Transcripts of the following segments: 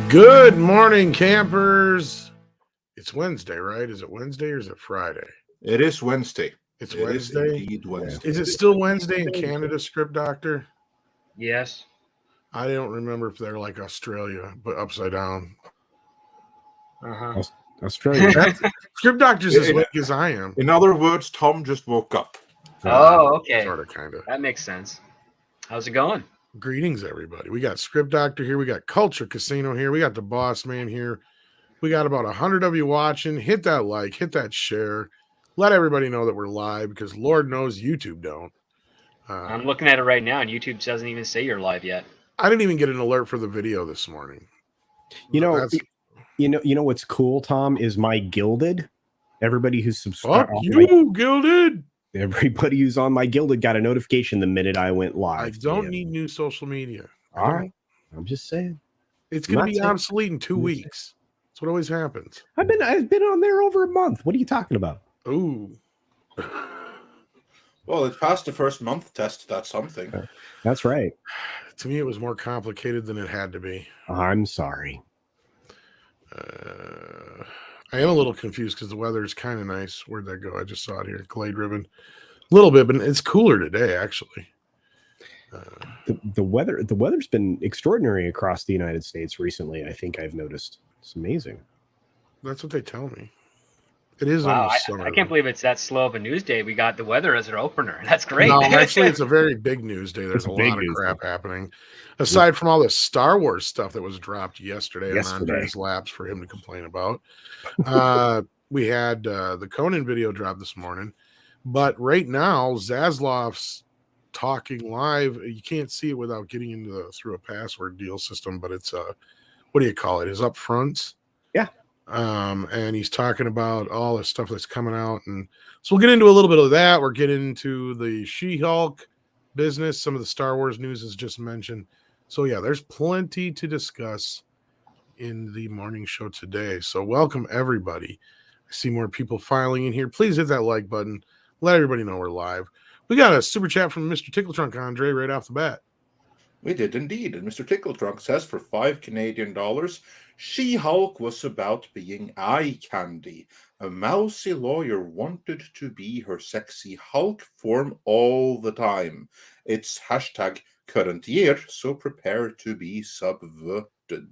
Good morning, campers. It's Wednesday, right? Is it Wednesday or is it Friday? It is Wednesday. It's It Wednesday. is indeed Wednesday. Is it still Wednesday in Canada, Script Doctor? Yes. I don't remember if they're like Australia, but upside down. Uh-huh. Australia. Script Doctor's as late as I am. In other words, Tom just woke up. Oh, okay. Sort of, kind of. That makes sense. How's it going? Greetings, everybody. We got Script Doctor here. We got Culture Casino here. We got the Boss Man here. We got about 100 of you watching. Hit that like, hit that share. Let everybody know that we're live because Lord knows YouTube don't. I'm looking at it right now, and YouTube doesn't even say you're live yet. I didn't even get an alert for the video this morning. You know what's cool, Tom, is my Gilded. Everybody who's subscribed. Fuck you, Gilded. Everybody who's on my Gilded got a notification the minute I went live. I don't need new social media. All right. I'm just saying. It's going to be obsolete in 2 weeks. That's what always happens. I've been on there over a month. What are you talking about? Ooh. Well, it passed the first month test. That's something. That's right. To me, it was more complicated than it had to be. I'm sorry. I am a little confused because the weather is kind of nice. Where'd that go? I just saw it here. Glade ribbon. A little bit, but it's cooler today, actually. The weather's been extraordinary across the United States recently. I think I've noticed. It's amazing. That's what they tell me. It is Wow, almost summer. I can't believe it's that slow of a news day. We got the weather as our opener. That's great. No, actually, it's a very big news day. There's a lot of crap happening. Aside from all the Star Wars stuff that was dropped yesterday. On Andre's laps for him to complain about. We had the Conan video drop this morning. But right now, Zaslav's talking live. You can't see it without getting into through a password deal system, but it's what do you call it? His upfronts. Yeah. And he's talking about all the stuff that's coming out, and so we'll get into a little bit of that. We're getting into the She-Hulk business. Some of the Star Wars news is just mentioned. So yeah, there's plenty to discuss in the morning show today. So welcome everybody. I see more people filing in here. Please hit that like button. Let everybody know we're live. We got a super chat from Mr. Tickletrunk Andre right off the bat. We did indeed. And Mr. Tickletrunk says for $5 Canadian, She-Hulk was about being eye candy. A mousy lawyer wanted to be her sexy Hulk form all the time. It's hashtag current year, so prepare to be subverted.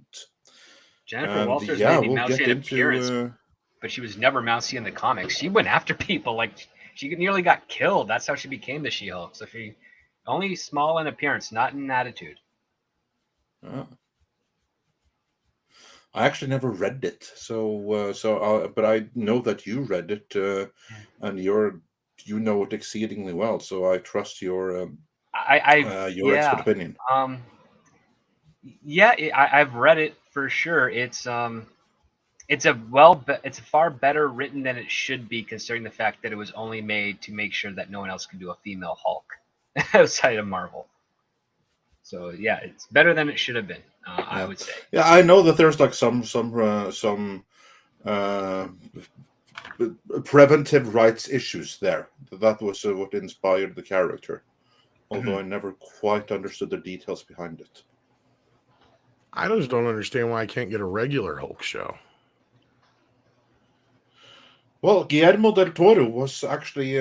Jennifer Walters may be mousy in appearance, but she was never mousy in the comics. She went after people. Like, she nearly got killed. That's how she became the She-Hulk. So she only small in appearance, not in attitude. I actually never read it, but I know that you read it, and you know it exceedingly well. So I trust your expert opinion. I've read it for sure. It's far better written than it should be, considering the fact that it was only made to make sure that no one else could do a female Hulk outside of Marvel. So yeah, it's better than it should have been. I would say. Yeah, I know that there's like some preventive rights issues there. That was what inspired the character, although I never quite understood the details behind it. I just don't understand why I can't get a regular Hulk show. Well, Guillermo del Toro was actually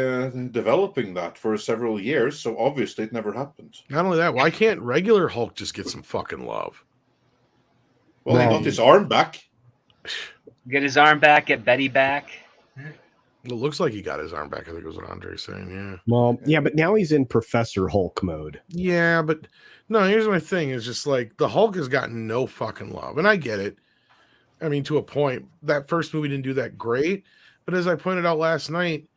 developing that for several years, so obviously it never happened. Not only that, why can't regular Hulk just get some fucking love? Well, he got his arm back. Get his arm back, get Betty back. It looks like he got his arm back, I think was what Andre's saying, yeah. Well, yeah, but now he's in Professor Hulk mode. Yeah, but no, here's my thing. It's just like the Hulk has gotten no fucking love, and I get it. I mean, to a point. That first movie didn't do that great. But as I pointed out last night,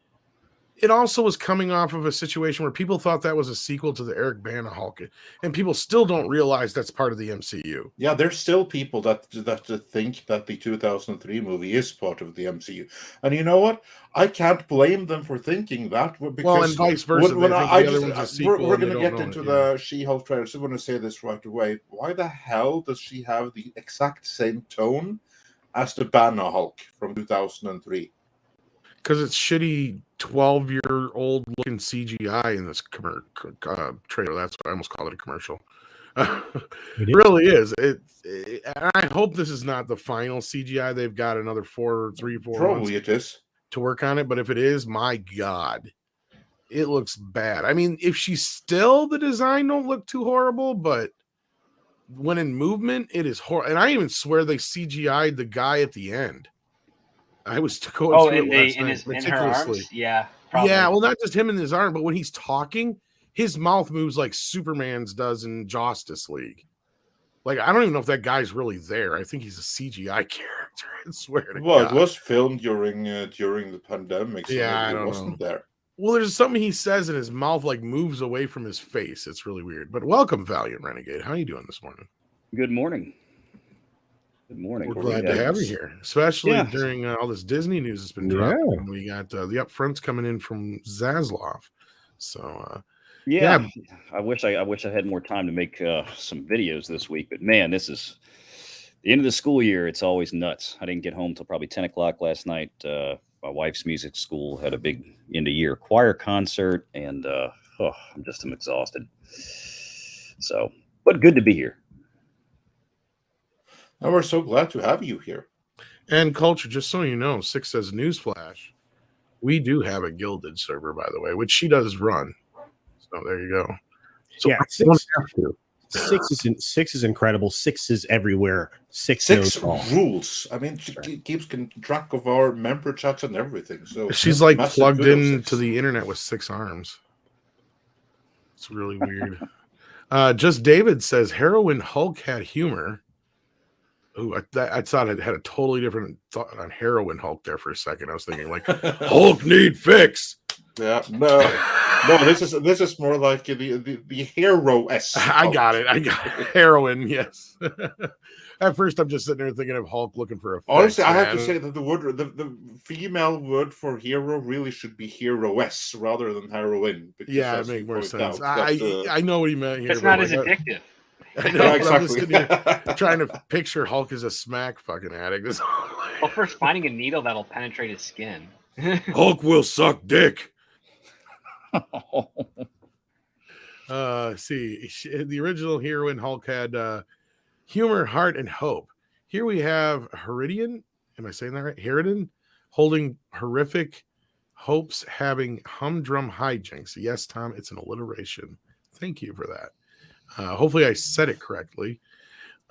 it also was coming off of a situation where people thought that was a sequel to the Eric Bana Hulk, and people still don't realize that's part of the MCU. Yeah, there's still people that think that the 2003 movie is part of the MCU, and you know what? I can't blame them for thinking that. Because and vice versa. We're going to get into the She-Hulk trailer, so I'm going to say this right away. Why the hell does she have the exact same tone as the Bana Hulk from 2003? Because it's shitty 12-year-old looking CGI in this trailer. That's why I almost called it a commercial. It really is. I hope this is not the final CGI. They've got another 4 Probably months it is to work on it. But if it is, my God, it looks bad. I mean, if she's still, the design don't look too horrible, but when in movement, it is horrible. And I even swear they CGI'd the guy at the end. I was going through it last night meticulously. Yeah, probably. Yeah, well, not just him in his arm, but when he's talking, his mouth moves like Superman's does in Justice League. Like, I don't even know if that guy's really there. I think he's a CGI character. I swear to God. It was filmed during the pandemic, so yeah, it wasn't there. Well, there's something he says and his mouth like moves away from his face. It's really weird. But welcome, Valiant Renegade. How are you doing this morning? Good morning. Good morning. We're glad to have you here, especially during all this Disney news that's been dropping. We got the upfronts coming in from Zaslav. So, I wish I had more time to make some videos this week, but man, this is the end of the school year. It's always nuts. I didn't get home till probably 10 o'clock last night. My wife's music school had a big end of year choir concert, and I'm exhausted. So, but good to be here. And we're so glad to have you here. And Culture, just so you know, Six says newsflash. We do have a gilded server, by the way, which she does run. So there you go. So yeah, Six is incredible. Six is everywhere. Six rules. I mean, she keeps track of our member chats and everything. So she's like plugged into the internet with 6 arms. It's really weird. Just David says Heroin Hulk had humor. Ooh, I thought it had a totally different thought on Heroin Hulk there for a second. I was thinking like Hulk need fix. Yeah, no, this is more like the hero-esque. I got it. Heroin, yes. At first, I'm just sitting there thinking of Hulk looking for a. Honestly, I have to say that the female word for hero really should be hero-esque rather than heroine. Yeah, it makes more sense. I know what he meant here. It's not as addictive. I know, exactly. I'm just sitting here trying to picture Hulk as a smack fucking addict. Well, first finding a needle that'll penetrate his skin. Hulk will suck dick. See, the original heroine Hulk had humor, heart, and hope. Here we have Heridian. Am I saying that right? Heridian holding horrific hopes, having humdrum hijinks. Yes, Tom, it's an alliteration. Thank you for that. Hopefully I said it correctly.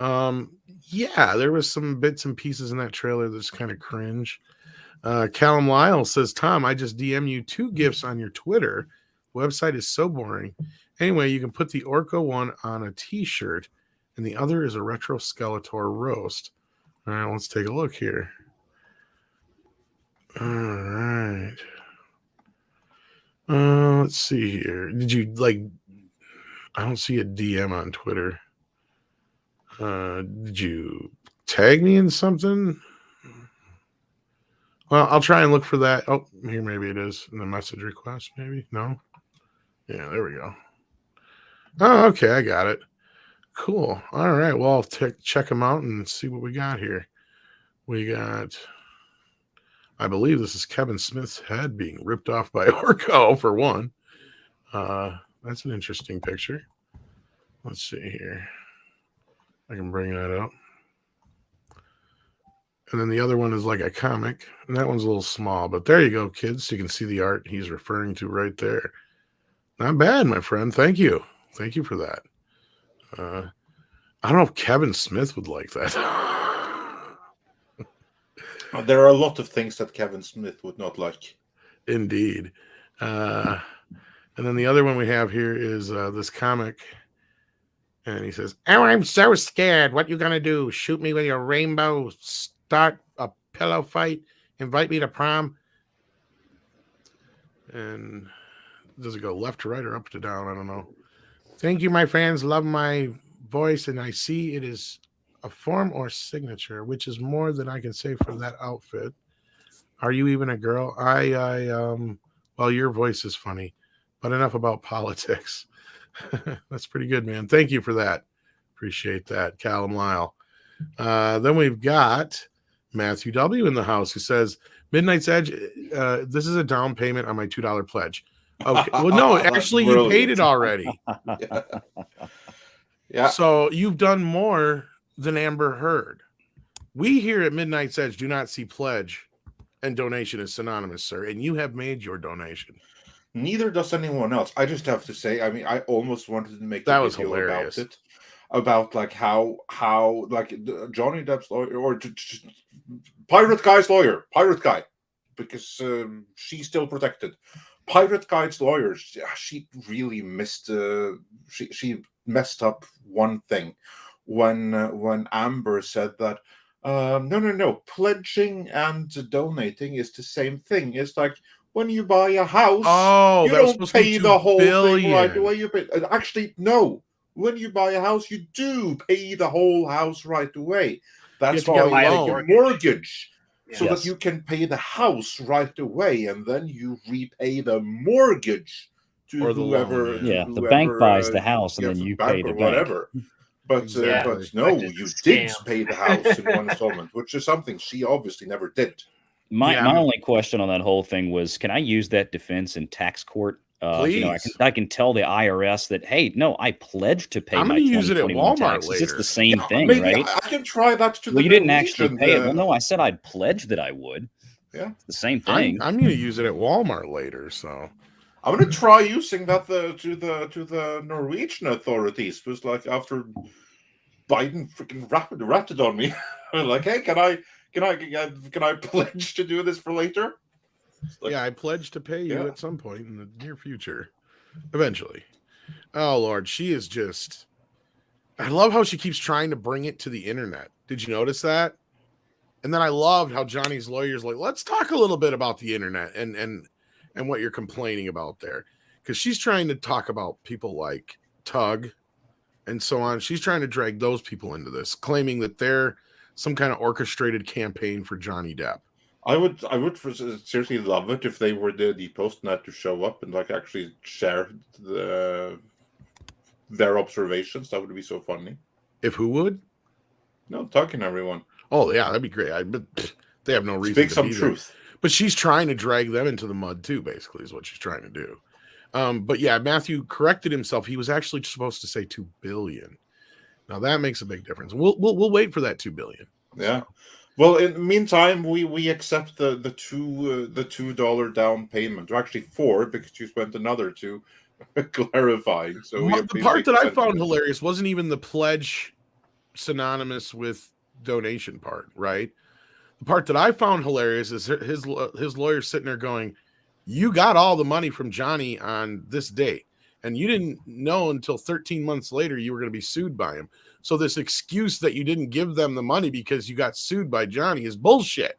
Yeah, there was some bits and pieces in that trailer that's kind of cringe. Callum Lyle says, Tom, I just DM you 2 gifts on your Twitter. The website is so boring. Anyway, you can put the Orko one on a t-shirt, and the other is a Retro Skeletor roast. All right, let's take a look here. All right. Let's see here. Did you I don't see a DM on Twitter. Did you tag me in something? Well, I'll try and look for that. Oh, here maybe it is in the message request. Maybe no. Yeah, there we go. Oh, okay, I got it. Cool. All right. Well, I'll check them out and see what we got here. We got. I believe this is Kevin Smith's head being ripped off by Orko for one. That's an interesting picture. Let's see here. I can bring that up. And then the other one is like a comic. And that one's a little small. But there you go, kids. You can see the art he's referring to right there. Not bad, my friend. Thank you. Thank you for that. I don't know if Kevin Smith would like that. There are a lot of things that Kevin Smith would not like. Indeed. And then the other one we have here is this comic. And he says, oh, I'm so scared. What you going to do? Shoot me with your rainbow? Start a pillow fight? Invite me to prom? And does it go left to right or up to down? I don't know. Thank you, my fans. Love my voice. And I see it is a form or signature, which is more than I can say for that outfit. Are you even a girl? Well, your voice is funny, but enough about politics. That's pretty good, man. Thank you for that. Appreciate that, Callum Lyle. Then we've got Matthew W. in the house who says, Midnight's Edge, this is a down payment on my $2 pledge. Okay. Well, no, actually, you paid it already. Yeah. So you've done more than Amber Heard. We here at Midnight's Edge do not see pledge and donation as synonymous, sir. And you have made your donation. Neither does anyone else. I just have to say, I mean, I almost wanted to make That a was video hilarious. about it, about like how like Johnny Depp's lawyer or Pirate Guy's Pirate Guy, because she's still protected. Pirate Guy's lawyer, she really missed. She messed up one thing when Amber said that. No. Pledging and donating is the same thing. It's like when you buy a house, you don't pay the whole thing right away. You pay. Actually, no. When you buy a house, you do pay the whole house right away. That's why you get a mortgage, so that you can pay the house right away, and then you repay the mortgage to whoever. The bank buys the house, and then you pay the whatever. bank. But no, you did pay the house in one installment, which is something she obviously never did. My only question on that whole thing was, can I use that defense in tax court? Please. I can tell the IRS that, hey, no, I pledged to pay. I'm going to use it at Walmart taxes. later. It's the same thing, maybe right? I can try that to you didn't actually pay it. Well, no, I said I'd pledge that I would. Yeah, it's the same thing. I'm going to use it at Walmart later, so I'm going to try using that to the Norwegian authorities. It was like after Biden freaking ratted on me, like, hey, can I pledge to do this for later? Like, I pledge to pay you at some point in the near future, eventually. Oh Lord, she is just. I love how she keeps trying to bring it to the internet. Did you notice that? And then I loved how Johnny's lawyer's like, let's talk a little bit about the internet and what you're complaining about there, because she's trying to talk about people like Tug and so on. She's trying to drag those people into this, claiming that they're some kind of orchestrated campaign for Johnny Depp. I would seriously love it if they were the Postnet to show up and like actually share their observations. That would be so funny. If who would? No, Tug and everyone. Oh yeah, that'd be great. But they have no reason Speak to some be truth. There. But she's trying to drag them into the mud too. Basically, is what she's trying to do. But yeah, Matthew corrected himself. He was actually supposed to say 2 billion. Now that makes a big difference. We'll wait for that 2 billion. Yeah. So. Well, in the meantime, we accept the $2 down payment, or actually 4, because you spent another 2 clarifying. So the part that I found hilarious wasn't even the pledge synonymous with donation part, right? The part that I found hilarious is his lawyer sitting there going, you got all the money from Johnny on this date, and you didn't know until 13 months later you were going to be sued by him. So this excuse that you didn't give them the money because you got sued by Johnny is bullshit,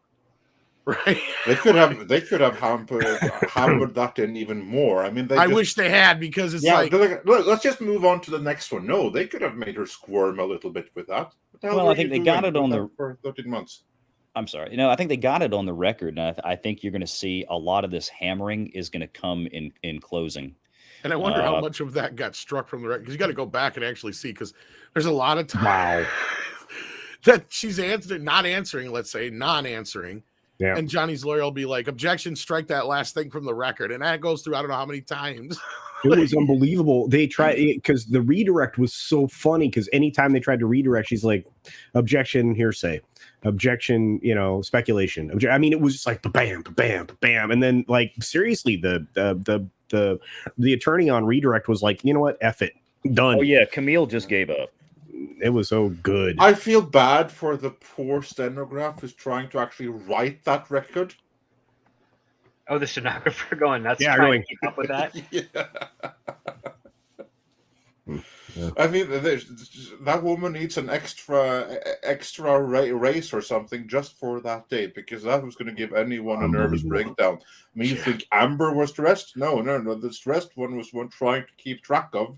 right? They could have hammered that in even more. I mean, I wish they had, because it's like, look, let's just move on to the next one. No, they could have made her squirm a little bit with that. Well, I think they got it on the for 13 months. I'm sorry. I think they got it on the record, and I think you're going to see a lot of this hammering is going to come in closing. And I wonder how much of that got struck from the record, because you got to go back and actually see, because there's a lot of time that she's not answering, yeah. And Johnny's lawyer will be like, objection, strike that last thing from the record, and that goes through I don't know how many times. It was unbelievable. They tried, because the redirect was so funny, because anytime they tried to redirect, she's like, objection, hearsay, objection, speculation. I mean, it was just like bam, bam, bam, and then like seriously, the attorney on redirect was like, you know what, F it, done. Oh yeah, Camille just gave up. It was so good. I feel bad for the poor stenographer who's trying to actually write that record. Oh, the stenographer going nuts trying to keep up with that. Yeah. I mean, that woman needs an extra race or something just for that day, because that was going to give anyone a nervous breakdown. I mean, you think Amber was stressed? No. The stressed one was one trying to keep track of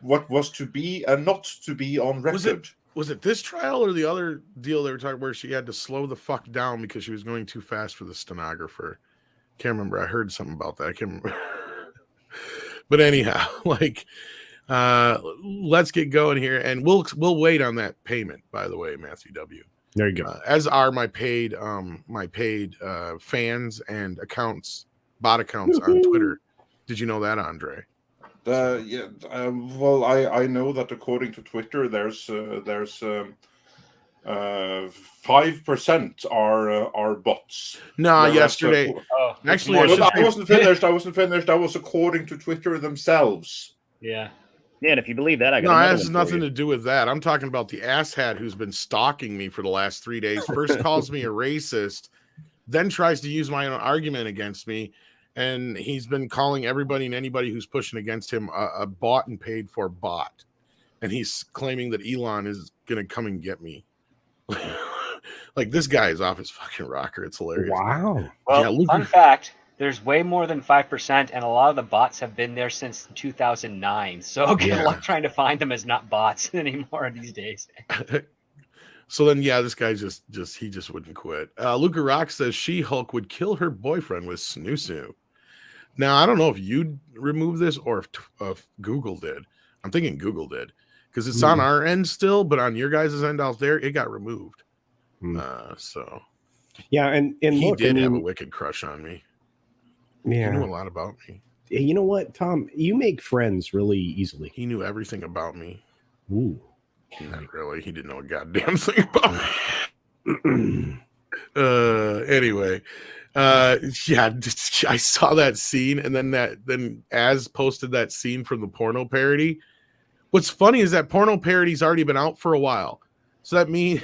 what was to be and not to be on record. Was it this trial or the other deal they were talking where she had to slow the fuck down because she was going too fast for the stenographer? Can't remember. I heard something about that. I can't remember. But anyhow, let's get going here, and we'll wait on that payment. By the way, Matthew W. There you go. As are my paid fans and bot accounts on Twitter. Did you know that, Andre? Well, I know that according to Twitter, there's 5% are bots. No, yesterday. Actually, I wasn't finished. That was according to Twitter themselves. Yeah. Yeah, and if you believe that, I got no, another it has one nothing for you. to do with that. I'm talking about the asshat who's been stalking me for the last 3 days. First calls me a racist, then tries to use my own argument against me, and he's been calling everybody and anybody who's pushing against him a bought and paid for bot, and he's claiming that Elon is going to come and get me. Like, this guy is off his fucking rocker. It's hilarious. Wow. Well, yeah, fun fact, there's way more than 5%, and a lot of the bots have been there since 2009. So good luck trying to find them as not bots anymore these days. So then, yeah, this guy just wouldn't quit. Luca Rock says She-Hulk would kill her boyfriend with snoo. Now, I don't know if you removed this or if Google did. I'm thinking Google did, because it's on our end still, but on your guys' end out there, it got removed. So yeah, and he did have a wicked crush on me. Yeah, he knew a lot about me. You know what, Tom? You make friends really easily. He knew everything about me. Ooh. Not really. He didn't know a goddamn thing about me. Anyway, yeah, I saw that scene, and then Az posted that scene from the porno parody. What's funny is that porno parody's already been out for a while, so that means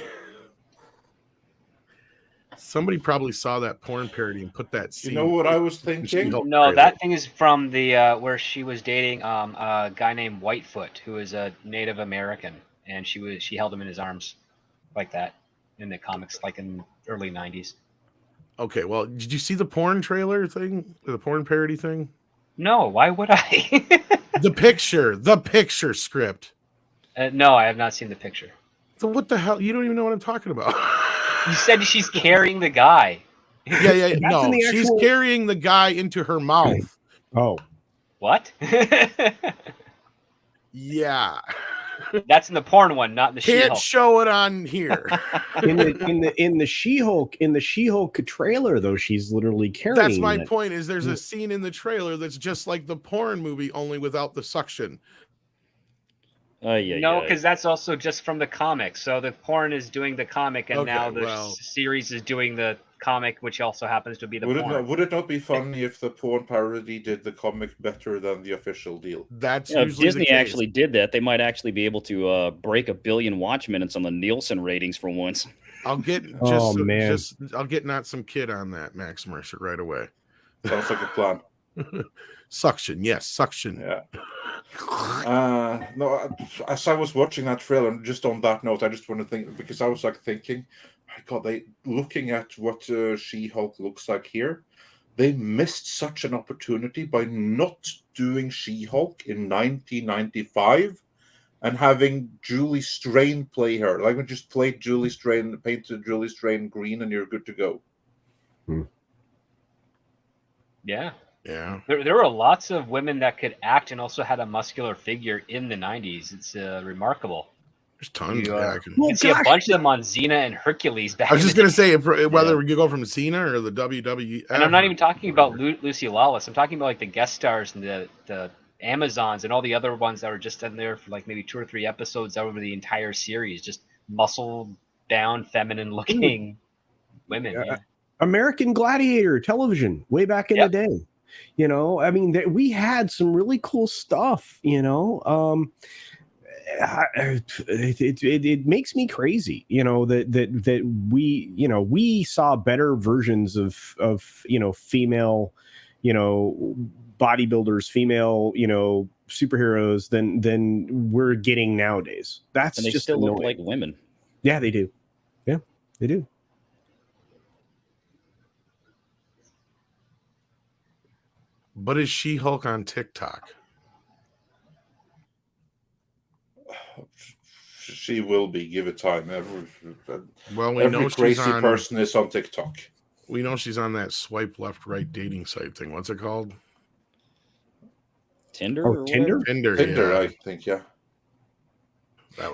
somebody probably saw that porn parody and put that scene. You know what I was thinking? No, that thing is from the where she was dating a guy named Whitefoot, who is a Native American, and she held him in his arms like that in the comics, like in early 90s. Okay, well, did you see the porn trailer thing, the porn parody thing? No, why would I? the picture script. No, I have not seen the picture. So what the hell? You don't even know what I'm talking about. You said she's carrying the guy. Yeah. No, she's carrying the guy into her mouth. Oh. What? Yeah. That's in the porn one, not in the She-Hulk. Can't show it on here. in the She-Hulk trailer, though, she's literally carrying. That's my point. Is there's a scene in the trailer that's just like the porn movie, only without the suction. No, because that's also just from the comic. So the porn is doing the comic, and now the series is doing the comic, which also happens to be the porn. Would it not be funny if the porn parody did the comic better than the official deal? That's if Disney actually did that, they might actually be able to break 1 billion watch minutes on the Nielsen ratings for once. I'll get I'll get not some kid on that, Max Mercer, right away. Sounds like a plan. Suction, yes, suction. Yeah. No, as I was watching that trailer, just on that note, I just want to think, because I was like thinking, my God, looking at what She-Hulk looks like here, they missed such an opportunity by not doing She-Hulk in 1995 and having Julie Strain play her. Like, we just played Julie Strain, painted Julie Strain green, and you're good to go. Yeah. Yeah. There were lots of women that could act and also had a muscular figure in the 90s. It's remarkable. There's tons. You can see a bunch of them on Xena and Hercules back. I was just going to say, whether you go from Xena or the WWF. And I'm not even talking about Lucy Lawless. I'm talking about like the guest stars and the Amazons and all the other ones that were just in there for like maybe 2 or 3 episodes over the entire series. Just muscle down, feminine looking women. Yeah. American Gladiator television way back in the day. You know, I mean, we had some really cool stuff, you know. It makes me crazy, you know, that we saw better versions of you know, female, you know, bodybuilders, female, you know, superheroes than we're getting nowadays. That's and they just still annoying. look like women. Yeah, they do. Yeah, they do. But is She-Hulk on TikTok? She will be. Give it time. We know crazy person is on TikTok. We know she's on that swipe left, right dating site thing. What's it called? Tinder. Oh, Tinder. Tinder. Yeah. I think. Yeah.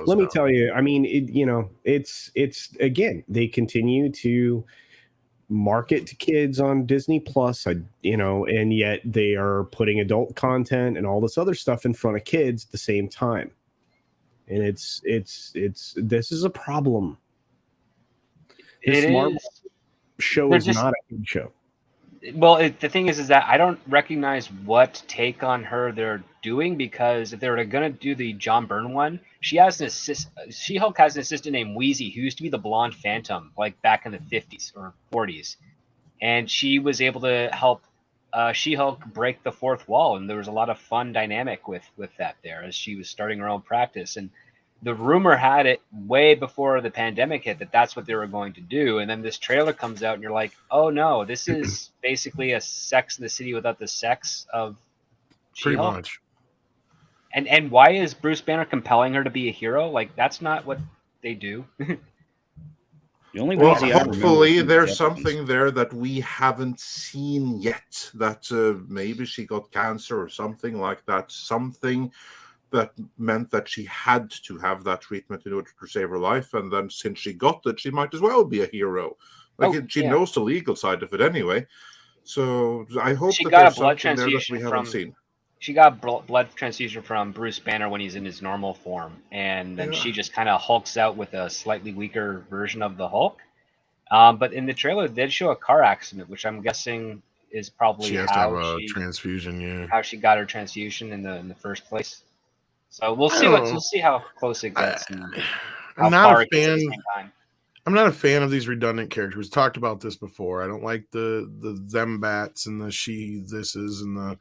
Let me tell you. I mean, it's again. They continue to market to kids on Disney Plus, and yet they are putting adult content and all this other stuff in front of kids at the same time. And it's this is a problem. This Marvel show is not a good show. Well, the thing is that I don't recognize what take on her they're doing, because if they were going to do the John Byrne one, She-Hulk has an assistant named Wheezy, who used to be the blonde Phantom, like back in the 50s or 40s, and she was able to help She-Hulk break the fourth wall, and there was a lot of fun dynamic with that there as she was starting her own practice. And the rumor had it way before the pandemic hit that that's what they were going to do. And then this trailer comes out and you're like, oh no, this is basically a Sex in the City without the sex of She-Hulk. Pretty much. And why is Bruce Banner compelling her to be a hero? Like, that's not what they do. The only well, Wheezy hopefully there's something there that we haven't seen yet, that maybe she got cancer or something like that, something that meant that she had to have that treatment in order to save her life, and then since she got it, she might as well be a hero. She knows the legal side of it anyway. So I hope she that got there's a blood something there that transfusion we haven't seen. She got blood transfusion from Bruce Banner when he's in his normal form, and then she just kind of hulks out with a slightly weaker version of the Hulk. But in the trailer, they did show a car accident, which I'm guessing is probably she has to have a transfusion. Yeah, how she got her transfusion in the first place. So we'll see how close it gets. I'm not a fan. I'm not a fan of these redundant characters. We've talked about this before. I don't like the them bats and the she thises and the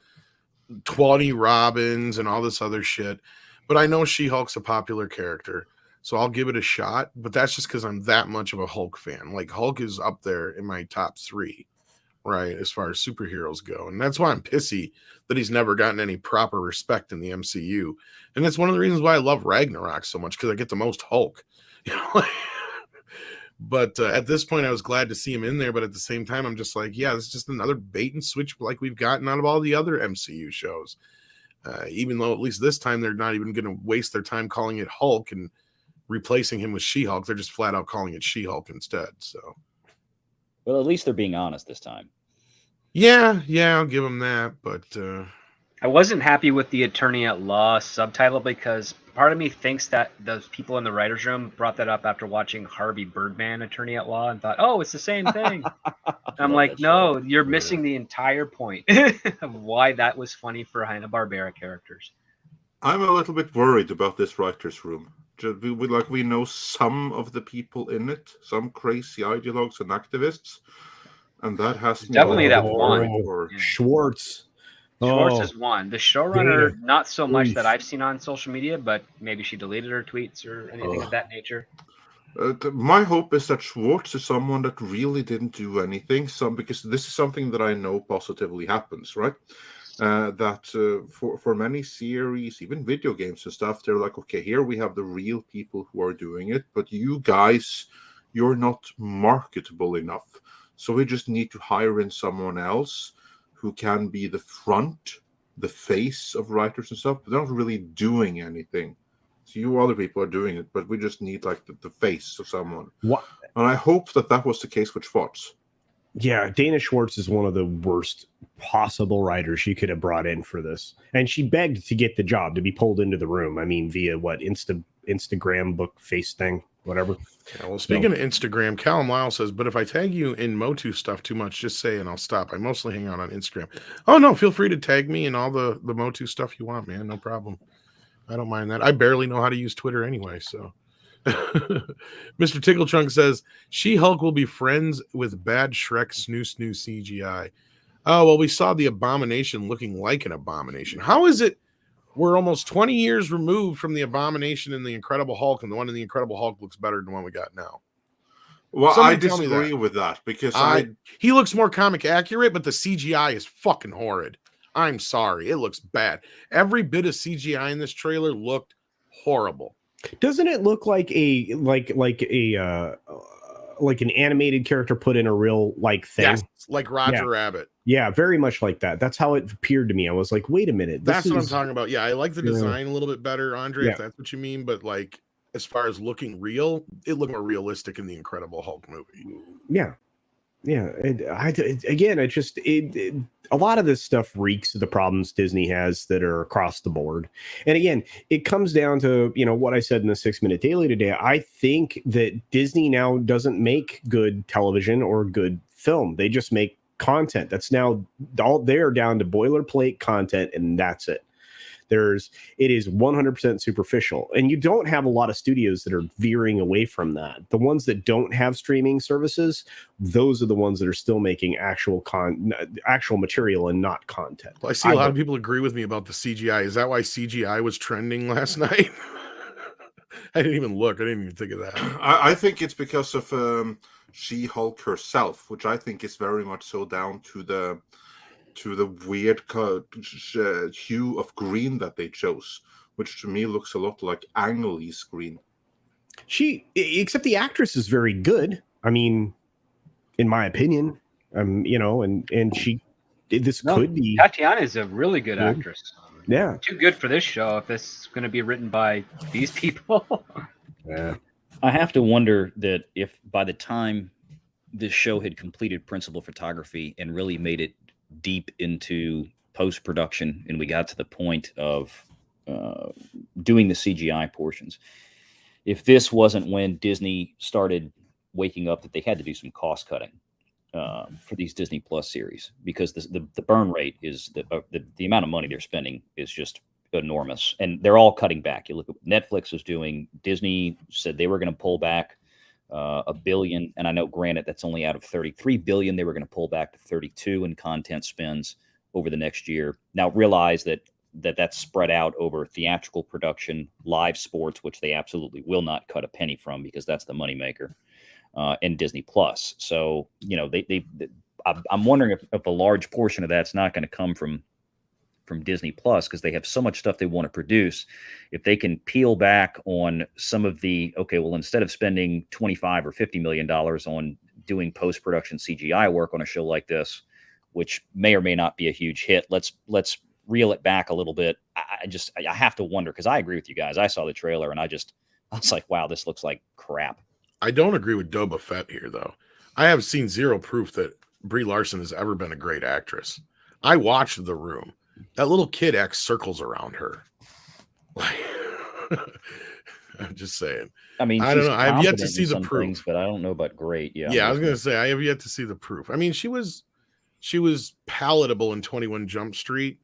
20 Robins and all this other shit. But I know She-Hulk's a popular character, so I'll give it a shot. But that's just because I'm that much of a Hulk fan. Like, Hulk is up there in my top 3. Right, as far as superheroes go. And that's why I'm pissy that he's never gotten any proper respect in the MCU. And that's one of the reasons why I love Ragnarok so much, because I get the most Hulk. But at this point, I was glad to see him in there. But at the same time, I'm just like, yeah, this is just another bait and switch like we've gotten out of all the other MCU shows. Even though at least this time they're not even going to waste their time calling it Hulk and replacing him with She-Hulk. They're just flat out calling it She-Hulk instead. So, well, at least they're being honest this time. Yeah, I'll give them that, but I wasn't happy with the Attorney at Law subtitle, because part of me thinks that those people in the writer's room brought that up after watching Harvey Birdman, Attorney at Law, and thought, oh, it's the same thing. I'm like, no, you're missing the entire point of why that was funny for Hanna-Barbera characters. I'm a little bit worried about this writer's room. We know some of the people in it, some crazy ideologues and activists. And that has definitely that one. Schwartz. Schwartz is one. The showrunner, not so much that I've seen on social media, but maybe she deleted her tweets or anything of that nature. My hope is that Schwartz is someone that really didn't do anything. Because this is something that I know positively happens, right? For many series, even video games and stuff, they're like, okay, here we have the real people who are doing it, but you guys, you're not marketable enough. So we just need to hire in someone else who can be the face of writers and stuff, but they're not really doing anything. So you other people are doing it, but we just need like the face of someone. What? And I hope that was the case with Schwartz. Yeah, Dana Schwartz is one of the worst possible writers she could have brought in for this. And she begged to get the job, to be pulled into the room. I mean, via what, Instagram book face thing, whatever. Yeah, well, speaking of Instagram, Callum Lyle says, but if I tag you in Motu stuff too much, just say and I'll stop. I mostly hang out on Instagram. Oh, no, feel free to tag me in all the Motu stuff you want, man. No problem. I don't mind that. I barely know how to use Twitter anyway, so. Mr. Tickle Trunk says, She-Hulk will be friends with bad Shrek snoo CGI. Oh, well, we saw the Abomination looking like an Abomination. How is it we're almost 20 years removed from the Abomination in the Incredible Hulk, and the one in the Incredible Hulk looks better than the one we got now? Well, somebody I disagree with that, because he looks more comic accurate, but the CGI is fucking horrid. I'm sorry. It looks bad. Every bit of CGI in this trailer looked horrible. Doesn't it look like like an animated character put in a real like thing? Yes, like Roger Rabbit. Yeah, very much like that. That's how it appeared to me. I was like, wait a minute. That's what I'm talking about. Yeah, I like the design a little bit better, Andre, if that's what you mean. But like, as far as looking real, it looked more realistic in the Incredible Hulk movie. Yeah. Yeah, a lot of this stuff reeks of the problems Disney has that are across the board. And again, it comes down to, what I said in the 6-Minute Daily today. I think that Disney now doesn't make good television or good film. They just make content. That's now all they're down to boilerplate content, and that's it. It is 100% superficial, and you don't have a lot of studios that are veering away from that. The ones that don't have streaming services, those are the ones that are still making actual material and not content. Well, I see a lot of people agree with me about the CGI. Is that why CGI was trending last night? I didn't even look. I didn't even think of that. I think it's because of She-Hulk herself, which I think is very much so down to the weird hue of green that they chose, which to me looks a lot like Ang Lee's green. Except the actress is very good. I mean, in my opinion, could be. Tatiana is a really good actress. Yeah, too good for this show if this is going to be written by these people. Yeah, I have to wonder that if by the time this show had completed principal photography and really made it deep into post-production and we got to the point of doing the CGI portions, if this wasn't when Disney started waking up that they had to do some cost cutting for these Disney Plus series, because the burn rate is the amount of money they're spending is just enormous, and they're all cutting back. You look at what Netflix is doing. Disney said they were going to pull back $1 billion, and I know, granted, that's only out of $33 billion. They were going to pull back to 32 in content spends over the next year. Now realize that's spread out over theatrical production, live sports, which they absolutely will not cut a penny from because that's the moneymaker, and Disney Plus. So I'm wondering if a large portion of that's not going to come from Disney Plus, because they have so much stuff they want to produce. If they can peel back on some of instead of spending $25 or $50 million on doing post-production CGI work on a show like this, which may or may not be a huge hit, let's reel it back a little bit. I have to wonder, because I agree with you guys. I saw the trailer and I was like, wow, this looks like crap. I don't agree with Boba Fett here, though. I have seen zero proof that Brie Larson has ever been a great actress. I watched The Room. That little kid acts circles around her. I'm just saying. I mean, I don't know. I have yet to see the proof, things, but I don't know about great. Yeah, I was gonna say I have yet to see the proof. I mean, she was palatable in 21 Jump Street,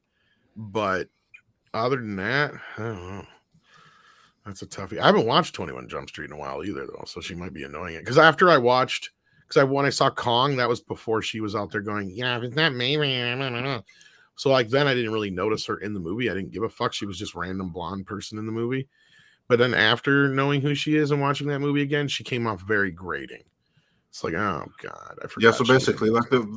but other than that, I don't know. That's a toughie. I haven't watched 21 Jump Street in a while either, though, so she might be annoying it. Because after I watched, when I saw Kong, that was before she was out there going, yeah, it's not me. So then I didn't really notice her in the movie. I didn't give a fuck. She was just a random blonde person in the movie. But then after knowing who she is and watching that movie again, she came off very grating. It's like, oh God, I forgot. Yeah, so basically,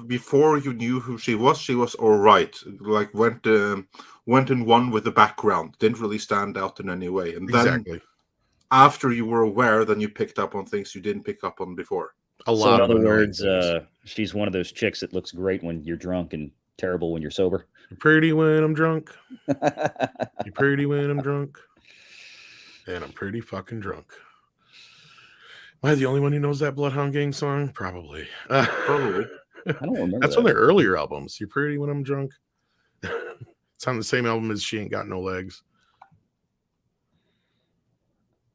before you knew who she was all right. Like went and won with the background. Didn't really stand out in any way. And then after you were aware, then you picked up on things you didn't pick up on before. So in other words, she's one of those chicks that looks great when you're drunk and terrible when you're sober. You're pretty when I'm drunk. You're pretty when I'm drunk. And I'm pretty fucking drunk. Am I the only one who knows that Bloodhound Gang song? Probably. Probably. I don't remember. That's one of their earlier albums. You're pretty when I'm drunk. It's on the same album as She Ain't Got No Legs.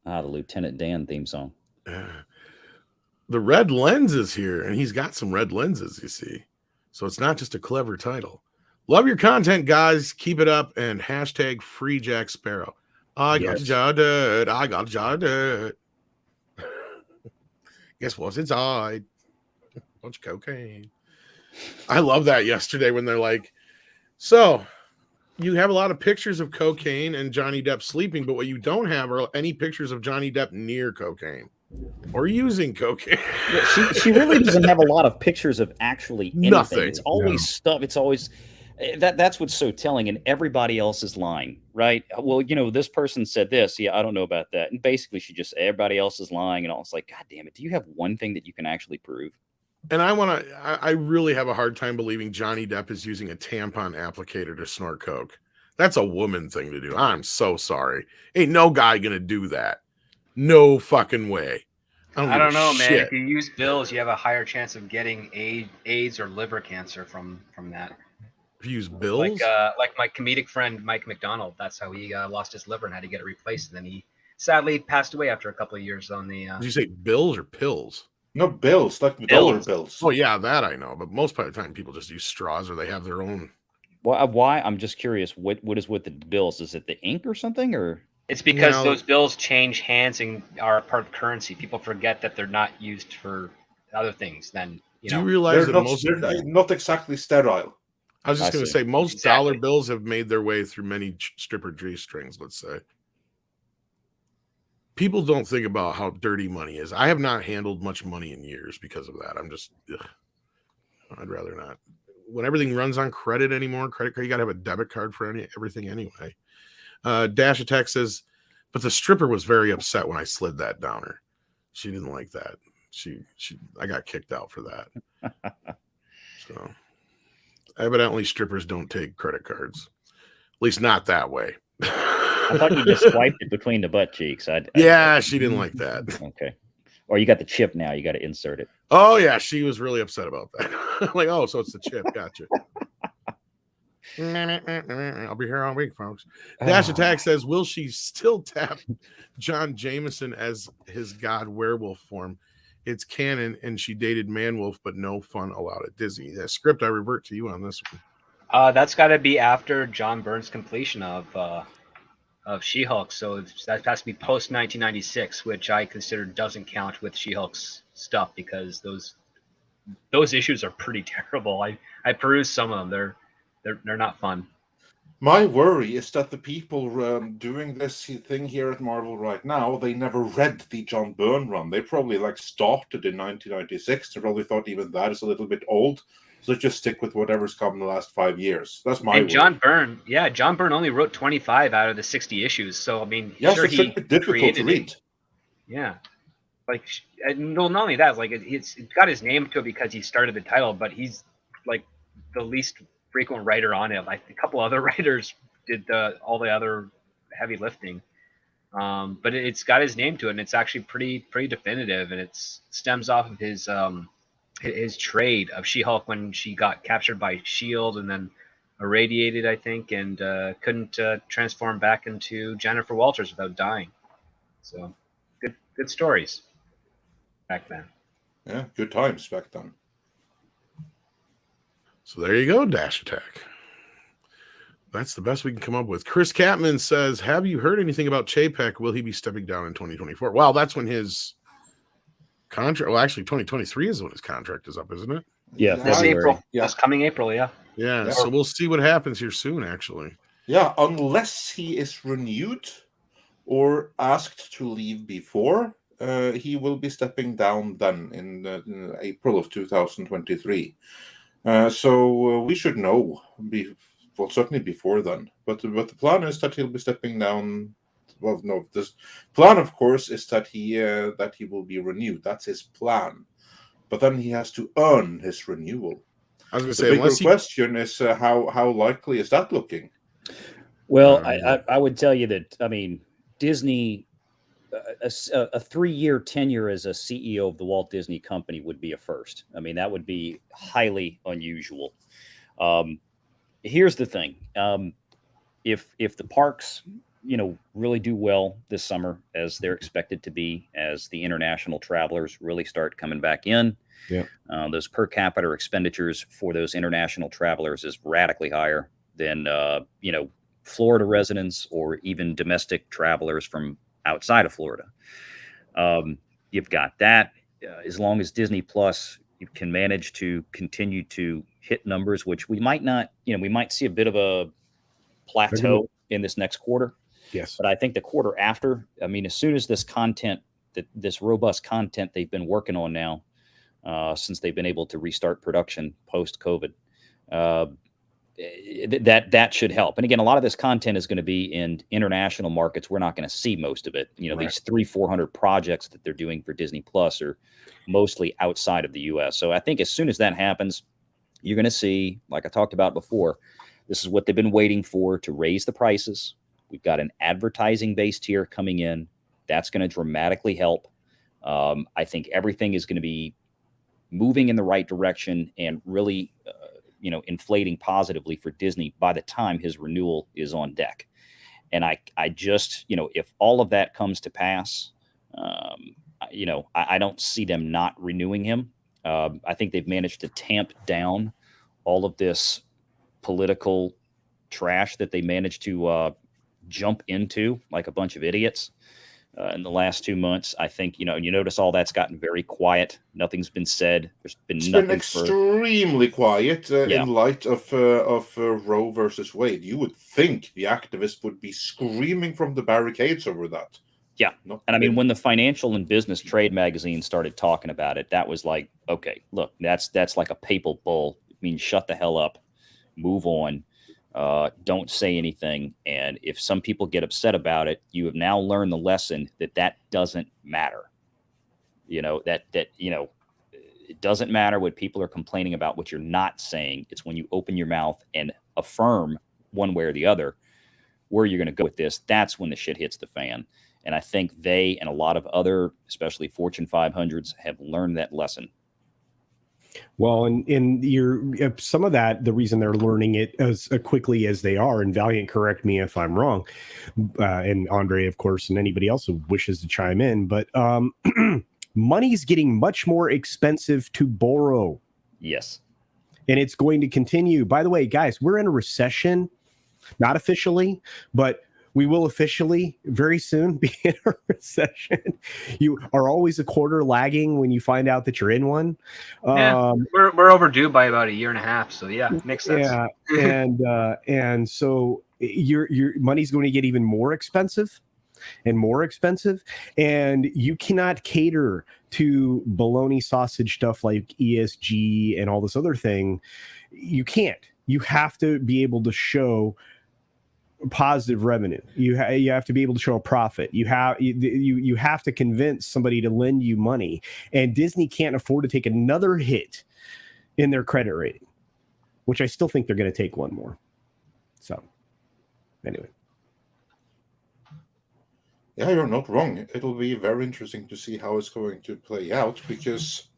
The Lieutenant Dan theme song. The red lens is here, and he's got some red lenses, you see. So it's not just a clever title. Love your content, guys. Keep it up, and hashtag free Jack Sparrow. I got jaded. I got jaded. Guess what's inside? A bunch of cocaine. I love that yesterday when they're like, so you have a lot of pictures of cocaine and Johnny Depp sleeping, but what you don't have are any pictures of Johnny Depp near cocaine or using cocaine. Yeah, she really doesn't have a lot of pictures of actually anything. Nothing. It's always stuff. It's always that's what's so telling, and everybody else is lying, right? Well, this person said this. Yeah, I don't know about that. And basically everybody else is lying, and all. It's like, God damn it. Do you have one thing that you can actually prove? And I really have a hard time believing Johnny Depp is using a tampon applicator to snort coke. That's a woman thing to do. I'm so sorry. Ain't no guy gonna do that. No fucking way. I don't know, man. If you use bills, you have a higher chance of getting AIDS or liver cancer from that. If you use bills, like my comedic friend Mike McDonald, that's how he lost his liver and had to get it replaced. And then he sadly passed away after a couple of years on the. Did you say bills or pills? No, bills, like dollar bills. Oh yeah, that I know. But most of the time, people just use straws or they have their own. Well, why? I'm just curious. What is with the bills? Is it the ink or something, or? It's because those bills change hands and are part of currency. People forget that they're not used for other things. Then do you realize that they're not exactly sterile? I was just going to say most dollar bills have made their way through many stripper G-strings. Let's say people don't think about how dirty money is. I have not handled much money in years because of that. I'm just, I'd rather not. When everything runs on credit anymore, credit card, you got to have a debit card for everything anyway. Dash Attack says, but the stripper was very upset when I slid that down her. She didn't like that. I got kicked out for that. So evidently strippers don't take credit cards, at least not that way. I thought you just swiped it between the butt cheeks. Yeah, she didn't like that. Okay. Or you got the chip now. You got to insert it. Oh, yeah. She was really upset about that. Like, oh, so it's the chip. Gotcha. I'll be here all week, folks. Dash Attack says, will she still tap John Jameson as his god werewolf form? It's canon, and she dated Man-Wolf, but no fun allowed at Disney. That script, I revert to you on this one. That's got to be after John Byrne's completion of She-Hulk. So that has to be post 1996, which I consider doesn't count with She-Hulk's stuff because those issues are pretty terrible. I perused some of them. They're not fun. My worry is that the people doing this thing here at Marvel right now, they never read the John Byrne run. They probably started in 1996. They probably thought even that is a little bit old. So just stick with whatever's come in the last 5 years. That's my worry. John Byrne only wrote 25 out of the 60 issues. So I mean, yes, sure, it's a bit difficult to read. Yeah, not only that, it's got his name to it because he started the title, but he's the least frequent writer on it. Like a couple other writers did all the other heavy lifting, but it's got his name to it, and it's actually pretty definitive, and it stems off of his trade of She-Hulk when she got captured by S.H.I.E.L.D. and then irradiated, I think, and couldn't transform back into Jennifer Walters without dying. So good stories back then. Yeah, good times back then. So there you go, Dash Attack. That's the best we can come up with. Chris Catman says, have you heard anything about Chapek? Will he be stepping down in 2024? Well, that's when his contract, well, actually 2023 is when his contract is up, isn't it? Yeah, this April. Yeah. That's coming April, yeah. Yeah, so we'll see what happens here soon, actually. Yeah, unless he is renewed or asked to leave before, he will be stepping down then in April of 2023. So we should know, certainly before then. But the plan is that he'll be stepping down. Well, no, the plan, of course, is that he will be renewed. That's his plan. But then he has to earn his renewal. I was going to say, the question is how likely is that looking? Well, I would tell you that, I mean, Disney, a 3-year tenure as a CEO of the Walt Disney Company would be a first. I mean, that would be highly unusual. Here's the thing. If the parks, really do well this summer, as they're expected to be, as the international travelers really start coming back in, those per capita expenditures for those international travelers is radically higher than, Florida residents or even domestic travelers from outside of Florida. You've got that. As long as Disney Plus can manage to continue to hit numbers, which we might not, we might see a bit of a plateau in this next quarter. Yes. But I think the quarter after, I mean, as soon as this robust content they've been working on now, since they've been able to restart production post-COVID, that should help. And again, a lot of this content is going to be in international markets. We're not going to see most of it. Right. These 300-400 projects that they're doing for Disney Plus are mostly outside of the US. So I think as soon as that happens, you're going to see, like I talked about before, this is what they've been waiting for, to raise the prices. We've got an advertising based tier coming in. That's going to dramatically help. I think everything is going to be moving in the right direction and really, inflating positively for Disney by the time his renewal is on deck. And I just, if all of that comes to pass, I don't see them not renewing him. I think they've managed to tamp down all of this political trash that they managed to jump into like a bunch of idiots in the last 2 months. I think, you notice all that's gotten very quiet. Nothing's been said. It's been extremely quiet in light of Roe versus Wade. You would think the activists would be screaming from the barricades over that. Yeah. And I mean, when the Financial and Business Trade magazine started talking about it, that was like, okay, look, that's like a papal bull. It means shut the hell up, move on, don't say anything. And if some people get upset about it, you have now learned the lesson that doesn't matter. It doesn't matter what people are complaining about, what you're not saying. It's when you open your mouth and affirm one way or the other where you're going to go with this. That's when the shit hits the fan. And I think they and a lot of other, especially Fortune 500s, have learned that lesson. Well, and some of that, the reason they're learning it as quickly as they are, and Valiant, correct me if I'm wrong, and Andre, of course, and anybody else who wishes to chime in, but money's getting much more expensive to borrow. Yes. And it's going to continue. By the way, guys, we're in a recession, not officially, but we will officially very soon be in a recession. You are always a quarter lagging when you find out that you're in one. We're overdue by about 1.5 years. So yeah, makes sense. Yeah, and so your money's going to get even more expensive and more expensive, and you cannot cater to baloney sausage stuff like ESG and all this other thing. You can't. You have to be able to show positive revenue. You have to be able to show a profit. You have to convince somebody to lend you money, and Disney can't afford to take another hit in their credit rating, which I still think they're going to take one more. So anyway. Yeah, you're not wrong. It'll be very interesting to see how it's going to play out because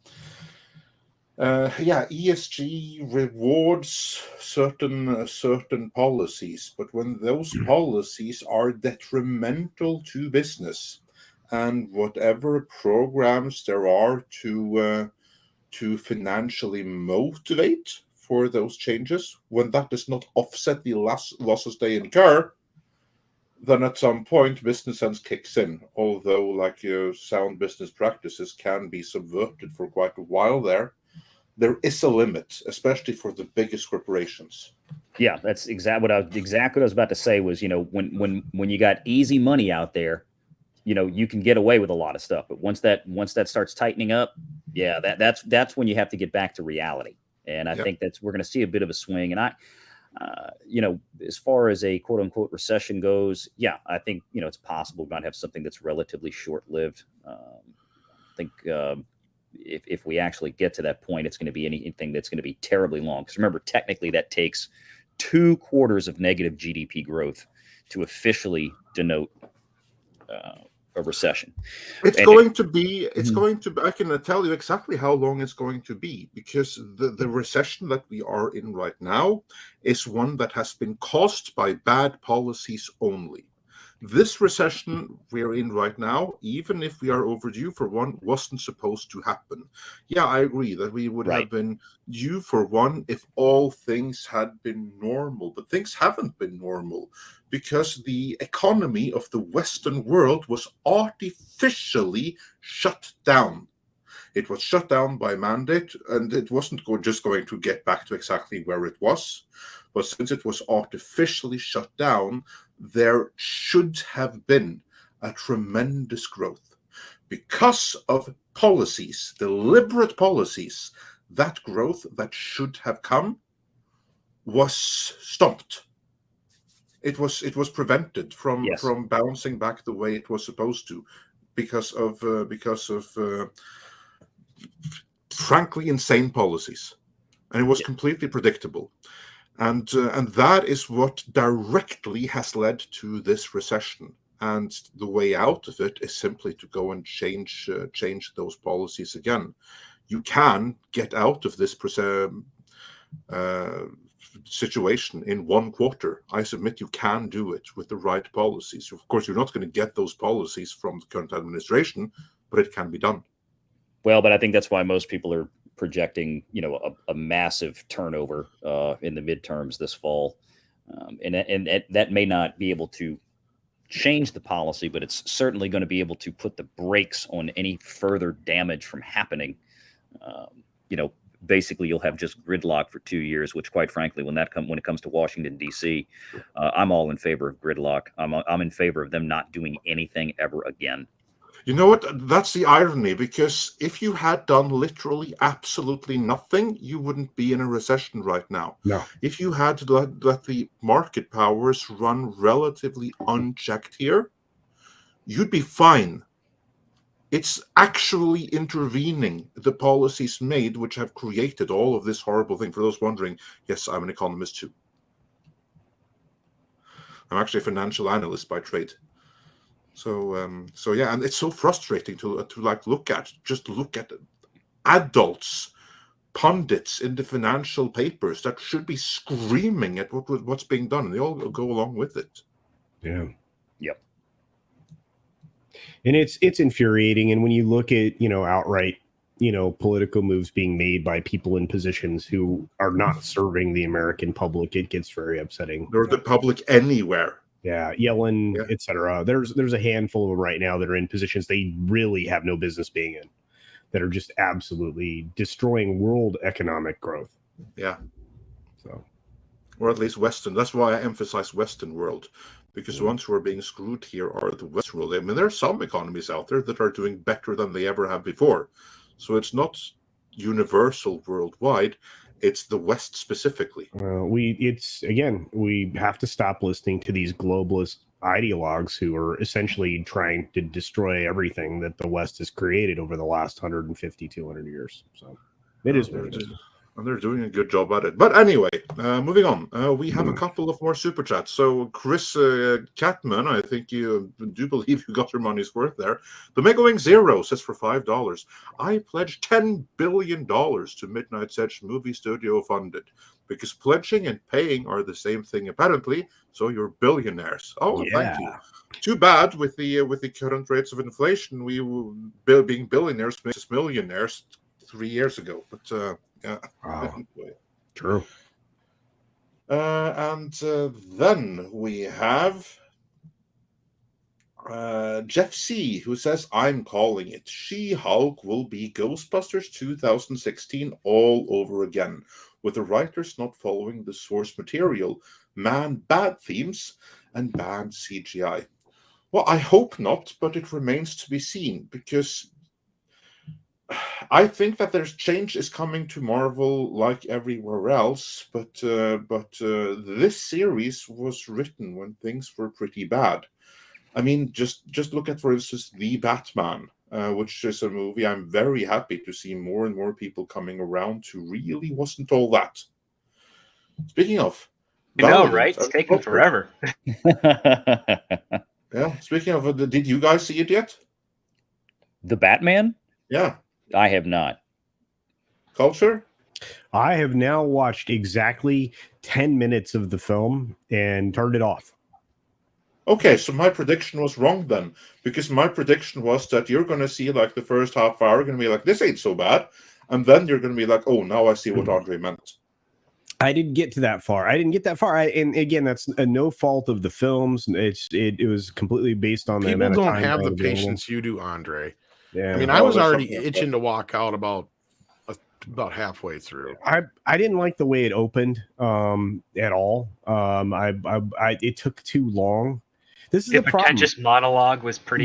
ESG rewards certain policies, but when those policies are detrimental to business and whatever programs there are to financially motivate for those changes, when that does not offset the losses they incur, then at some point business sense kicks in. Although, sound business practices can be subverted for quite a while there is a limit, especially for the biggest corporations. Yeah, that's exactly what I was about to say was, when you got easy money out there, you can get away with a lot of stuff. But once that starts tightening up, yeah, that's when you have to get back to reality. And I think we're going to see a bit of a swing. And as far as a quote unquote recession goes, yeah, I think, it's possible we might have something that's relatively short lived. I think, if we actually get to that point, it's going to be anything that's going to be terribly long. Because remember, technically, that takes 2 quarters of negative GDP growth to officially denote a recession. I can tell you exactly how long it's going to be, because the recession that we are in right now is one that has been caused by bad policies only. This recession we're in right now, even if we are overdue for one, wasn't supposed to happen. Yeah, I agree that we would have been due for one if all things had been normal. But things haven't been normal because the economy of the Western world was artificially shut down. It was shut down by mandate, and it wasn't just going to get back to exactly where it was. But since it was artificially shut down, there should have been a tremendous growth. Because of policies, deliberate policies, that growth that should have come was stopped. It was prevented from bouncing back the way it was supposed to because of frankly insane policies. And it was completely predictable. And that is what directly has led to this recession. And the way out of it is simply to go and change those policies again. You can get out of this situation in 1 quarter. I submit you can do it with the right policies. Of course, you're not going to get those policies from the current administration, but it can be done. Well, but I think that's why most people are projecting, a massive turnover in the midterms this fall, and that may not be able to change the policy, but it's certainly going to be able to put the brakes on any further damage from happening. Basically, you'll have just gridlock for 2 years, which, quite frankly, when it comes to Washington D.C., I'm all in favor of gridlock. I'm in favor of them not doing anything ever again. You know what? That's the irony, because if you had done literally absolutely nothing, you wouldn't be in a recession right now. No. If you had to let the market powers run relatively unchecked here, you'd be fine. It's actually intervening the policies made which have created all of this horrible thing. For those wondering, yes, I'm an economist too. I'm actually a financial analyst by trade. So yeah, and it's so frustrating to look at adults, pundits in the financial papers that should be screaming at what's being done, and they all go along with it. Yeah. Yep. And it's infuriating. And when you look at, outright, political moves being made by people in positions who are not serving the American public, it gets very upsetting. Or the public anywhere. Yeah, Yellen, etc. There's a handful of them right now that are in positions they really have no business being in, that are just absolutely destroying world economic growth. Yeah. So, or at least Western. That's why I emphasize Western world, because the ones who are being screwed here are the Western world. I mean, there are some economies out there that are doing better than they ever have before. So it's not universal worldwide. It's the West specifically. We have to stop listening to these globalist ideologues who are essentially trying to destroy everything that the West has created over the last 150, 200 years. So it is what it is. And they're doing a good job at it. But anyway, moving on. We have a couple of more super chats. So Chris Catman, I think you do believe you got your money's worth there. The Mega Wing Zero says for $5, I pledge $10 billion to Midnight's Edge Movie Studio Funded, because pledging and paying are the same thing apparently. So you're billionaires. Oh, yeah. Thank you. Too bad with the current rates of inflation, being billionaires makes us millionaires 3 years ago. But yeah. Wow. True. And then we have Jeff C., who says, I'm calling it. She-Hulk will be Ghostbusters 2016 all over again, with the writers not following the source material, bad themes, and bad CGI. Well, I hope not, but it remains to be seen, because I think that there's change is coming to Marvel like everywhere else, but this series was written when things were pretty bad. I mean, just look at, for instance, The Batman, which is a movie I'm very happy to see more and more people coming around to. Really wasn't all that. Speaking of, right? It's taken forever. Yeah. Speaking of, did you guys see it yet? The Batman? Yeah. I have not. Culture? I have now watched exactly 10 minutes of the film and turned it off. Okay, so my prediction was wrong then, because my prediction was that you're going to see like the first half hour, going to be like, this ain't so bad. And then you're going to be like, oh, now I see what Andre meant. I didn't get to that far. And again, that's no fault of the films. It was completely based on the people amount of don't time have the patience you do, Andre. Yeah. I mean, I was already itching to walk out about halfway through. I didn't like the way it opened at all. It took too long. This is the problem. Pretentious monologue was pretty,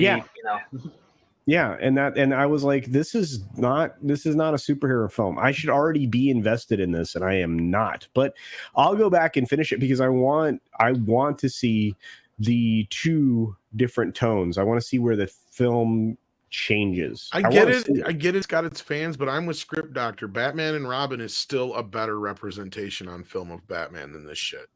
Yeah, and I was like, this is not a superhero film. I should already be invested in this, and I am not. But I'll go back and finish it because I want to see the two different tones. I want to see where the film changes. I get it. It's got its fans, but I'm with Script Doctor. Batman and Robin is still a better representation on film of Batman than this shit.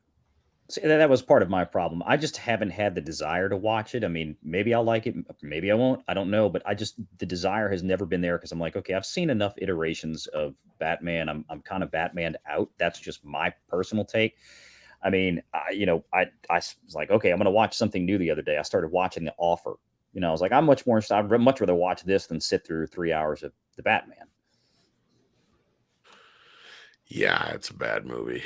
See, that was part of my problem. I just haven't had the desire to watch it. I mean, maybe I'll like it, maybe I won't. I don't know, but the desire has never been there because I'm like, okay, I've seen enough iterations of Batman. I'm kind of Batmaned out. That's just my personal take. I mean, I was like, okay, I'm going to watch something new the other day. I started watching The Offer. I was like, I'd much rather watch this than sit through 3 hours of the Batman. Yeah, it's a bad movie.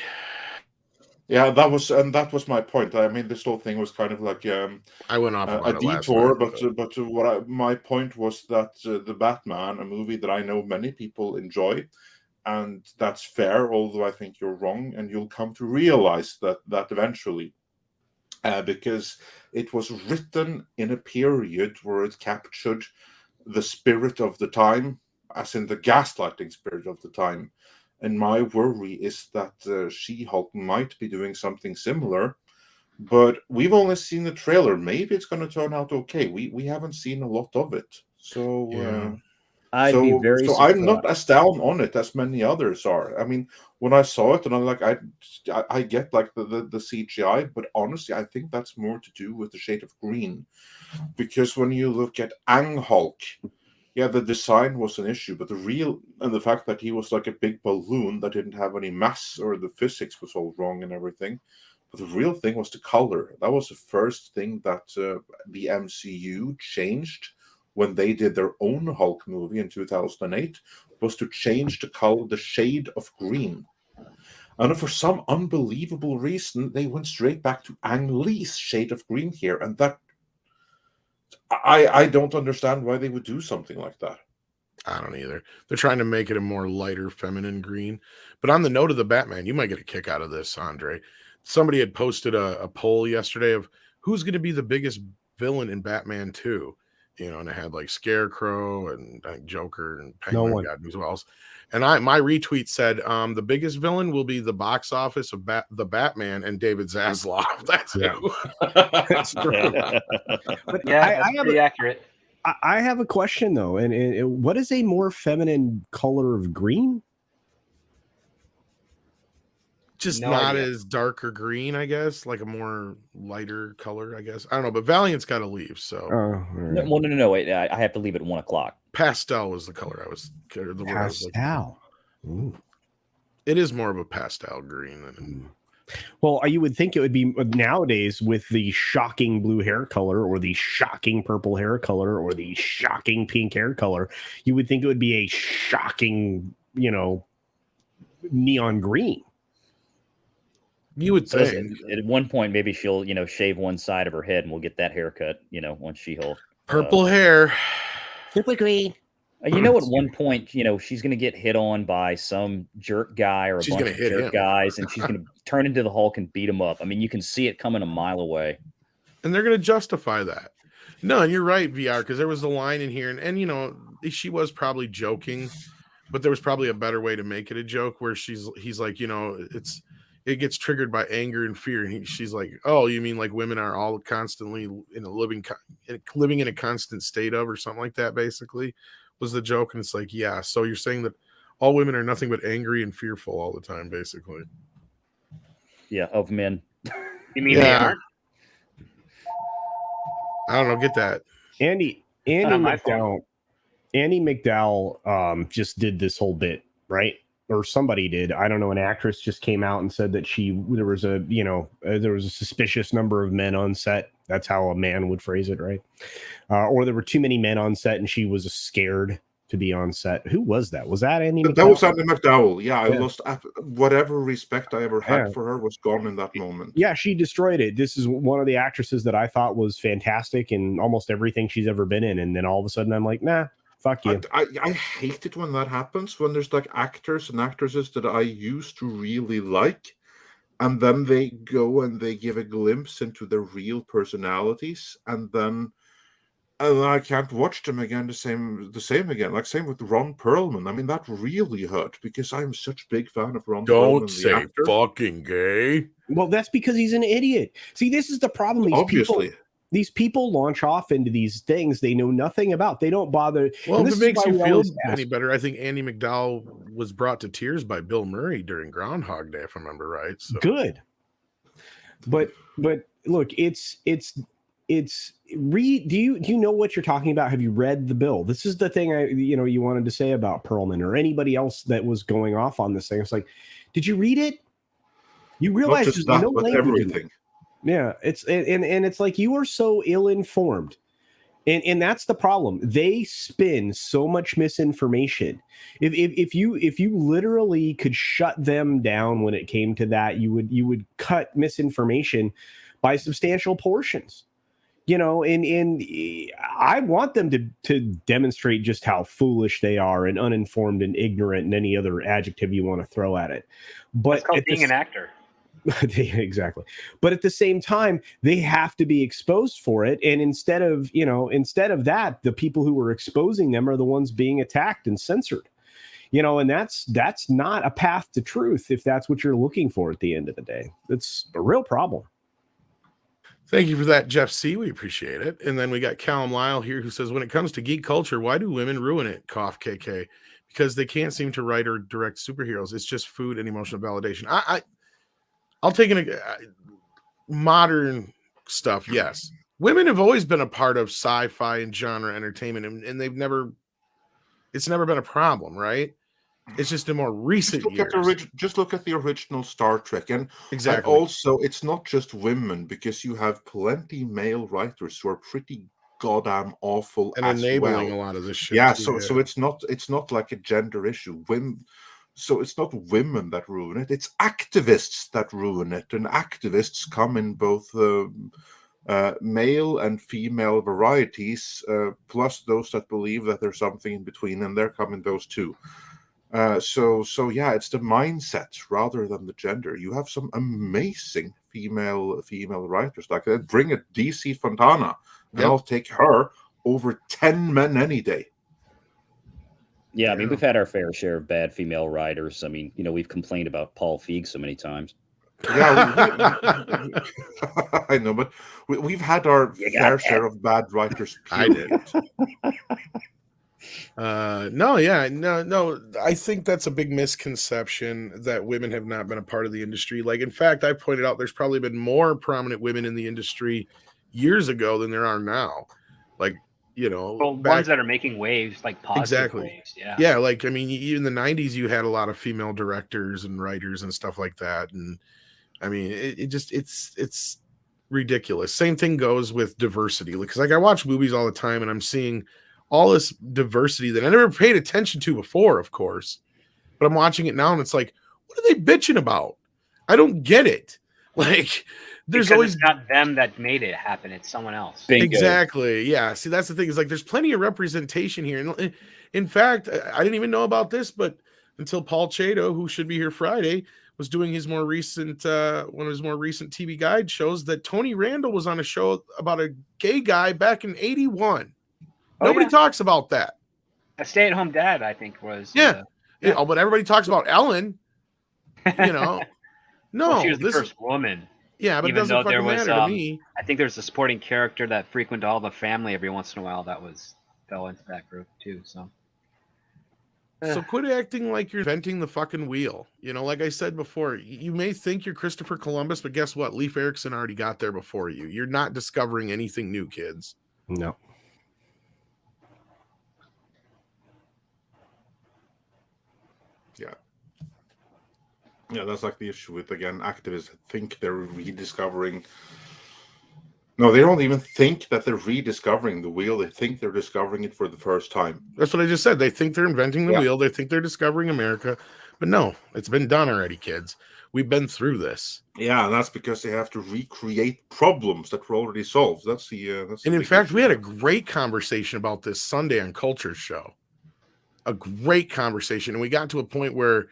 Yeah, that was my point. I mean, this whole thing was kind of like I went off a detour, but my point was that the Batman, a movie that I know many people enjoy, and that's fair. Although I think you're wrong, and you'll come to realize that eventually, because it was written in a period where it captured the spirit of the time, as in the gaslighting spirit of the time. And my worry is that She-Hulk might be doing something similar, but we've only seen the trailer. Maybe it's going to turn out okay. We haven't seen a lot of it, so Yeah. I'd be very surprised. I'm not as down on it as many others are. I mean, when I saw it, and I'm like, I get like the CGI, but honestly, I think that's more to do with the shade of green, because when you look at Ang-Hulk. Yeah, the design was an issue, but the fact that he was like a big balloon that didn't have any mass, or the physics was all wrong and everything. But the real thing was the color. That was the first thing that the MCU changed when they did their own Hulk movie in 2008, was to change the color, the shade of green. And for some unbelievable reason, they went straight back to Ang Lee's shade of green here, and that. I don't understand why they would do something like that. I don't either. They're trying to make it a more lighter, feminine green. But on the note of the Batman, you might get a kick out of this, Andre. Somebody had posted a poll yesterday of who's going to be the biggest villain in Batman 2. And it had like Scarecrow and Joker and Penguin. No one. God knows who else. And my retweet said the biggest villain will be the box office of the Batman and David Zaslav. That's who. That's true. But yeah, that's pretty accurate. I have a question though, and what is a more feminine color of green? Just not as dark or green, I guess, like a more lighter color, I guess. I don't know, but Valiant's got to leave. So, right. No, wait. I have to leave at 1 o'clock. Pastel was the color I was. Pastel. It is more of a pastel green than. Well, you would think it would be nowadays with the shocking blue hair color, or the shocking purple hair color, or the shocking pink hair color. You would think it would be a shocking, neon green. You would think. At one point, maybe she'll, shave one side of her head, and we'll get that haircut, once She-Hulk. Purple hair. Super green. At one point, she's going to get hit on by some jerk guy or a bunch of jerk guys, and she's going to turn into the Hulk and beat him up. I mean, you can see it coming a mile away. And they're going to justify that. No, and you're right, VR, because there was a line in here, and she was probably joking, but there was probably a better way to make it a joke where he's like, it gets triggered by anger and fear. And she's like, oh, you mean like women are all constantly living in a constant state of, or something like that, basically, was the joke. And it's like, yeah, so you're saying that all women are nothing but angry and fearful all the time, basically. Yeah, of men. You mean they aren't? I don't know, get that. Andy McDowell just did this whole bit, right? Or somebody did. I don't know. An actress just came out and said that there was a suspicious number of men on set. That's how a man would phrase it, right? Or there were too many men on set, and she was scared to be on set. Who was that? Was that Andy McDowell? That was Andy McDowell. Yeah, I lost whatever respect I ever had for her was gone in that moment. Yeah, she destroyed it. This is one of the actresses that I thought was fantastic in almost everything she's ever been in, and then all of a sudden I'm like, nah. Fuck you. I hate it when that happens, when there's like actors and actresses that I used to really like, and then they go and they give a glimpse into their real personalities, and then I can't watch them again the same again. Like same with Ron Perlman. I mean, that really hurt because I'm such a big fan of Ron Perlman. Don't say fucking gay. Well, that's because he's an idiot. See, this is the problem. These people launch off into these things they know nothing about. They don't bother. Well, if it makes you feel any better, I think Andy McDowell was brought to tears by Bill Murray during Groundhog Day, if I remember right. So. Good. But look, it's read. Do you know what you're talking about? Have you read the bill? This is the thing you wanted to say about Perlman or anybody else that was going off on this thing. It's like, did you read it? You realize there's no language in it. Yeah, it's and it's like you are so ill-informed. And that's the problem. They spin so much misinformation. If you literally could shut them down when it came to that, you would cut misinformation by substantial portions. And I want them to demonstrate just how foolish they are and uninformed and ignorant and any other adjective you want to throw at it. But it's called being an actor. Exactly. But at the same time, they have to be exposed for it. And instead of that, the people who are exposing them are the ones being attacked and censored. And that's not a path to truth if that's what you're looking for at the end of the day. It's a real problem. Thank you for that, Jeff C. We appreciate it. And then we got Callum Lyle here who says, when it comes to geek culture, why do women ruin it? Cough KK. Because they can't seem to write or direct superheroes. It's just food and emotional validation. I'll take modern stuff. Yes. Women have always been a part of sci-fi and genre entertainment, and it's never been a problem, right? It's just in more recent years. Just look at the original Star Trek. And exactly. And also, it's not just women, because you have plenty male writers who are pretty goddamn awful and as enabling well. a lot of this shit. Yeah, so it's not like a gender issue. So it's not women that ruin it, it's activists that ruin it. And activists come in both male and female varieties, plus those that believe that there's something in between, and they're coming those too. So yeah, it's the mindset rather than the gender. You have some amazing female writers like that. Bring it DC Fontana, and I'll take her over 10 men any day. Yeah, I mean, we've had our fair share of bad female writers. I mean, we've complained about Paul Feig so many times. Yeah, I know, but we've had our fair share of bad writers. Period. I did. No. I think that's a big misconception that women have not been a part of the industry. Like, in fact, I pointed out there's probably been more prominent women in the industry years ago than there are now. Like, ones that are making waves, like positive waves. Yeah. Like, I mean, in the 90s, you had a lot of female directors and writers and stuff like that. And I mean, it's ridiculous. Same thing goes with diversity. Because like I watch movies all the time and I'm seeing all this diversity that I never paid attention to before, of course. But I'm watching it now and it's like, what are they bitching about? I don't get it. Like, there's always not them that made it happen. It's someone else. Bingo. Exactly. Yeah. See, that's the thing. Is like there's plenty of representation here. And in fact, I didn't even know about this, but until Paul Chato, who should be here Friday, was doing his more recent one of his more recent TV guide shows, that Tony Randall was on a show about a gay guy back in '81. Nobody talks about that. A stay-at-home dad, I think, was. But everybody talks about Ellen. No, well, she was the first woman. Yeah, but it doesn't fucking matter to me. I think there's a sporting character that frequented all the family every once in a while that fell into that group too. So quit acting like you're inventing the fucking wheel. Like I said before, you may think you're Christopher Columbus, but guess what? Leif Erikson already got there before you. You're not discovering anything new, kids. No. Yeah. Yeah, that's like the issue with, again, activists think they're rediscovering. No, they don't even think that they're rediscovering the wheel. They think they're discovering it for the first time. That's what I just said. They think they're inventing the wheel. They think they're discovering America. But no, it's been done already, kids. We've been through this. Yeah, and that's because they have to recreate problems that were already solved. That's and in fact, we had a great conversation about this Sunday on Culture's show. A great conversation. And we got to a point where,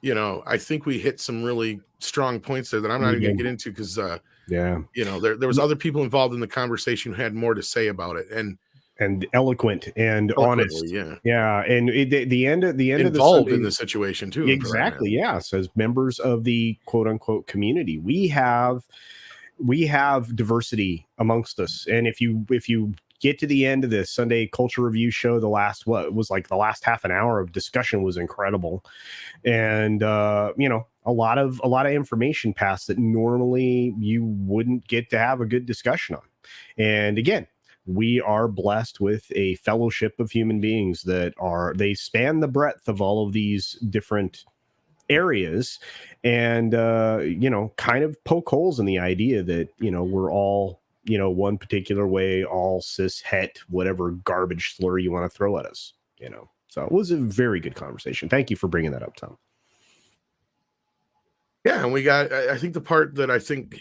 I think we hit some really strong points there that I'm not even going to get into because, there was other people involved in the conversation who had more to say about it and eloquent and honest. Yeah. And the end of the involved in the situation too. Exactly. Yeah. So as members of the quote unquote community, we have diversity amongst us. And if you get to the end of this Sunday Culture Review show. The last half an hour of discussion was incredible, and you know, a lot of information passed that normally you wouldn't get to have a good discussion on. And again, we are blessed with a fellowship of human beings that they span the breadth of all of these different areas, and you know, kind of poke holes in the idea that, you know, we're all, you know, one particular way, all cis het, whatever garbage slur you want to throw at us, you know. So it was a very good conversation. Thank you for bringing that up, Tom. Yeah, and I think the part that I think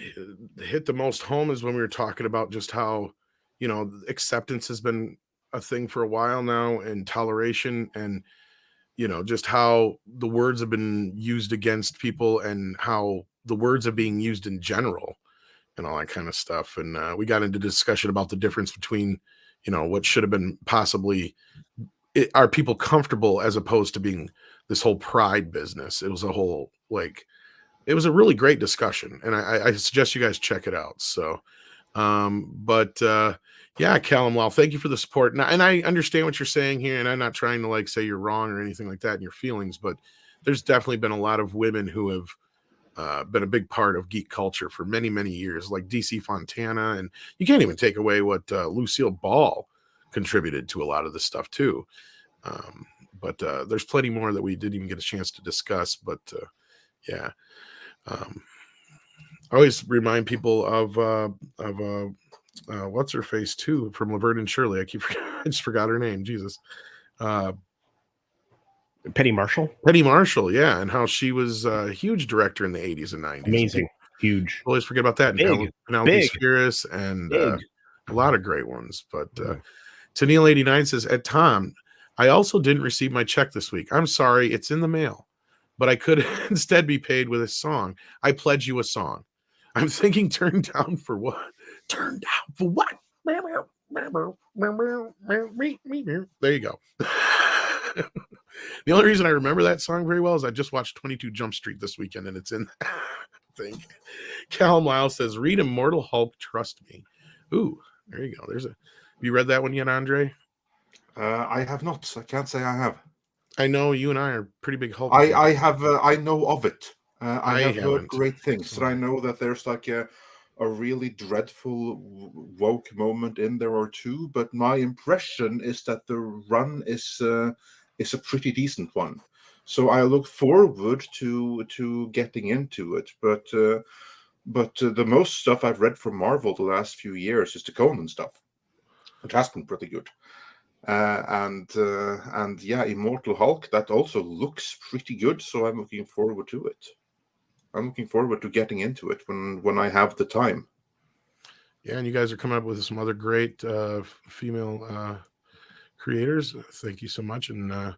hit the most home is when we were talking about just how, you know, acceptance has been a thing for a while now, and toleration, and, you know, just how the words have been used against people, and how the words are being used in general, and all that kind of stuff. And we got into discussion about the difference between, you know, what should have been possibly, are people comfortable, as opposed to being this whole pride business. It was a whole, like, it was a really great discussion, and I suggest you guys check it out. So, yeah, Callum, well, thank you for the support. And I understand what you're saying here, and I'm not trying to like say you're wrong or anything like that in your feelings, but there's definitely been a lot of women who have been a big part of geek culture for many, many years, like DC Fontana, and you can't even take away what Lucille Ball contributed to a lot of this stuff too. But there's plenty more that we didn't even get a chance to discuss. But yeah, I always remind people of what's her face too from Laverne and Shirley. I just forgot her name. Jesus. Penny Marshall. Penny Marshall, yeah, and how she was a huge director in the 80s and 90s. Amazing, huge. Always forget about that. Penelope Spheris, and a lot of great ones. But Tennille89 says, at Tom, I also didn't receive my check this week. I'm sorry, it's in the mail, but I could instead be paid with a song. I pledge you a song. I'm thinking turned down for what? Turned down for what? There you go. The only reason I remember that song very well is I just watched 22 Jump Street this weekend, and it's in that thing. Callum Lyle says, read Immortal Hulk, trust me. Ooh, there you go. Have you read that one yet, Andre? I have not. I can't say I have. I know you and I are pretty big Hulk. I have. I know of it. I have heard great things. So. And I know that there's like a really dreadful woke moment in there or two. But my impression is that the run is a pretty decent one. So I look forward to getting into it. But the most stuff I've read from Marvel the last few years is the Conan stuff, which has been pretty good. And yeah, Immortal Hulk, that also looks pretty good. So I'm looking forward to it. I'm looking forward to getting into it when I have the time. Yeah, and you guys are coming up with some other great female creators. Thank you so much. And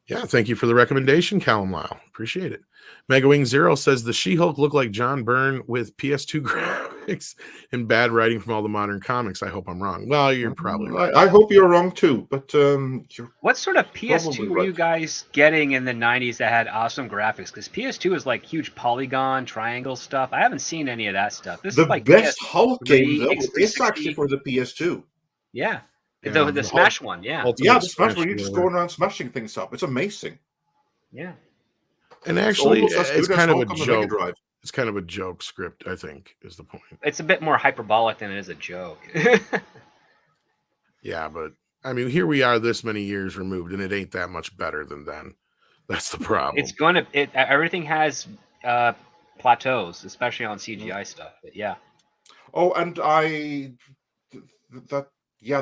yeah, thank you for the recommendation, Callum Lyle. Appreciate it. Megawing Zero says the She-Hulk looked like John Byrne with PS2 graphics and bad writing from all the modern comics. I hope I'm wrong. Well, you're probably right. I hope you're wrong too, but what sort of PS2 were you guys getting in the 90s that had awesome graphics? Because PS2 is like huge polygon, triangle stuff. I haven't seen any of that stuff. This is like best Hulk game though is actually for the PS2. Yeah. The Smash one, yeah. The Smash where you're just going around smashing things up. It's amazing. Yeah. And actually, it's kind of a joke. It's kind of a joke script, I think, is the point. It's a bit more hyperbolic than it is a joke. Yeah, but I mean, here we are this many years removed, and it ain't that much better than then. That's the problem. Everything has plateaus, especially on CGI stuff. But yeah. Oh, and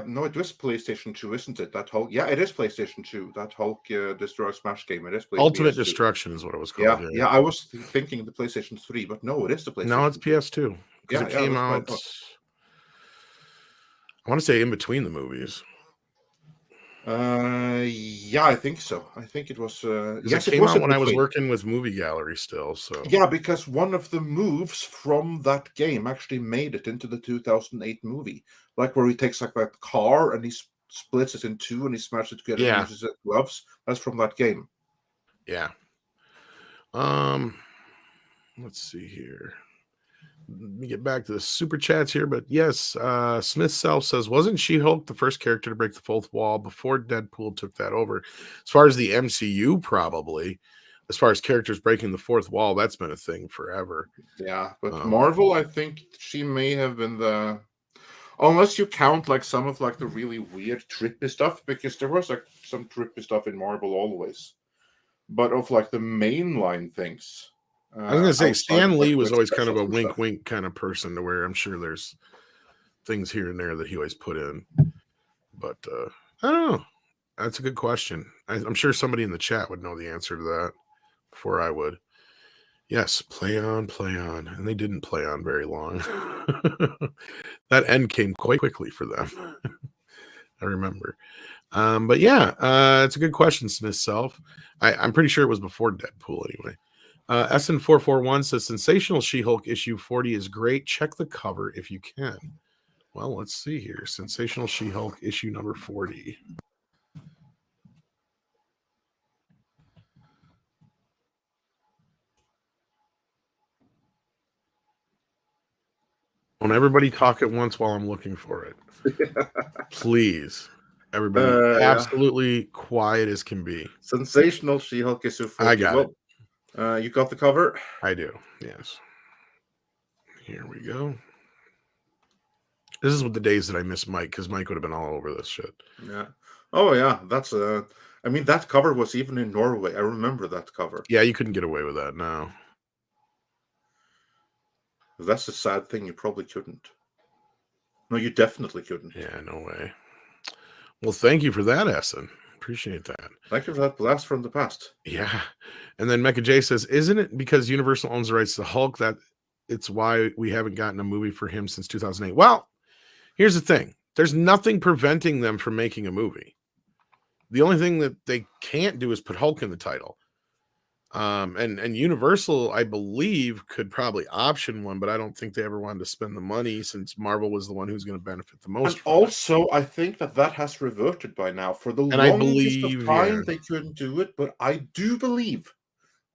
no, it is PlayStation 2, isn't it? That Hulk, yeah, it is PlayStation 2. That Hulk Destroy Smash game, it is PlayStation Ultimate PS2. Destruction is what it was called. Yeah, I was thinking the PlayStation 3, but no, it is the PlayStation. No, it's PS2 because it came out. I want to say in between the movies. Yeah, I think so. I think it was. Yes, it came out when I was working with Movie Gallery still. So yeah, because one of the moves from that game actually made it into the 2008 movie, like where he takes like that car and he splits it in two and he smashes it together and uses gloves. That's from that game. Yeah. Let's see here. let me get back to the super chats here, but yes, Smith Self says, wasn't She-Hulk the first character to break the fourth wall before Deadpool took that over? As far as the MCU, probably. As far as characters breaking the fourth wall, that's been a thing forever. Yeah, but Marvel, I think she may have been the, unless you count like some of like the really weird trippy stuff, because there was like some trippy stuff in Marvel always, but of like the mainline things. I was gonna say Stan Lee was always kind of a wink kind of person, to where I'm sure there's things here and there that he always put in, but I don't know. That's a good question. I'm sure somebody in the chat would know the answer to that before I would. Yes, play on, and they didn't play on very long. That end came quite quickly for them. I remember. But yeah, it's a good question, Smith Self. I'm pretty sure it was before Deadpool anyway. SN441 says Sensational She-Hulk issue 40 is great. Check the cover if you can. Well, let's see here. Sensational She-Hulk issue number 40. Don't everybody talk at once while I'm looking for it. Please. Everybody absolutely quiet as can be. Sensational She-Hulk issue 40. I got it. You got the cover? I do, yes. Here we go. This is what the days that I miss Mike, because Mike would have been all over this shit. Yeah. Oh, yeah. That's I mean, that cover was even in Norway. I remember that cover. Yeah, you couldn't get away with that now. That's a sad thing. You probably couldn't. No, you definitely couldn't. Yeah, no way. Well, thank you for that, Essen. Appreciate that. Thank you for that blast from the past. Yeah. And then Mecha J says, isn't it because Universal owns the rights to Hulk that it's why we haven't gotten a movie for him since 2008? Well, here's the thing. There's nothing preventing them from making a movie. The only thing that they can't do is put Hulk in the title. And Universal, I believe, could probably option one, but I don't think they ever wanted to spend the money, since Marvel was the one who's going to benefit the most. And also, I think that has reverted by now. For the longest of time, they couldn't do it, but I do believe,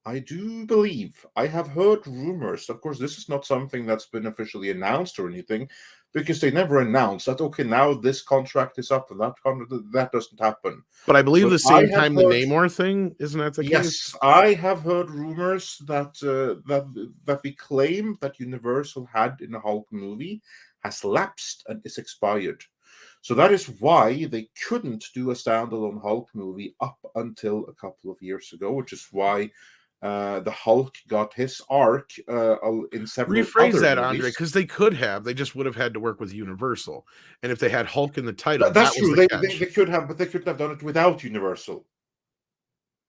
I have heard rumors. Of course, this is not something that's been officially announced or anything, because they never announced that, okay, now this contract is up and that doesn't happen. But I believe the same time the Namor thing, isn't that the case? Yes, I have heard rumors that the claim that Universal had in the Hulk movie has lapsed and is expired. So that is why they couldn't do a standalone Hulk movie up until a couple of years ago, which is why the Hulk got his arc in several. Rephrase that, Andre, because they could have. They just would have had to work with Universal, and if they had Hulk in the title, that's true. They could have, but they couldn't have done it without Universal.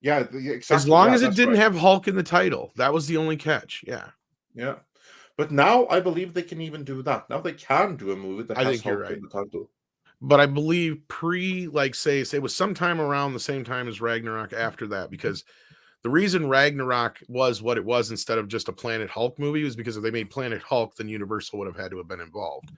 Yeah, exactly. As long as it didn't have Hulk in the title, that was the only catch. Yeah, yeah. But now I believe they can even do that. Now they can do a movie that has Hulk in the title. But I believe say it was sometime around the same time as Ragnarok after that, because the reason Ragnarok was what it was instead of just a Planet Hulk movie was because if they made Planet Hulk, then Universal would have had to have been involved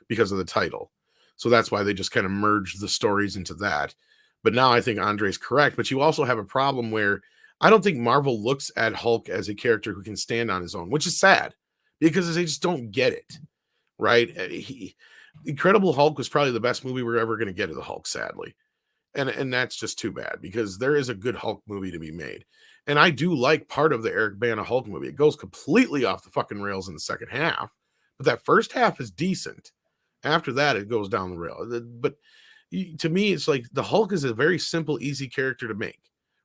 because of the title. So that's why they just kind of merged the stories into that. But now I think Andre's correct. But you also have a problem where I don't think Marvel looks at Hulk as a character who can stand on his own, which is sad because they just don't get it, right? Incredible Hulk was probably the best movie we're ever going to get of the Hulk, sadly. And that's just too bad, because there is a good Hulk movie to be made. And I do like part of the Eric Bana Hulk movie. It goes completely off the fucking rails in the second half, but that first half is decent. After that, it goes down the rail. But to me, it's like the Hulk is a very simple, easy character to make,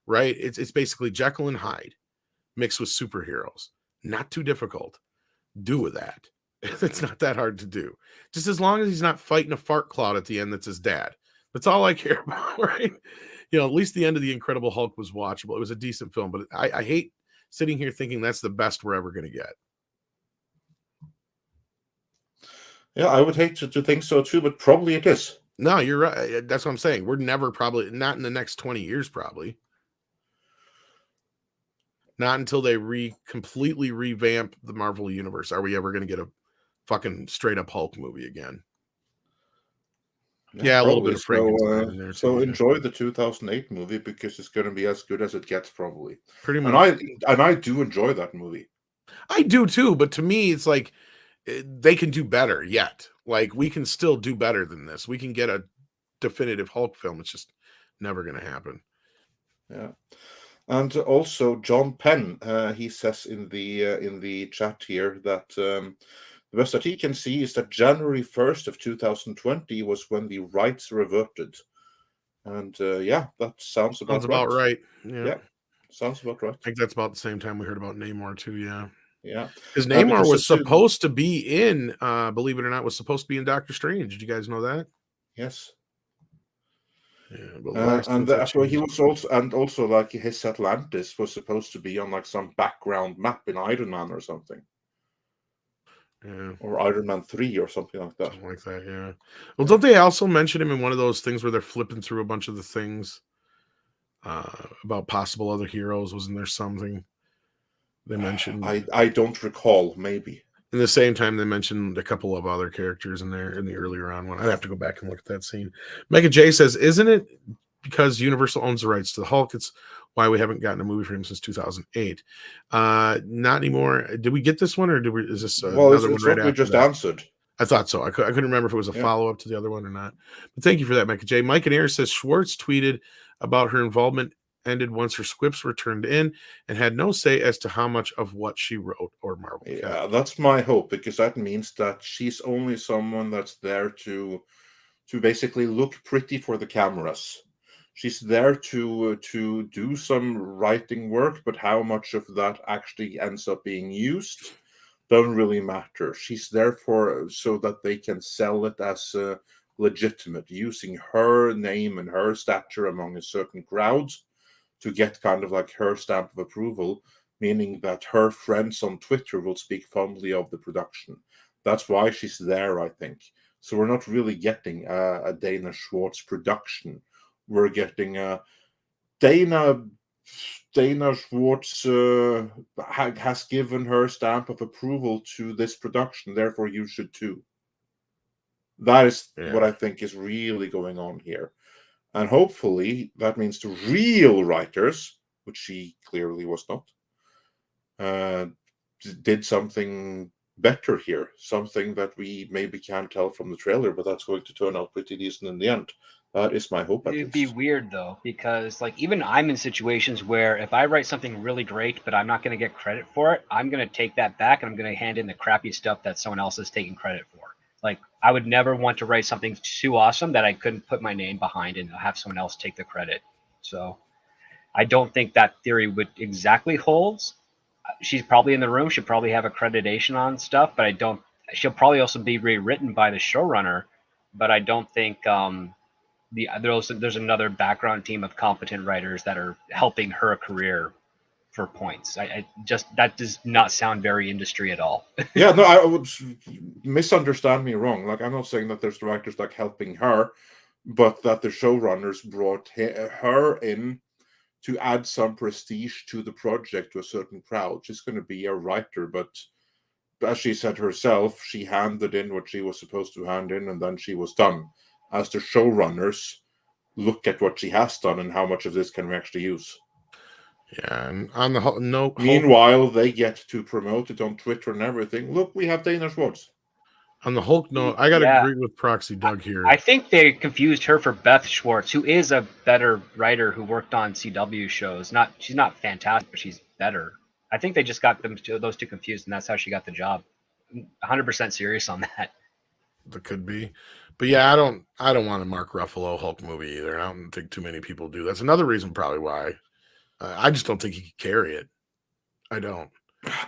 right? It's basically Jekyll and Hyde mixed with superheroes. Not too difficult. Do with that. It's not that hard to do. Just as long as he's not fighting a fart cloud at the end that's his dad. That's all I care about, right? You know, at least the end of The Incredible Hulk was watchable. It was a decent film, but I hate sitting here thinking that's the best we're ever going to get. Yeah, I would hate to think so too, but probably it is. No, you're right. That's what I'm saying. We're never, probably not in the next 20 years, probably. Not until they completely revamp the Marvel universe are we ever going to get a fucking straight up Hulk movie again. Yeah, a little bit of Frankenstein in there too. So enjoy the 2008 movie, because it's going to be as good as it gets, probably. Pretty much. And I do enjoy that movie. I do too, but to me, it's like they can do better yet. Like, we can still do better than this. We can get a definitive Hulk film. It's just never going to happen. Yeah. And also John Penn, he says in the chat here that the best that he can see is that January 1st of 2020 was when the rights reverted. And yeah, that sounds about right. Yeah. Sounds about right. I think that's about the same time we heard about Namor too. Yeah. Yeah. Because Namor was supposed to be in, believe it or not, was supposed to be in Doctor Strange. Did you guys know that? Yes. Yeah, but he was also like his Atlantis was supposed to be on like some background map in Iron Man or something. Yeah. Or Iron Man 3 or something like that. Something like that, yeah. Well, don't they also mention him in one of those things where they're flipping through a bunch of the things about possible other heroes? Wasn't there something they mentioned? I don't recall, maybe. In the same time, they mentioned a couple of other characters in there in the earlier on one. I'd have to go back and look at that scene. Mega J says, isn't it because Universal owns the rights to the Hulk? It's why we haven't gotten a movie for him since 2008. Not anymore. Did we get this one, or is this another one right after we just that? answered. I thought so. I couldn't remember if it was a follow-up to the other one or not. But thank you for that, Micah J. Mike and Air says Schwartz tweeted about her involvement ended once her scripts were turned in and had no say as to how much of what she wrote or Marvel. Yeah, that's my hope, because that means that she's only someone that's there to basically look pretty for the cameras. She's there to do some writing work, but how much of that actually ends up being used doesn't really matter. She's there so that they can sell it as legitimate, using her name and her stature among a certain crowd to get kind of like her stamp of approval, meaning that her friends on Twitter will speak fondly of the production. That's why she's there, I think. So we're not really getting a Dana Schwartz production. We're getting a Dana Schwartz has given her stamp of approval to this production, therefore you should too. That is what I think is really going on here. And hopefully that means the real writers, which she clearly was not, did something better here. Something that we maybe can't tell from the trailer, but that's going to turn out pretty decent in the end. That is my hope. It'd be weird though, because like even I'm in situations where if I write something really great, but I'm not going to get credit for it, I'm going to take that back and I'm going to hand in the crappy stuff that someone else is taking credit for. Like, I would never want to write something too awesome that I couldn't put my name behind and have someone else take the credit. So I don't think that theory would exactly holds. She's probably in the room. She'll probably have accreditation on stuff, but she'll probably also be rewritten by the showrunner, but I don't think there's another background team of competent writers that are helping her career for points. That does not sound very industry at all. Yeah, no, I would misunderstand me wrong. Like, I'm not saying that there's directors like helping her, but that the showrunners brought her in to add some prestige to the project to a certain crowd. She's going to be a writer, but as she said herself, she handed in what she was supposed to hand in, and then she was done. As the showrunners look at what she has done and how much of this can we actually use. Yeah, and on the whole, no. Meanwhile, they get to promote it on Twitter and everything. Look, we have Dana Schwartz. On the Hulk note, I got to agree with Proxy Doug here. I think they confused her for Beth Schwartz, who is a better writer who worked on CW shows. She's not fantastic, but she's better. I think they just got those two confused, and that's how she got the job. I'm 100% serious on that. That could be. But yeah, I don't want a Mark Ruffalo Hulk movie either. I don't think too many people do. That's another reason probably why. I just don't think he could carry it. I don't.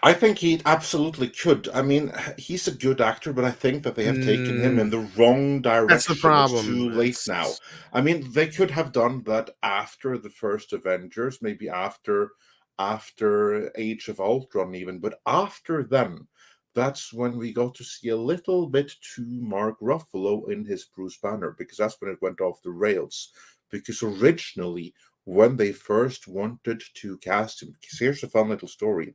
I think he absolutely could. I mean, he's a good actor, but I think that they have taken him in the wrong direction. That's the problem. It's too late now. I mean, they could have done that after the first Avengers, maybe after Age of Ultron even, but after then, that's when we got to see a little bit to Mark Ruffalo in his Bruce Banner, because that's when it went off the rails. Because originally, when they first wanted to cast him, here's a fun little story.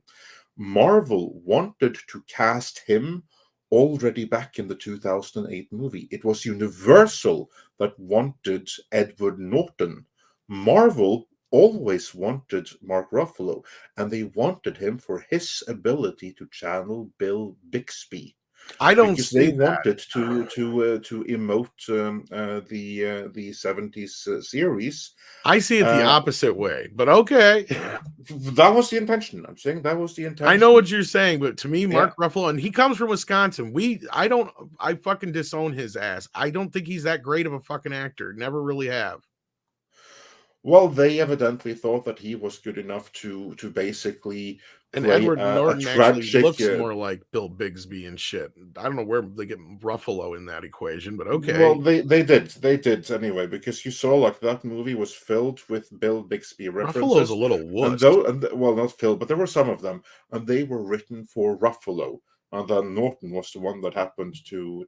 Marvel wanted to cast him already back in the 2008 movie. It was Universal that wanted Edward Norton. Marvel always wanted Mark Ruffalo, and they wanted him for his ability to channel Bill Bixby. I don't because see they that. wanted to emote the 70s series. I see it the opposite way, but okay. That was the intention. I'm saying that was the intention. I know what you're saying, but to me, Mark Ruffalo, and he comes from Wisconsin. I fucking disown his ass. I don't think he's that great of a fucking actor. Never really have. Well, they evidently thought that he was good enough to basically and play Edward Norton tragic, actually looks more like Bill Bixby and shit. I don't know where they get Ruffalo in that equation, but okay. Well, they did anyway, because you saw like that movie was filled with Bill Bixby references. Ruffalo's a little wuss. Well, not filled, but there were some of them, and they were written for Ruffalo. And then Norton was the one that happened to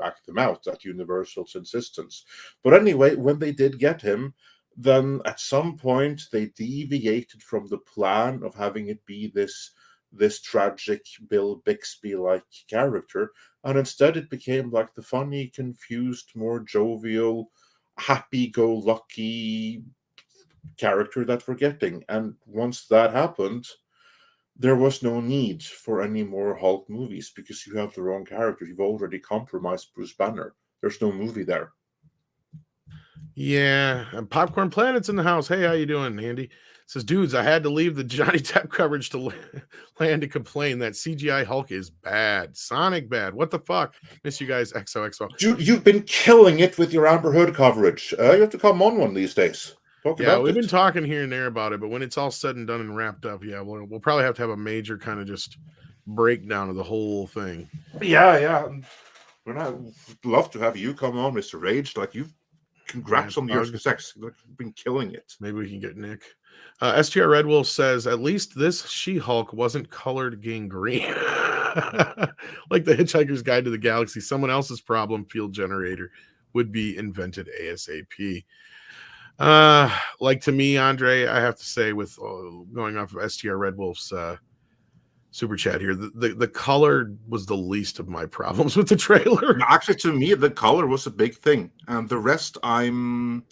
act them out at Universal's insistence. But anyway, when they did get him, then at some point they deviated from the plan of having it be this tragic Bill Bixby-like character, and instead it became like the funny, confused, more jovial, happy-go-lucky character that we're getting. And once that happened, there was no need for any more Hulk movies, because you have the wrong character. You've already compromised Bruce Banner. There's no movie there. Yeah, and Popcorn Planet's in the house. Hey, how you doing, Andy? Says, dudes, I had to leave the Johnny Depp coverage to land to complain that CGI Hulk is bad. Sonic bad. What the fuck? Miss you guys, XOXO. You've been killing it with your Amber Heard coverage. You have to come on one these days. We've been talking here and there about it, but when it's all said and done and wrapped up, we'll probably have to have a major kind of just breakdown of the whole thing. Yeah. We'd love to have you come on, Mr. Rage. Like, congrats on your success. You've been killing it. Maybe we can get Nick. STR Red Wolf says, at least this She-Hulk wasn't colored gangrene. Like the Hitchhiker's Guide to the Galaxy, someone else's problem field generator would be invented ASAP. Like, to me, Andre, I have to say, with going off of STR Red Wolf's super chat here, the color was the least of my problems with the trailer. Actually, to me, the color was a big thing, and the rest I'm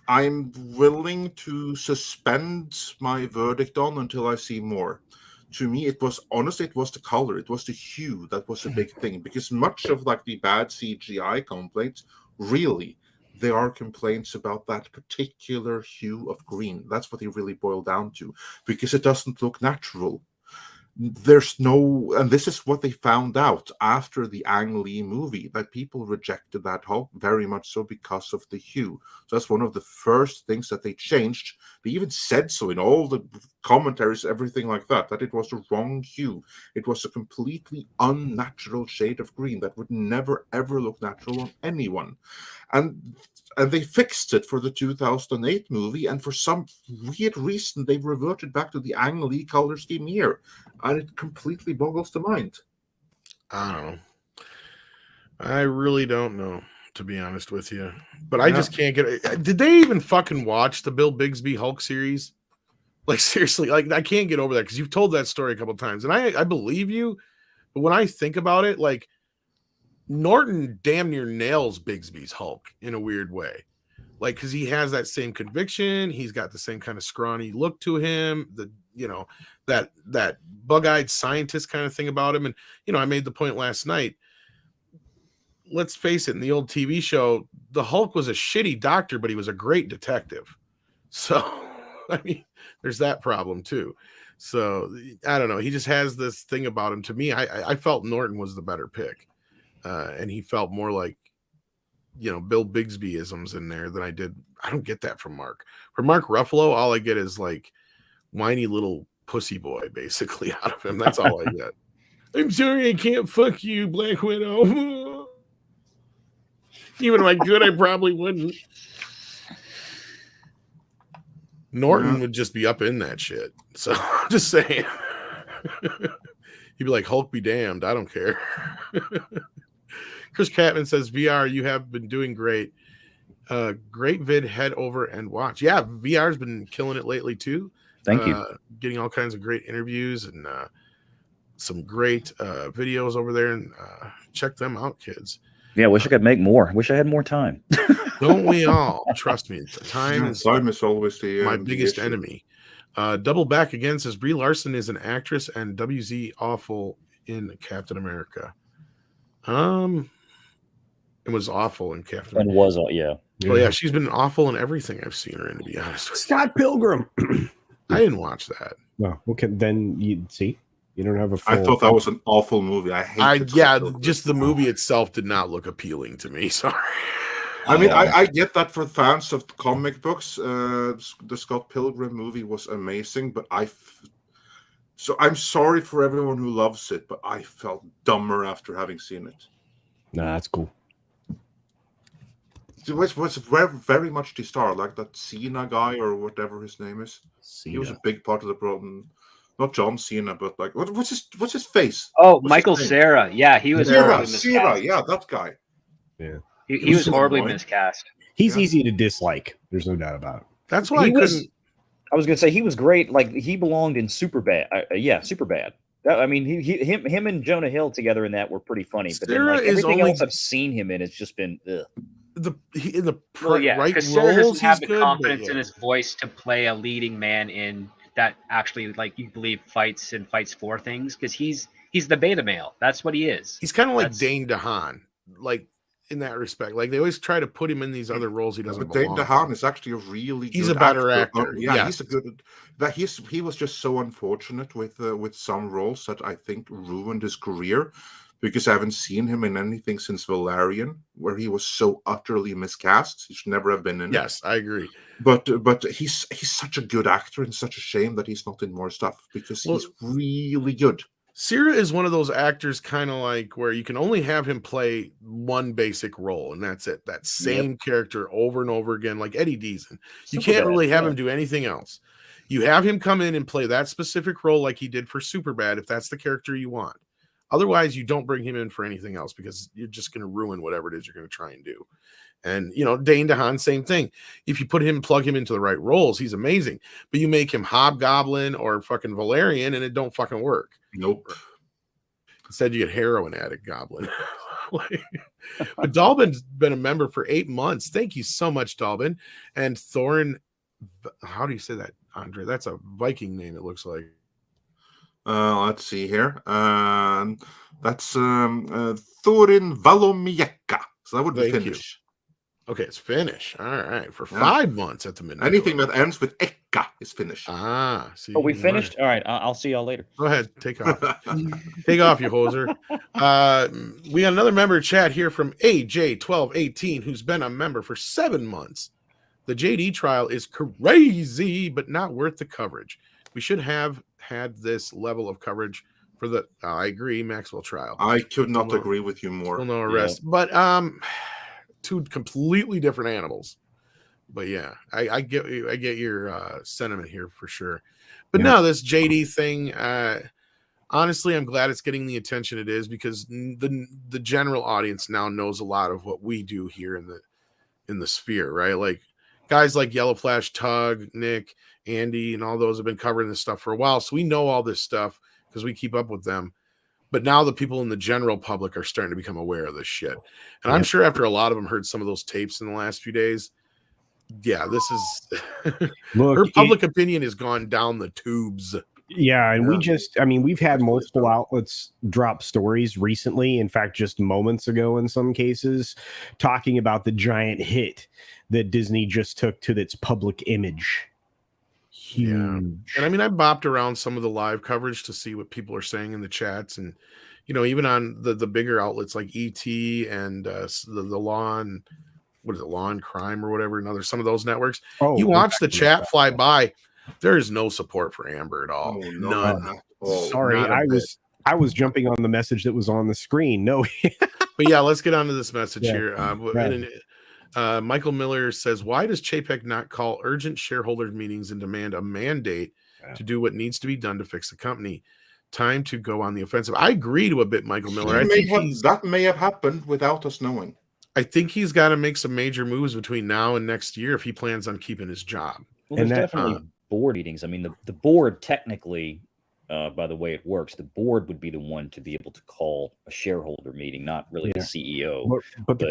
willing to suspend my verdict on until I see more. To me, it was the color, it was the hue that was a big thing, because much of like the bad CGI complaints, really, there are complaints about that particular hue of green. That's what they really boil down to, because it doesn't look natural. There's no, and this is what they found out after the Ang Lee movie, that people rejected that Hulk very much so because of the hue. So that's one of the first things that they changed. They even said so in all the commentaries, everything like that it was the wrong hue. It was a completely unnatural shade of green that would never ever look natural on anyone. And they fixed it for the 2008 movie, and for some weird reason, they've reverted back to the Ang Lee color scheme here, and it completely boggles the mind. I don't know. I really don't know, to be honest with you. But I just can't get it. Did they even fucking watch the Bill Bixby Hulk series? Like, seriously, like, I can't get over that, because you've told that story a couple times, and I believe you, but when I think about it, like, Norton damn near nails Bixby's Hulk in a weird way. Like, because he has that same conviction, he's got the same kind of scrawny look to him, that bug-eyed scientist kind of thing about him. And, I made the point last night, let's face it, in the old TV show, the Hulk was a shitty doctor, but he was a great detective. So, I mean, there's that problem too. So, I don't know. He just has this thing about him. To me, I felt Norton was the better pick. And he felt more like, Bill Bixby-isms in there than I did. I don't get that from Mark. From Mark Ruffalo, all I get is like whiny little pussy boy, basically, out of him. That's all I get. I'm sorry, I can't fuck you, Black Widow. Even if I could, I probably wouldn't. Norton would just be up in that shit. So, just saying. He'd be like, Hulk be damned. I don't care. Chris Catman says, VR, you have been doing great. Great vid, head over and watch. Yeah, VR's been killing it lately too. Thank you. Getting all kinds of great interviews and some great videos over there, and check them out, kids. Yeah, I wish I could make more. Wish I had more time. Don't we all? Trust me. Time is always my biggest enemy. Double Back Again says, Brie Larson is an actress and WZ awful in Captain America. It was awful in Captain. And was yeah. Well, yeah, she's been awful in everything I've seen her in, to be honest with you. Scott Pilgrim. I didn't watch that. No, okay, then you see, you don't have a full... I thought that was an awful movie. I hate it. Just the movie itself did not look appealing to me. Sorry. I mean, I get that for fans of comic books, the Scott Pilgrim movie was amazing, but so I'm sorry for everyone who loves it, but I felt dumber after having seen it. Nah, that's cool. It was very much the star, like that Cena guy or whatever his name is. Cena. He was a big part of the problem. Not John Cena, but like what's his face? Oh, Michael Cera. Yeah, he was Cera, yeah, that guy. Yeah, he was horribly miscast. He's easy to dislike. There's no doubt about it. That's why I was gonna say he was great. Like he belonged in Superbad. Superbad. I mean, him and Jonah Hill together in that were pretty funny. But then, like, everything else I've seen him in, it's just been ugh. Right because roles, doesn't have the good, confidence in his voice to play a leading man in that actually, like, you believe fights for things, because he's the beta male. That's what he is. He's kind of like Dane DeHaan, like in that respect. Like they always try to put him in these other roles he doesn't belong. Dane DeHaan is actually a really he's a better actor. Yeah, he's a good. That he was just so unfortunate with some roles that I think ruined his career. Because I haven't seen him in anything since Valerian, where he was so utterly miscast. He should never have been in. Yes, I agree. But he's such a good actor, and such a shame that he's not in more stuff, because he's really good. Cera is one of those actors, kind of like where you can only have him play one basic role, and that's it. That same character over and over again, like Eddie Deason. You can't really have him do anything else. You have him come in and play that specific role like he did for Superbad, if that's the character you want. Otherwise, you don't bring him in for anything else, because you're just going to ruin whatever it is you're going to try and do. And, Dane DeHaan, same thing. If you plug him into the right roles, he's amazing. But you make him Hobgoblin or fucking Valerian, and it don't fucking work. Nope. Instead, you get heroin addict Goblin. But Dalbin's been a member for 8 months. Thank you so much, Dalbin. And Thorin, how do you say that, Andre? That's a Viking name, it looks like. Let's see here. That's Thorin Valomieka. So that would be Finnish. Okay, it's Finnish. All right, for 5 months at the minute. Anything that ends with Ekka is Finnish. See, we finished? All right, I'll see y'all later. Go ahead, take off. Take off, you hoser. We got another member chat here from AJ1218, who's been a member for 7 months. The JD trial is crazy, but not worth the coverage. We should have had this level of coverage for the I agree, Maxwell trial. I could not agree with you more. Still no arrest. But two completely different animals. But yeah, I get your sentiment here for sure. But no, this JD thing, honestly, I'm glad it's getting the attention it is, because the general audience now knows a lot of what we do here in the sphere, right? Like guys like Yellow Flash, Tug, Nick, Andy, and all those have been covering this stuff for a while. So we know all this stuff because we keep up with them. But now the people in the general public are starting to become aware of this shit. And I'm sure after a lot of them heard some of those tapes in the last few days, yeah, this is her public opinion has gone down the tubes. Yeah, and we've had multiple outlets drop stories recently, in fact, just moments ago in some cases, talking about the giant hit that Disney just took to its public image. Huge. Yeah. And I mean, I bopped around some of the live coverage to see what people are saying in the chats, and even on the bigger outlets like ET and the Law and Law and Crime or whatever, and some of those networks. You watch the chat fly by. There is no support for Amber at all. None. Sorry, I was jumping on the message that was on the screen. No. But yeah, let's get on to this message here. Michael Miller says, why does Chapek not call urgent shareholders meetings and demand a mandate to do what needs to be done to fix the company? Time to go on the offensive. I agree to a bit, Michael Miller. That may have happened without us knowing. I think he's got to make some major moves between now and next year if he plans on keeping his job. Well, there's definitely board meetings. I mean, the board technically, by the way it works, the board would be the one to be able to call a shareholder meeting, not really the CEO. But the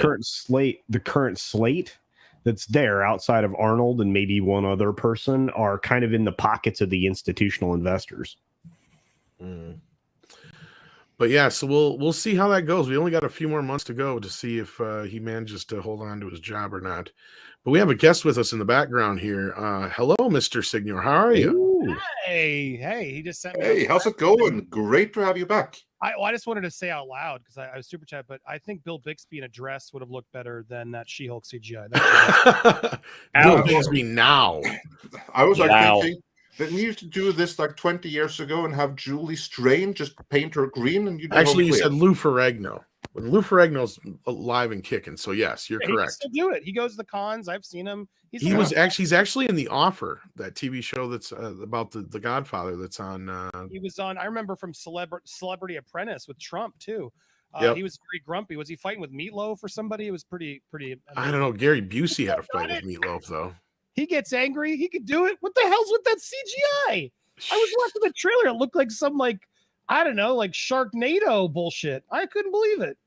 current slate that's there outside of Arnold and maybe one other person are kind of in the pockets of the institutional investors. But yeah, so we'll see how that goes. We only got a few more months to go to see if he manages to hold on to his job or not. But we have a guest with us in the background here. Hello, Mr. Signor. How are you? Ooh. Hey, he just sent me. Hey, how's it going? Great to have you back. I just wanted to say out loud because I was super chat, but I think Bill Bixby in a dress would have looked better than that She-Hulk CGI. Bill Bixby now. I was thinking they needed to do this like 20 years ago and have Julie Strain just paint her green. And you said Lou Ferrigno. Lou Ferrigno's alive and kicking, so yes, you're correct. He can still do it. He goes to the cons. I've seen him. He's actually in The Offer, that TV show that's about the Godfather that's on. He was on. I remember from Celebrity Apprentice with Trump too. Yep. He was very grumpy. Was he fighting with Meatloaf or somebody? It was pretty. I don't know. Gary Busey had a fight with Meatloaf though. He gets angry. He could do it. What the hell's with that CGI? I was watching the trailer. It looked like some I don't know, like Sharknado bullshit. I couldn't believe it.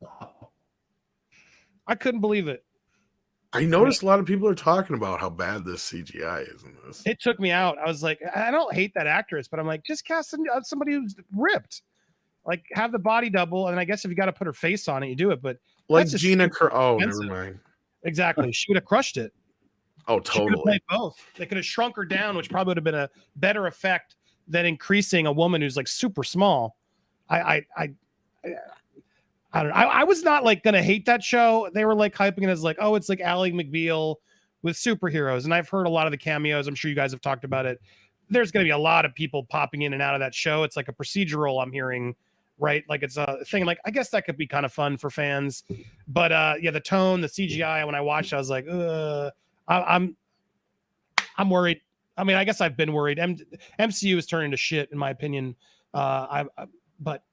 I noticed a lot of people are talking about how bad this CGI is in this. It took me out. I was like, I don't hate that actress, but I'm like, just cast somebody who's ripped. Like, have the body double, and I guess if you got to put her face on it, you do it. But like Gina, never mind. Exactly, she would have crushed it. Oh, totally. Both. They could have shrunk her down, which probably would have been a better effect than increasing a woman who's like super small. I don't know. I was not like gonna hate that show. They were like hyping it as like, oh, it's like Ally McBeal with superheroes. And I've heard a lot of the cameos. I'm sure you guys have talked about it. There's gonna be a lot of people popping in and out of that show. It's like a procedural, I'm hearing, right? Like it's a thing. Like I guess that could be kind of fun for fans. But yeah, the tone, the CGI. When I watched, I was like, I'm worried. I mean, I guess I've been worried. MCU is turning to shit, in my opinion. But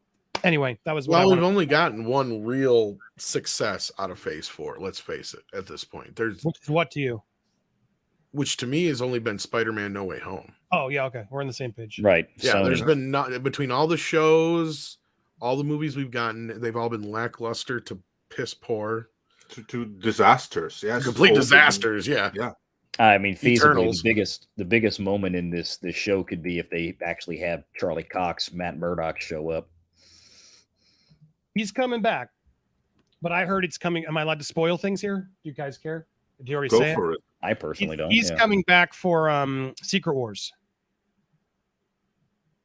anyway, that was we've only gotten one real success out of Phase 4. Let's face it. At this point, what to you? Which to me has only been Spider-Man: No Way Home. Oh yeah, okay, we're on the same page. Right. Yeah, so there's been not between all the shows, all the movies we've gotten. They've all been lackluster to piss poor to disasters. Yeah, complete disasters. Yeah. I mean, feasibly, the biggest moment in this show could be if they actually have Charlie Cox, Matt Murdock show up. He's coming back, but I heard it's coming. Am I allowed to spoil things here? Do you guys care? Did you already say it? I personally don't. He's coming back for Secret Wars.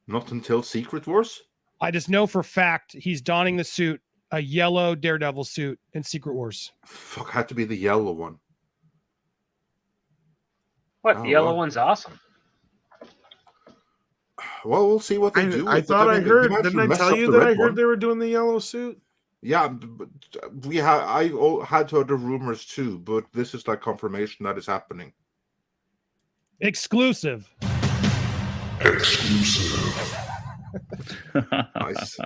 Not until Secret Wars? I just know for a fact he's donning the suit, a yellow Daredevil suit in Secret Wars. Fuck, had to be the yellow one. What? The yellow one's awesome. Well, we'll see what they do. I thought I heard. Didn't I tell you that I heard they were doing the yellow suit? Yeah, but I had heard the rumors too, but this is like confirmation that is happening. Exclusive. Nice.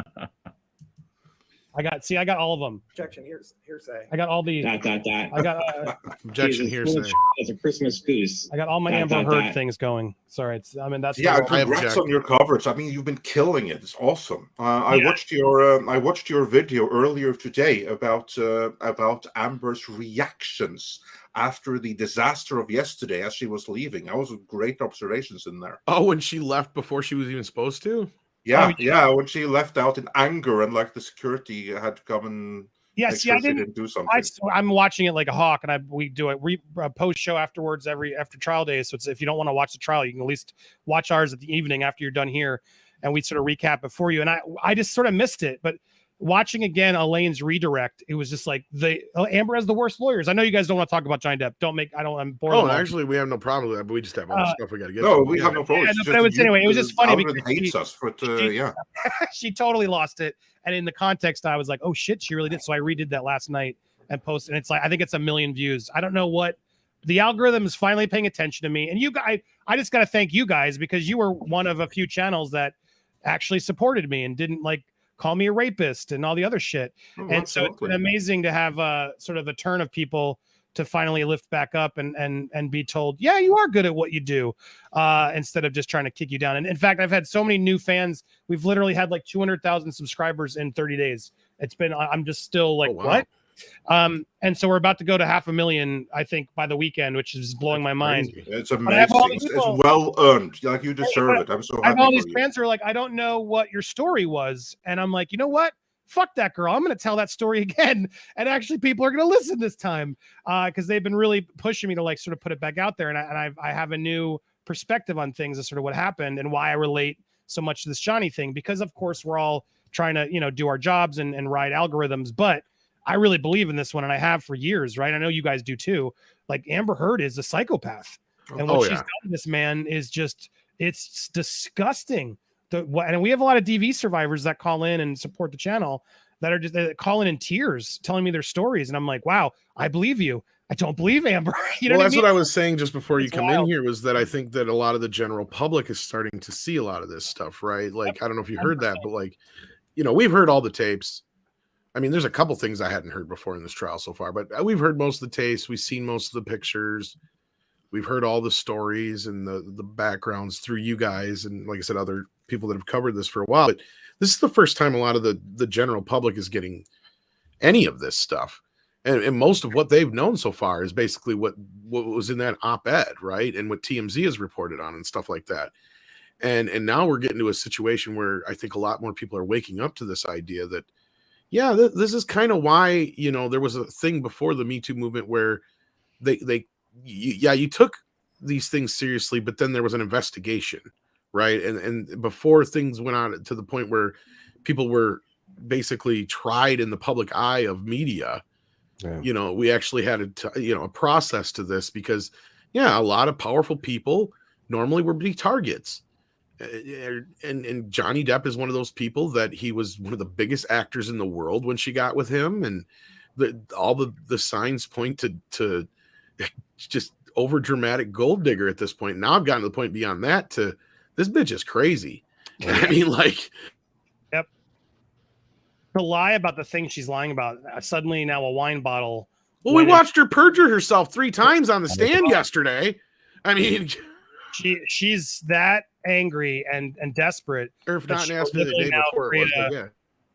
I got all of them. Objection, hearsay. I got all the. I got objection hearsay. As a Christmas goose. I got all my Amber Heard things going. Sorry, that's congrats on your coverage. I mean, you've been killing it. It's awesome. I watched your video earlier today about Amber's reactions after the disaster of yesterday as she was leaving. That was great observations in there. Oh, when she left before she was even supposed to. Yeah, when she left out in anger and like the security had to come and I didn't do something. I'm watching it like a hawk, and we do a post show afterwards after trial days. So if you don't want to watch the trial, you can at least watch ours at the evening after you're done here, and we sort of recap it for you. And I just sort of missed it, but watching again Elaine's redirect, it was just like Amber has the worst lawyers. I know you guys don't want to talk about Johnny Depp. I'm bored. Oh, actually, we have no problem with that, but we just have other stuff we got to get. No, we have no problem. But it was just funny because hates us, but she totally lost it. And in the context, I was like, oh shit, she really did. So I redid that last night and posted, and it's like I think it's 1 million views. I don't know what the algorithm is finally paying attention to me. And you guys, I just got to thank you guys because you were one of a few channels that actually supported me and didn't like call me a rapist and all the other shit. And so it's been amazing to have sort of a turn of people to finally lift back up and be told, yeah, you are good at what you do, instead of just trying to kick you down. And in fact, I've had so many new fans. We've literally had like 200,000 subscribers in 30 days. It's been, I'm just still like, what? And so we're about to go to 500,000, I think, by the weekend, which is blowing my mind. It's amazing. It's well earned. Like, you deserve it. I'm so happy. I have all these for you. fans who are like, I don't know what your story was. And I'm like, you know what? Fuck that girl. I'm going to tell that story again. And actually people are going to listen this time because they've been really pushing me to like sort of put it back out there. And I have a new perspective on things as sort of what happened and why I relate so much to this Johnny thing, because of course we're all trying to, do our jobs and ride algorithms, but I really believe in this one. And I have for years, right? I know you guys do too. Like Amber Heard is a psychopath. And what she's done to this man is just, it's disgusting. And we have a lot of DV survivors that call in and support the channel that are just calling in tears, telling me their stories. And I'm like, wow, I believe you. I don't believe Amber. That's what I was saying just before you come in here, was that I think that a lot of the general public is starting to see a lot of this stuff, right? Like, I don't know if you heard that, but like, we've heard all the tapes. I mean, there's a couple things I hadn't heard before in this trial so far, but we've heard most of the tapes. We've seen most of the pictures. We've heard all the stories and the backgrounds through you guys. And like I said, other people that have covered this for a while, but this is the first time a lot of the general public is getting any of this stuff. And most of what they've known so far is basically what was in that op-ed, right? And what TMZ has reported on and stuff like that. And now we're getting to a situation where I think a lot more people are waking up to this idea that, yeah, this is kind of why, there was a thing before the Me Too movement where you took these things seriously, but then there was an investigation, right? And before things went on to the point where people were basically tried in the public eye of media, we actually had a process to this because, a lot of powerful people normally would be targets. And Johnny Depp is one of those people that he was one of the biggest actors in the world when she got with him. And all the signs point to just over dramatic gold digger at this point. Now I've gotten to the point beyond that to this bitch is crazy. I mean, like, yep. To lie about the thing she's lying about, suddenly now a wine bottle. Well, we watched her perjure herself 3 times on the stand yesterday. I mean, she's that angry and desperate. Or if not nasty the day before it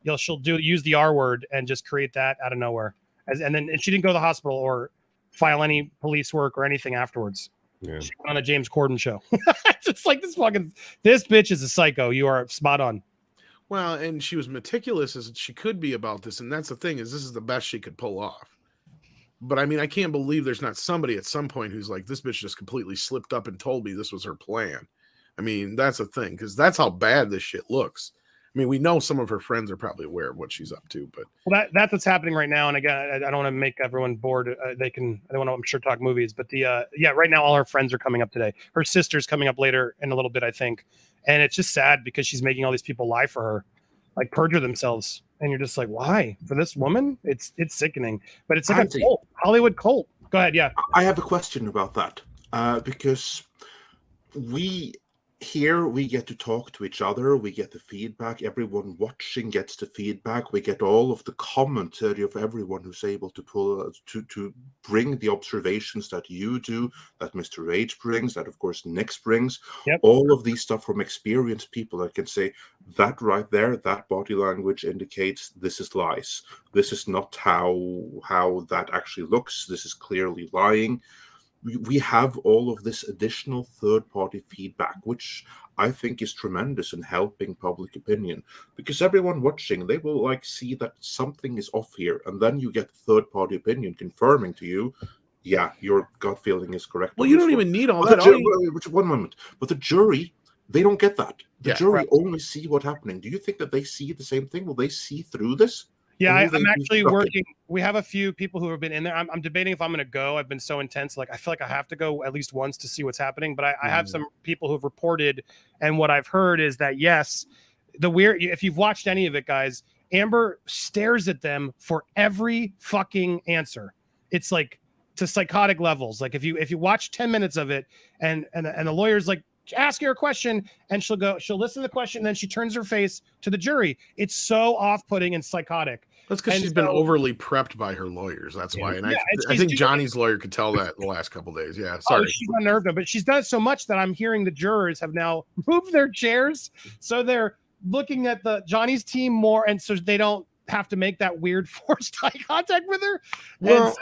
was, she'll use the R word and just create that out of nowhere. And she didn't go to the hospital or file any police work or anything afterwards. Yeah. She went on a James Corden show. It's like this bitch is a psycho. You are spot on. Well, and she was meticulous as she could be about this. And that's the thing, is this is the best she could pull off. But I mean, I can't believe there's not somebody at some point who's like, this bitch just completely slipped up and told me this was her plan. I mean, that's the thing, because that's how bad this shit looks. I mean, we know some of her friends are probably aware of what she's up to, but that's what's happening right now. And again, I don't want to make everyone bored. I don't want to, I'm sure, talk movies, but right now all her friends are coming up today. Her sister's coming up later in a little bit, I think. And it's just sad because she's making all these people lie for her, like perjure themselves. And you're just like, why? For this woman? It's sickening. But it's like a cult, Hollywood cult. Go ahead. Yeah. I have a question about that. Because we get to talk to each other. We get the feedback. Everyone watching gets the feedback. We get all of the commentary of everyone who's able to to bring the observations that you do, that Mr. H brings, that of course Nix brings. Yep. All of these stuff from experienced people that can say that right there, that body language indicates this is lies. This is not how that actually looks. This is clearly lying. We have all of this additional third-party feedback, which I think is tremendous in helping public opinion, because everyone watching, they will see that something is off here, and then you get third-party opinion confirming to you, yeah, your gut feeling is correct. Well, you don't even need all that. One moment. But the jury, they don't get that. The jury only see what's happening. Do you think that they see the same thing? Will they see through this? Yeah, I'm actually working. We have a few people who have been in there. I'm debating if I'm going to go. I've been so intense. Like, I feel like I have to go at least once to see what's happening. But I have some people who've reported. And what I've heard is that, yes, if you've watched any of it, guys, Amber stares at them for every fucking answer. It's like to psychotic levels. Like if you watch 10 minutes of it and the lawyer's like, ask her a question, and she'll listen to the question, and then she turns her face to the jury. It's so off-putting and psychotic. That's because she's been overly prepped by her lawyers. That's why. And I think Johnny's lawyer could tell that the last couple of days. Yeah, sorry. She's unnerved, but she's done it so much that I'm hearing the jurors have now moved their chairs, so they're looking at Johnny's team more, and so they don't have to make that weird forced eye contact with her. Well, and so,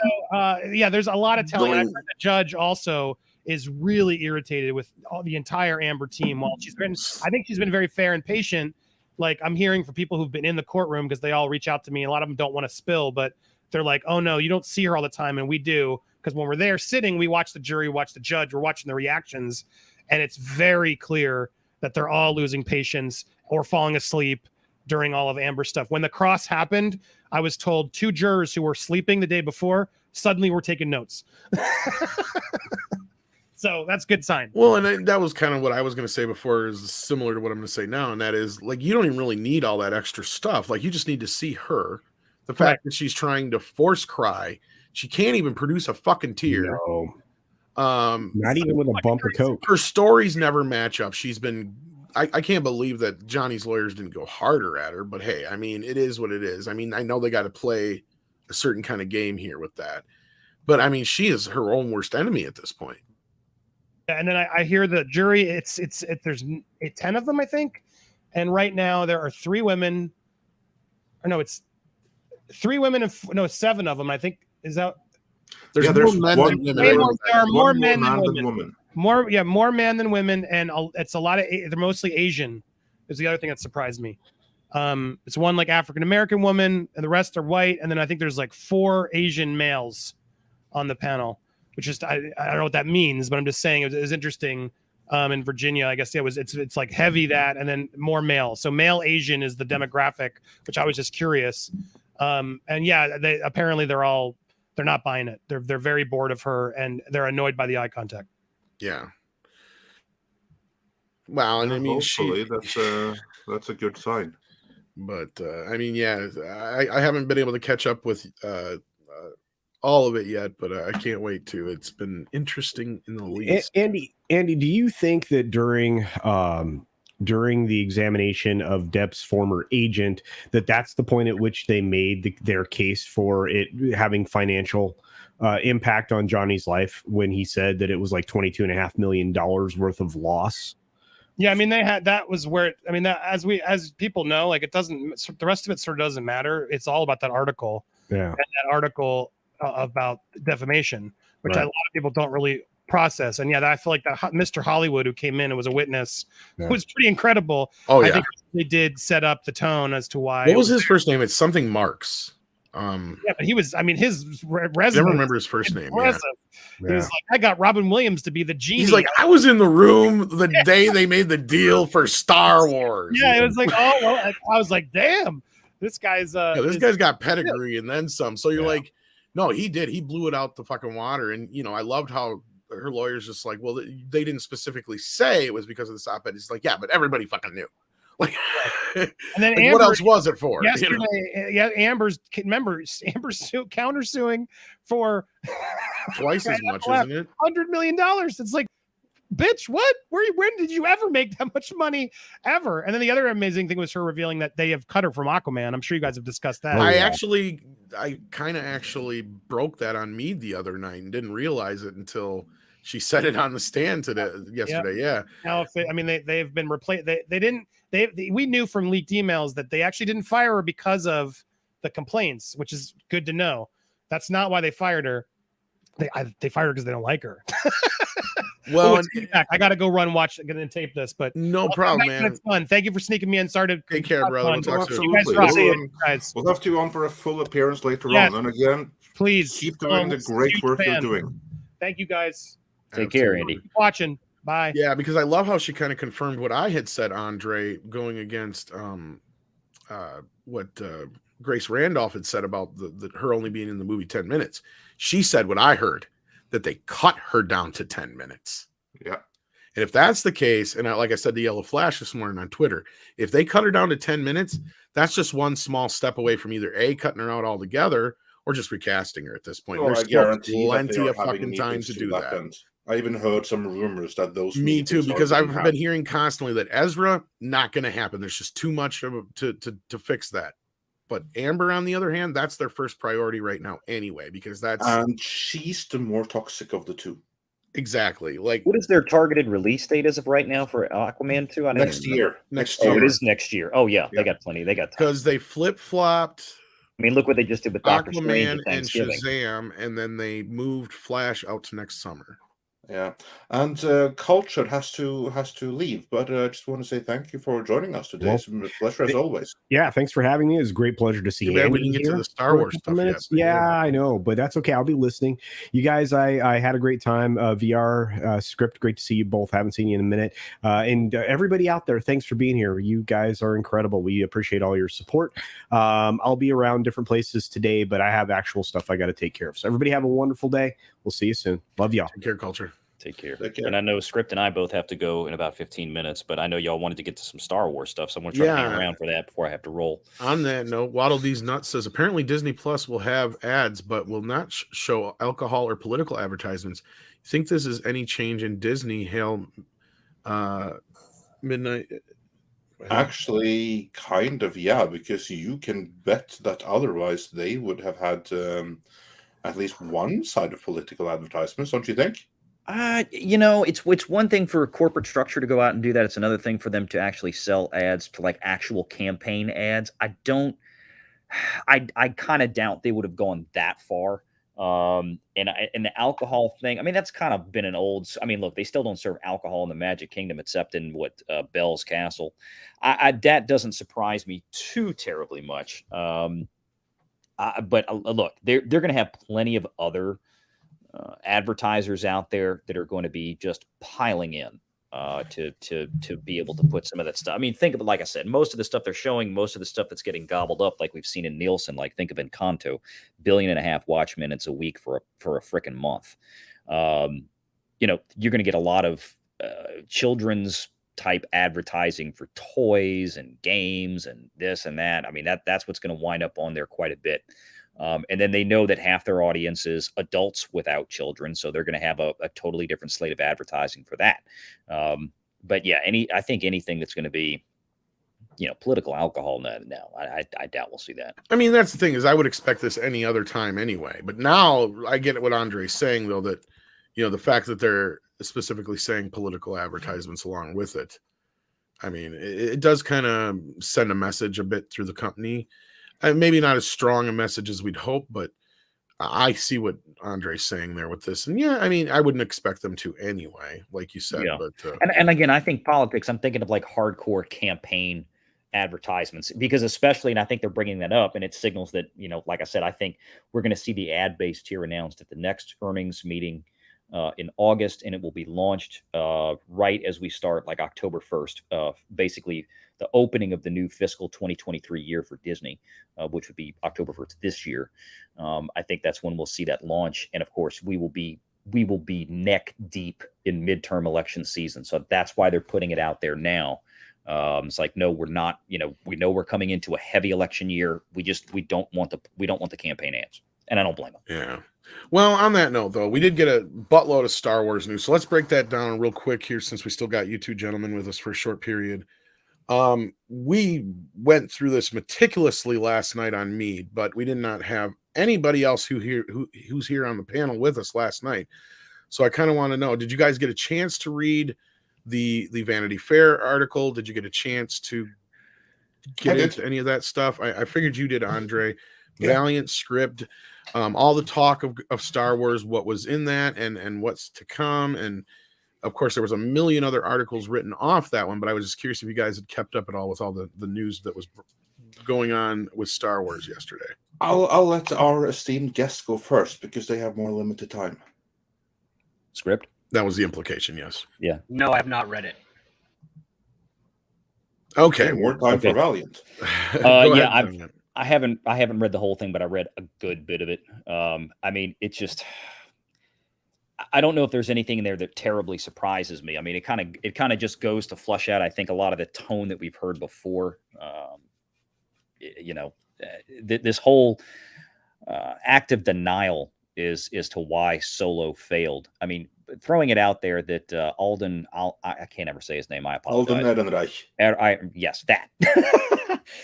yeah, there's a lot of telling. I heard the judge also is really irritated with all the entire Amber team. While I think she's been very fair and patient. Like I'm hearing from people who've been in the courtroom because they all reach out to me. A lot of them don't want to spill, but they're like, "Oh no, you don't see her all the time," and we do because when we're there sitting, we watch the jury, watch the judge, we're watching the reactions, and it's very clear that they're all losing patience or falling asleep during all of Amber's stuff. When the cross happened, I was told 2 jurors who were sleeping the day before suddenly were taking notes. So that's a good sign. Well, and that was kind of what I was going to say before, is similar to what I'm going to say now. And that is like, you don't even really need all that extra stuff. Like you just need to see her. The fact that she's trying to force cry. She can't even produce a fucking tear. No. Not even with a bump of coke. Her stories never match up. She's been, I can't believe that Johnny's lawyers didn't go harder at her, but hey, I mean, it is what it is. I mean, I know they got to play a certain kind of game here with that, but I mean, she is her own worst enemy at this point. And then I hear the jury. There's 10 of them, I think, and right now there are 3 women. Or no, it's 3 women and 7 of them. I think is that. There's more men than women. There are more men than women. More men than women, and it's a lot of. They're mostly Asian. Is the other thing that surprised me. It's one like African American woman, and the rest are white, and then I think there's like 4 Asian males on the panel. Which is I don't know what that means, but I'm just saying it was interesting. In Virginia, I guess it's like heavy that, and then more male. So male Asian is the demographic, which I was just curious. And yeah, they're not buying it. They're very bored of her, and they're annoyed by the eye contact. Yeah. Wow, and I mean, hopefully that's a good sign. But I mean, yeah, I haven't been able to catch up with all of it yet, but I can't wait to. It's been interesting in the least. Andy, do you think that during the examination of Depp's former agent, that's the point at which they made their case for it having financial impact on Johnny's life when he said that it was like $22.5 million worth of loss? Yeah, I mean, that was where that as people know, like the rest of it sort of doesn't matter. It's all about that article. Yeah, and that article about defamation, which a lot of people don't really process. And yeah, I feel like that Mr. Hollywood who came in and was a witness was pretty incredible. Oh yeah, I think they did set up the tone as to why. What was his first name? It's something Marks. Yeah, but he was. I mean, his resume. I never remember his first name. Yeah. He was like, I got Robin Williams to be the genie. He's like, I was in the room the day they made the deal for Star Wars. Yeah, it was like, oh, well, I was like, damn, this guy's this guy's got pedigree and then some. So you're like, no, he did. He blew it out the fucking water. And I loved how her lawyer's just like, well, they didn't specifically say it was because of this op-ed. It's like, yeah, but everybody fucking knew. Like, and then like, Amber, what else was it for? Yesterday, yeah, Amber's countersuing for twice as much, isn't it? $100 million. It's like, bitch, what? When did you ever make that much money ever? And then the other amazing thing was her revealing that they have cut her from Aquaman. I'm sure you guys have discussed that. I kind of actually broke that on Mead the other night and didn't realize it until she said it on the stand yesterday. Yeah. Now, they've been replaced. We knew from leaked emails that they actually didn't fire her because of the complaints, which is good to know. That's not why they fired her. They fired her because they don't like her. Well, I got to go and tape this, but no problem, man. It's fun. Thank you for sneaking me in. Sorry to take care, brother. We'll talk soon. We'll have you on for a full appearance later on. And again, please keep doing the great work you're doing. Thank you, guys. Take care, Andy. Keep watching. Bye. Yeah, because I love how she kind of confirmed what I had said, Andre, going against what Grace Randolph had said about her only being in the movie 10 minutes. She said what I heard, that they cut her down to 10 minutes. Yeah. And if that's the case, and like I said to Yellow Flash this morning on Twitter, if they cut her down to 10 minutes, that's just one small step away from either A, cutting her out altogether, or just recasting her at this point. There's still plenty of fucking time to do that. I even heard some rumors that those. Me too, because I've been hearing constantly that Ezra, not going to happen. There's just too much to fix that. But Amber, on the other hand, that's their first priority right now anyway, because and she's the more toxic of the two. Exactly. Like, what is their targeted release date as of right now for Aquaman 2? Next year. Next Oh, year. it is next year. Oh yeah, they Yeah. got plenty. They got time. Because they flip-flopped I mean, look what they just did with Doctor Strange Aquaman at and Thanksgiving. Shazam, and then they moved Flash out to next summer. Yeah, and Culture has to leave, but I just want to say thank you for joining us today. Well, It's a pleasure as always. Yeah, thanks for having me. It's a great pleasure to see Too bad we Andy didn't get to here the Star for a Wars couple stuff minutes. yet. Yeah, I know, but that's okay. I'll be listening. You guys, I had a great time. VR script, great to see you both. Haven't seen you in a minute. And everybody out there, thanks for being here. You guys are incredible. We appreciate all your support. I'll be around different places today, but I have actual stuff I got to take care of. So everybody have a wonderful day. We'll see you soon. Love y'all. Take care, Culture. Take care. Take care. And I know Script and I both have to go in about 15 minutes, but I know y'all wanted to get to some Star Wars stuff, so I'm going to try to hang around for that before I have to roll. On that note, Waddle D's Nuts says apparently Disney Plus will have ads, but will not show alcohol or political advertisements. You think this is any change in Disney? Hail midnight. Actually, kind of, yeah, because you can bet that otherwise they would have had at least one side of political advertisements, don't you think? It's one thing for a corporate structure to go out and do that. It's another thing for them to actually sell ads to like actual campaign ads. I kind of doubt they would have gone that far. And the alcohol thing, I mean, that's kind of been an old. I mean, look, they still don't serve alcohol in the Magic Kingdom except in Belle's Castle. That doesn't surprise me too terribly much. But look, they're going to have plenty of other advertisers out there that are going to be just piling in to be able to put some of that stuff. I mean, think of it, like I said, most of the stuff they're showing, most of the stuff that's getting gobbled up, like we've seen in Nielsen, like think of Encanto, 1.5 billion watch minutes a week for a frickin' month. You're going to get a lot of children's type advertising for toys and games and this and that. I mean, that's what's going to wind up on there quite a bit. And then they know that half their audience is adults without children, so they're going to have a totally different slate of advertising for that. But yeah, I think anything that's going to be, political alcohol, no, I doubt we'll see that. I mean, that's the thing is I would expect this any other time anyway. But now I get what Andre's saying, though, that, the fact that they're specifically saying political advertisements along with it. I mean, it does kind of send a message a bit through the company. And maybe not as strong a message as we'd hope, but I see what Andre's saying there with this. And yeah, I mean, I wouldn't expect them to anyway, like you said. Yeah. But and again, I think politics, I'm thinking of like hardcore campaign advertisements, because especially, and I think they're bringing that up, and it signals that, like I said, I think we're going to see the ad-based tier announced at the next earnings meeting in August, and it will be launched right as we start, like October 1st, basically the opening of the new fiscal 2023 year for Disney, which would be October 1st this year. I think that's when we'll see that launch. And of course, we will be neck deep in midterm election season. So that's why they're putting it out there now. It's like, no, we're not, we know we're coming into a heavy election year. We don't want the campaign ads. And I don't blame them. Yeah. Well, on that note, though, we did get a buttload of Star Wars news. So let's break that down real quick here, since we still got you two gentlemen with us for a short period. We went through this meticulously last night on Mead, but we did not have anybody else who's here on the panel with us last night. So I kind of want to know, did you guys get a chance to read the Vanity Fair article? Did you get a chance to get into any of that stuff? I figured you did, Andre. Yeah. Valiant script, all the talk of Star Wars, what was in that and what's to come. And of course, there was a million other articles written off that one, but I was just curious if you guys had kept up at all with all the news that was going on with Star Wars yesterday. I'll let our esteemed guests go first because they have more limited time. Script? That was the implication, yes. Yeah. No, I have not read it. Okay. More time for Valiant. Yeah, I haven't read the whole thing, but I read a good bit of it. I mean, it's just, I don't know if there's anything in there that terribly surprises me. I mean, it kind of just goes to flush out, I think, a lot of the tone that we've heard before. This whole act of denial is to why Solo failed. I mean, throwing it out there that Alden, I can't ever say his name. I apologize. Alden Ehrenreich. Yes, that.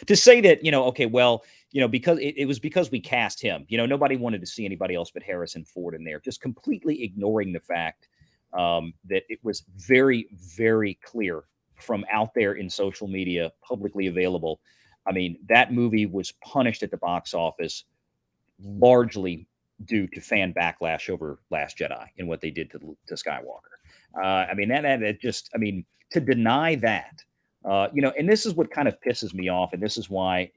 To say that, okay, well, because it was because we cast him. Nobody wanted to see anybody else but Harrison Ford in there, just completely ignoring the fact that it was very, very clear from out there in social media, publicly available. I mean, that movie was punished at the box office largely due to fan backlash over Last Jedi and what they did to Skywalker. I mean, that just, I mean, to deny that, you know, and this is what kind of pisses me off. And this is why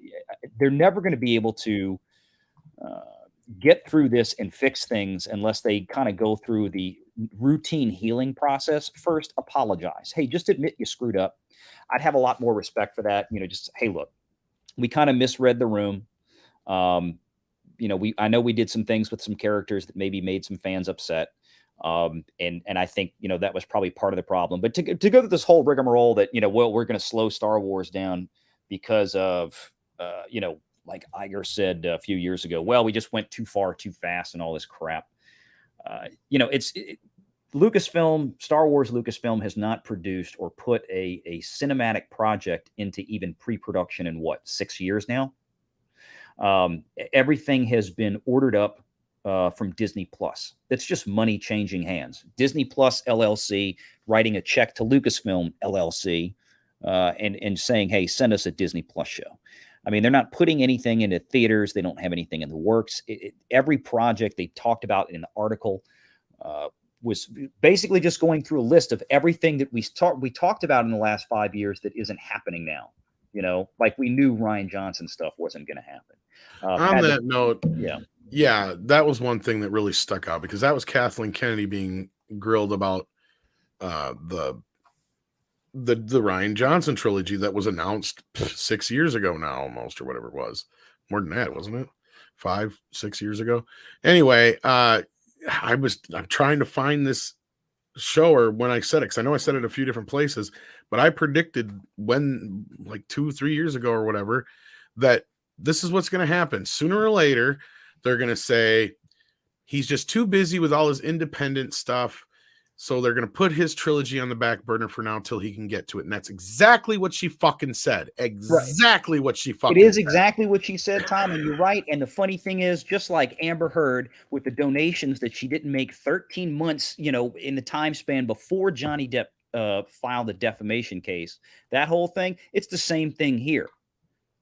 they're never going to be able to get through this and fix things unless they kind of go through the routine healing process. First, apologize. Hey, just admit you screwed up. I'd have a lot more respect for that. You know, just, hey, look, we kind of misread the room. You know, I know we did some things with some characters that maybe made some fans upset. And I think, you know, that was probably part of the problem. But to go through this whole rigmarole that, you know, well, we're going to slow Star Wars down because of, you know, like Iger said a few years ago, well, we just went too far, too fast and all this crap. You know, Lucasfilm, Star Wars Lucasfilm has not produced or put a cinematic project into even pre-production in what, 6 years now? Everything has been ordered up from Disney Plus. That's just money changing hands. Disney Plus LLC writing a check to Lucasfilm LLC and saying, hey, send us a Disney Plus show. I mean, they're not putting anything into theaters. They don't have anything in the works. Every project they talked about in the article was basically just going through a list of everything that we talked about in the last 5 years that isn't happening now. You know, like we knew Rian Johnson stuff wasn't going to happen. On that note, yeah, that was one thing that really stuck out because that was Kathleen Kennedy being grilled about the Rian Johnson trilogy that was announced 6 years ago now, almost, or whatever it was. More than that, wasn't it? 5, 6 years ago. Anyway, I'm trying to find this show or when I said it, because I know I said it a few different places, but I predicted when, like 2-3 years ago or whatever, that this is what's going to happen. Sooner or later, they're going to say he's just too busy with all his independent stuff. So they're going to put his trilogy on the back burner for now until he can get to it. And that's exactly what she fucking said. Exactly what she fucking said. It is exactly what she said, Tom, and you're right. And the funny thing is, just like Amber Heard with the donations that she didn't make 13 months, you know, in the time span before Johnny Depp filed the defamation case, that whole thing, it's the same thing here.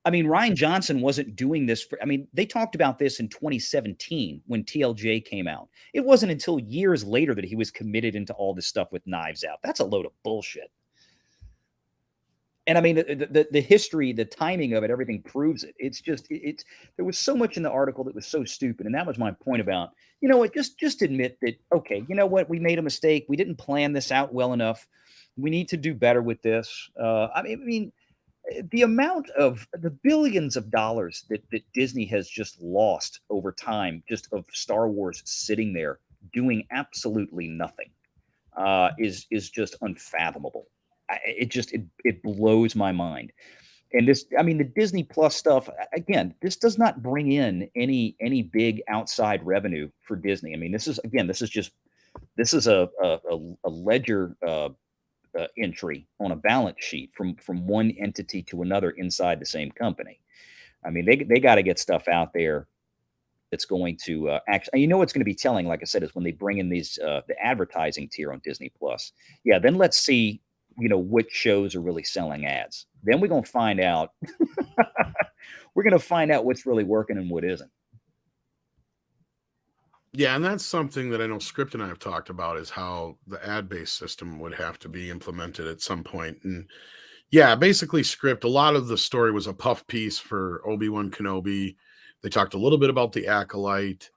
I mean, Rian Johnson wasn't doing this for, I mean, they talked about this in 2017 when TLJ came out. It wasn't until years later that he was committed into all this stuff with Knives Out. That's a load of bullshit. And I mean, the history, the timing of it, everything proves it. It's just, there was so much in the article that was so stupid. And that was my point about, you know what, just admit that, okay, you know what, we made a mistake. We didn't plan this out well enough. We need to do better with this. I mean, the amount of the billions of dollars that Disney has just lost over time, just of Star Wars sitting there doing absolutely nothing, is just unfathomable. It blows my mind. And this, I mean, the Disney Plus stuff, again, this does not bring in any big outside revenue for Disney. I mean, this is a ledger entry on a balance sheet from one entity to another inside the same company. I mean, they got to get stuff out there that's going to actually, you know, what's going to be telling, like I said, is when they bring in these the advertising tier on Disney Plus. Yeah, then let's see, you know, which shows are really selling ads. Then we're going to find out. We're going to find out what's really working and what isn't. Yeah, and that's something that I know Script and I have talked about, is how the ad-based system would have to be implemented at some point. And yeah, basically Script, a lot of the story was a puff piece for Obi-Wan Kenobi. They talked a little bit about the Acolyte.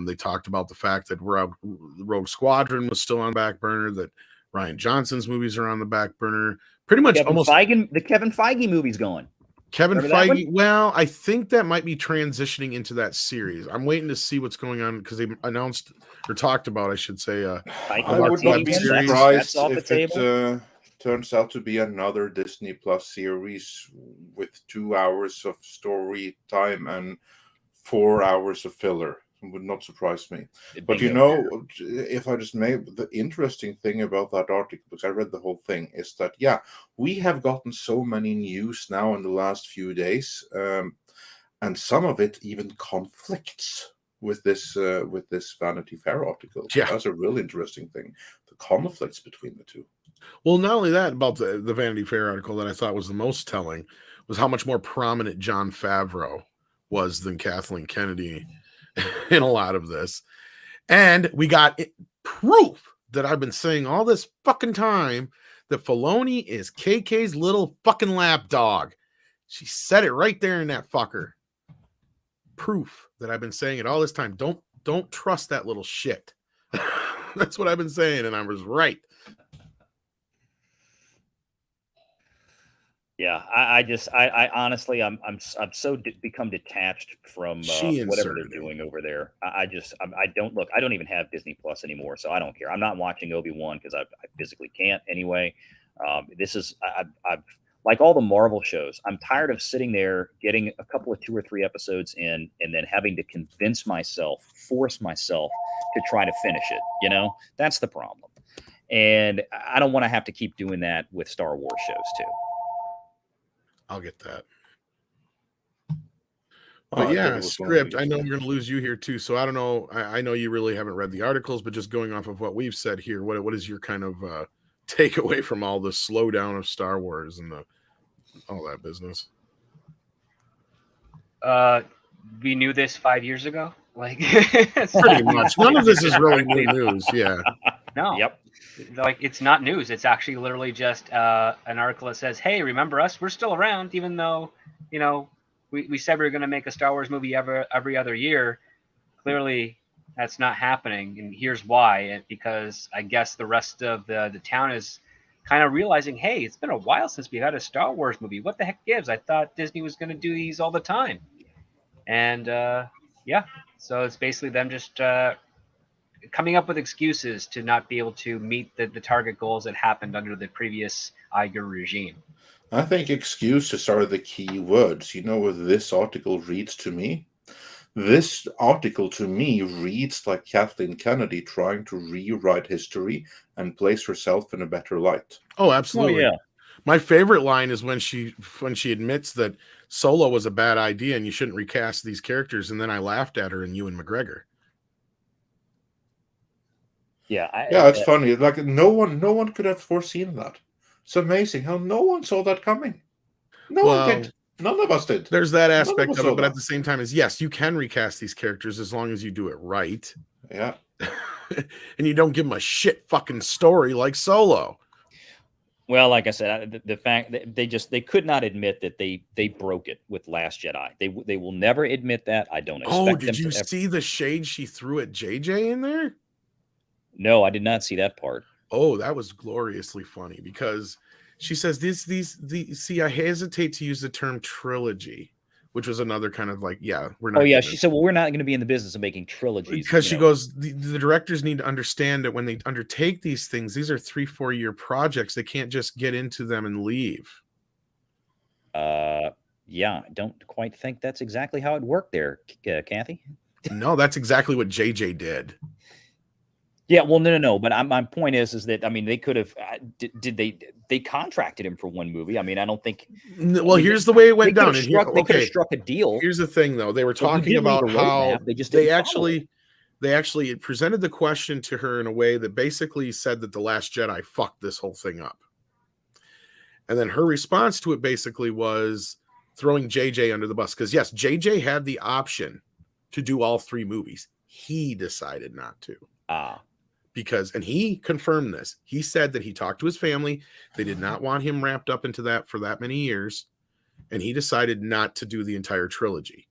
They talked about the fact that Rogue Squadron was still on the back burner, that Rian Johnson's movies are on the back burner. Pretty much the Kevin Feige movie's going. Kevin Feige, well, I think that might be transitioning into that series. I'm waiting to see what's going on because they announced or talked about, I should say. I would not be surprised if it turns out to be another Disney Plus series with 2 hours of story time and 4 hours of filler. It would not surprise me. But you know, if I just may, the interesting thing about that article, because I read the whole thing, is that, yeah, we have gotten so many news now in the last few days, and some of it even conflicts with this Vanity Fair article. Yeah. That's a really interesting thing. The conflicts between the two. Well, not only that, about the Vanity Fair article that I thought was the most telling was how much more prominent Jon Favreau was than Kathleen Kennedy in a lot of this. And we got proof that I've been saying all this fucking time that Filoni is KK's little fucking lapdog. She said it right there in that fucker. Proof that I've been saying it all this time. Don't trust that little shit. That's what I've been saying, and I was right. Yeah, I honestly, I'm so become detached from whatever they're doing over there. I don't even have Disney Plus anymore, so I don't care. I'm not watching Obi-Wan because I physically can't anyway. This is I've like all the Marvel shows. I'm tired of sitting there getting a couple of 2 or 3 episodes in, and then having to force myself to try to finish it. You know, that's the problem, and I don't want to have to keep doing that with Star Wars shows too. I'll get that. But yeah, script. I know we're going to lose you here too. So I don't know. I know you really haven't read the articles, but just going off of what we've said here, what is your kind of takeaway from all the slowdown of Star Wars and all that business? We knew this 5 years ago. Like pretty much. None of this is really new news. Yeah. No. Yep. Like, it's not news. It's actually literally just an article that says, hey, remember us? We're still around, even though, you know, we said we were going to make a Star Wars movie every other year. Clearly, that's not happening. And here's why. Because I guess the rest of the town is kind of realizing, hey, it's been a while since we had a Star Wars movie. What the heck gives? I thought Disney was going to do these all the time. And, yeah, so it's basically them just coming up with excuses to not be able to meet the target goals that happened under the previous Iger regime. I think excuses are the key words. You know what this article reads to me? This article to me reads like Kathleen Kennedy trying to rewrite history and place herself in a better light. Oh, absolutely. Oh, yeah. My favorite line is when she admits that Solo was a bad idea and you shouldn't recast these characters, and then I laughed at her in Ewan McGregor. Yeah, it's funny. Like no one could have foreseen that. It's amazing how no one saw that coming. No one did. None of us did. There's that aspect of it, but at the same time, yes, you can recast these characters as long as you do it right. Yeah. And you don't give them a shit fucking story like Solo. Well, like I said, the fact that they could not admit that they broke it with Last Jedi. They will never admit that. I don't expect them to. Oh, did you see the shade she threw at JJ in there? No, I did not see that part. Oh, that was gloriously funny because she says see, I hesitate to use the term trilogy, which was another kind of like, yeah, we're not. Oh yeah, she said, well, we're not going to be in the business of making trilogies. Because she goes, the directors need to understand that when they undertake these things, these are 3-4 year projects. They can't just get into them and leave. Yeah, I don't quite think that's exactly how it worked there, Kathy. No, that's exactly what JJ did. Yeah, well, no. But my point is that, I mean, they could have. They contracted him for one movie? I mean, I don't think. Well, here's the way it went down. They could have struck a deal. Here's the thing, though. They were talking about how they actually presented the question to her in a way that basically said that The Last Jedi fucked this whole thing up. And then her response to it basically was throwing JJ under the bus. Because yes, JJ had the option to do all 3 movies. He decided not to. And he confirmed this. He said that he talked to his family. They did not want him wrapped up into that for that many years. And he decided not to do the entire trilogy.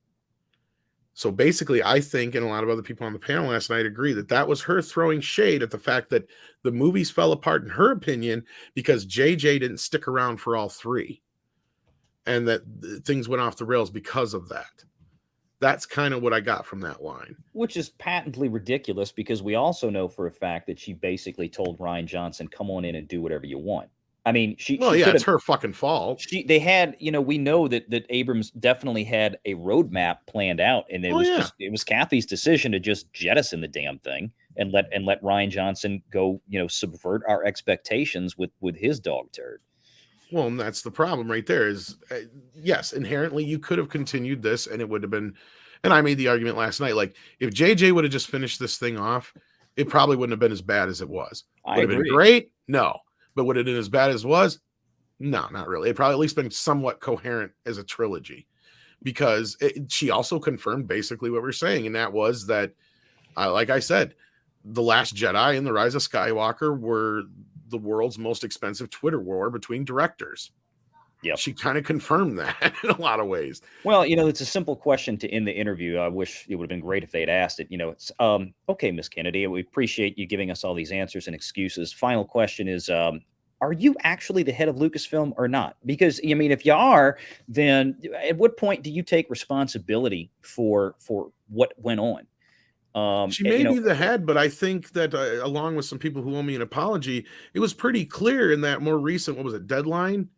So basically, I think, and a lot of other people on the panel last night agree that was her throwing shade at the fact that the movies fell apart, in her opinion, because JJ didn't stick around for all 3. And that things went off the rails because of that. That's kind of what I got from that line. Which is patently ridiculous because we also know for a fact that she basically told Rian Johnson, come on in and do whatever you want. I mean, it's her fucking fault. They had, we know that Abrams definitely had a roadmap planned out, and it was Kathy's decision to just jettison the damn thing and let Rian Johnson go, subvert our expectations with his dog turd. Well, and that's the problem right there is, yes, inherently you could have continued this and it would have been And I made the argument last night, like if JJ would have just finished this thing off, it probably wouldn't have been as bad as it was. Would have been great? No. But would it have been as bad as it was? No, not really. It probably at least been somewhat coherent as a trilogy, because she also confirmed basically what we're saying. And that was that, like I said, The Last Jedi and The Rise of Skywalker were the world's most expensive Twitter war between directors. Yeah, she kind of confirmed that in a lot of ways. Well, it's a simple question to end the interview. I wish it would have been great if they'd asked it. It's okay, Miss Kennedy, we appreciate you giving us all these answers and excuses. Final question is, are you actually the head of Lucasfilm or not? Because if you are, then at what point do you take responsibility for what went on? She may be the head, but I think that along with some people who owe me an apology, it was pretty clear in that more recent, what was it, Deadline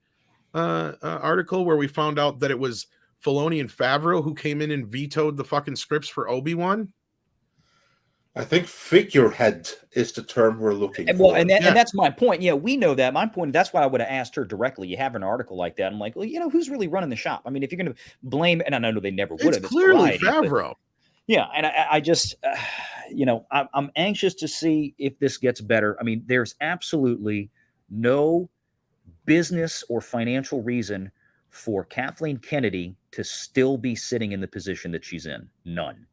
article, where we found out that it was Filoni and Favreau who came in and vetoed the fucking scripts for Obi-Wan. I think figurehead is the term we're looking for. And that's my point. Yeah, we know that. My point, that's why I would have asked her directly. You have an article like that. I'm like, well, who's really running the shop? I mean, if you're going to blame, and I know they never would have. It's clearly Favreau. Yeah, and I just, I'm anxious to see if this gets better. I mean, there's absolutely no business or financial reason for Kathleen Kennedy to still be sitting in the position that she's in. None.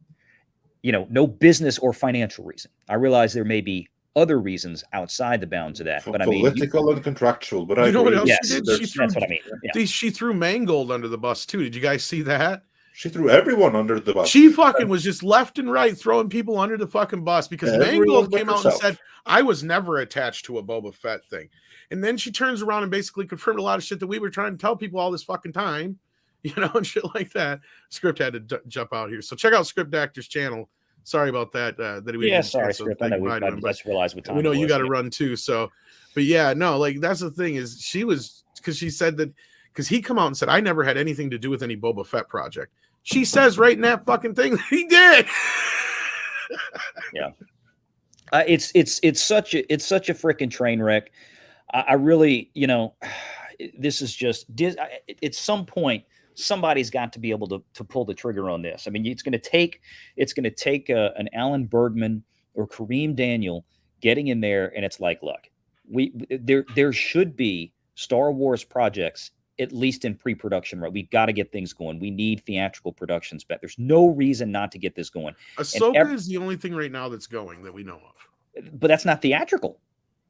No business or financial reason. I realize there may be other reasons outside the bounds of that, but I mean, political and contractual. But you know what else yes, she did? that's what I mean. Yeah. She threw Mangold under the bus too. Did you guys see that? She threw everyone under the bus. She fucking was just left and right throwing people under the fucking bus because Mangold came out and said, I was never attached to a Boba Fett thing. And then she turns around and basically confirmed a lot of shit that we were trying to tell people all this fucking time, and shit like that. Script had to jump out here. So check out Script Actor's channel. Sorry about that. Sorry, Script. I know I just realized what time we know you got to run too. So, but yeah, no, like that's the thing is because she said that because he come out and said, I never had anything to do with any Boba Fett project. She says right in that fucking thing that he did. Yeah. It's such a freaking train wreck. I really, this is just, at some point, somebody's got to be able to pull the trigger on this. I mean, it's going to take an Alan Bergman or Kareem Daniel getting in there. And it's like, look, there should be Star Wars projects, at least in pre-production, right? We've got to get things going. We need theatrical productions back. There's no reason not to get this going. Ahsoka is the only thing right now that's going that we know of. But that's not theatrical.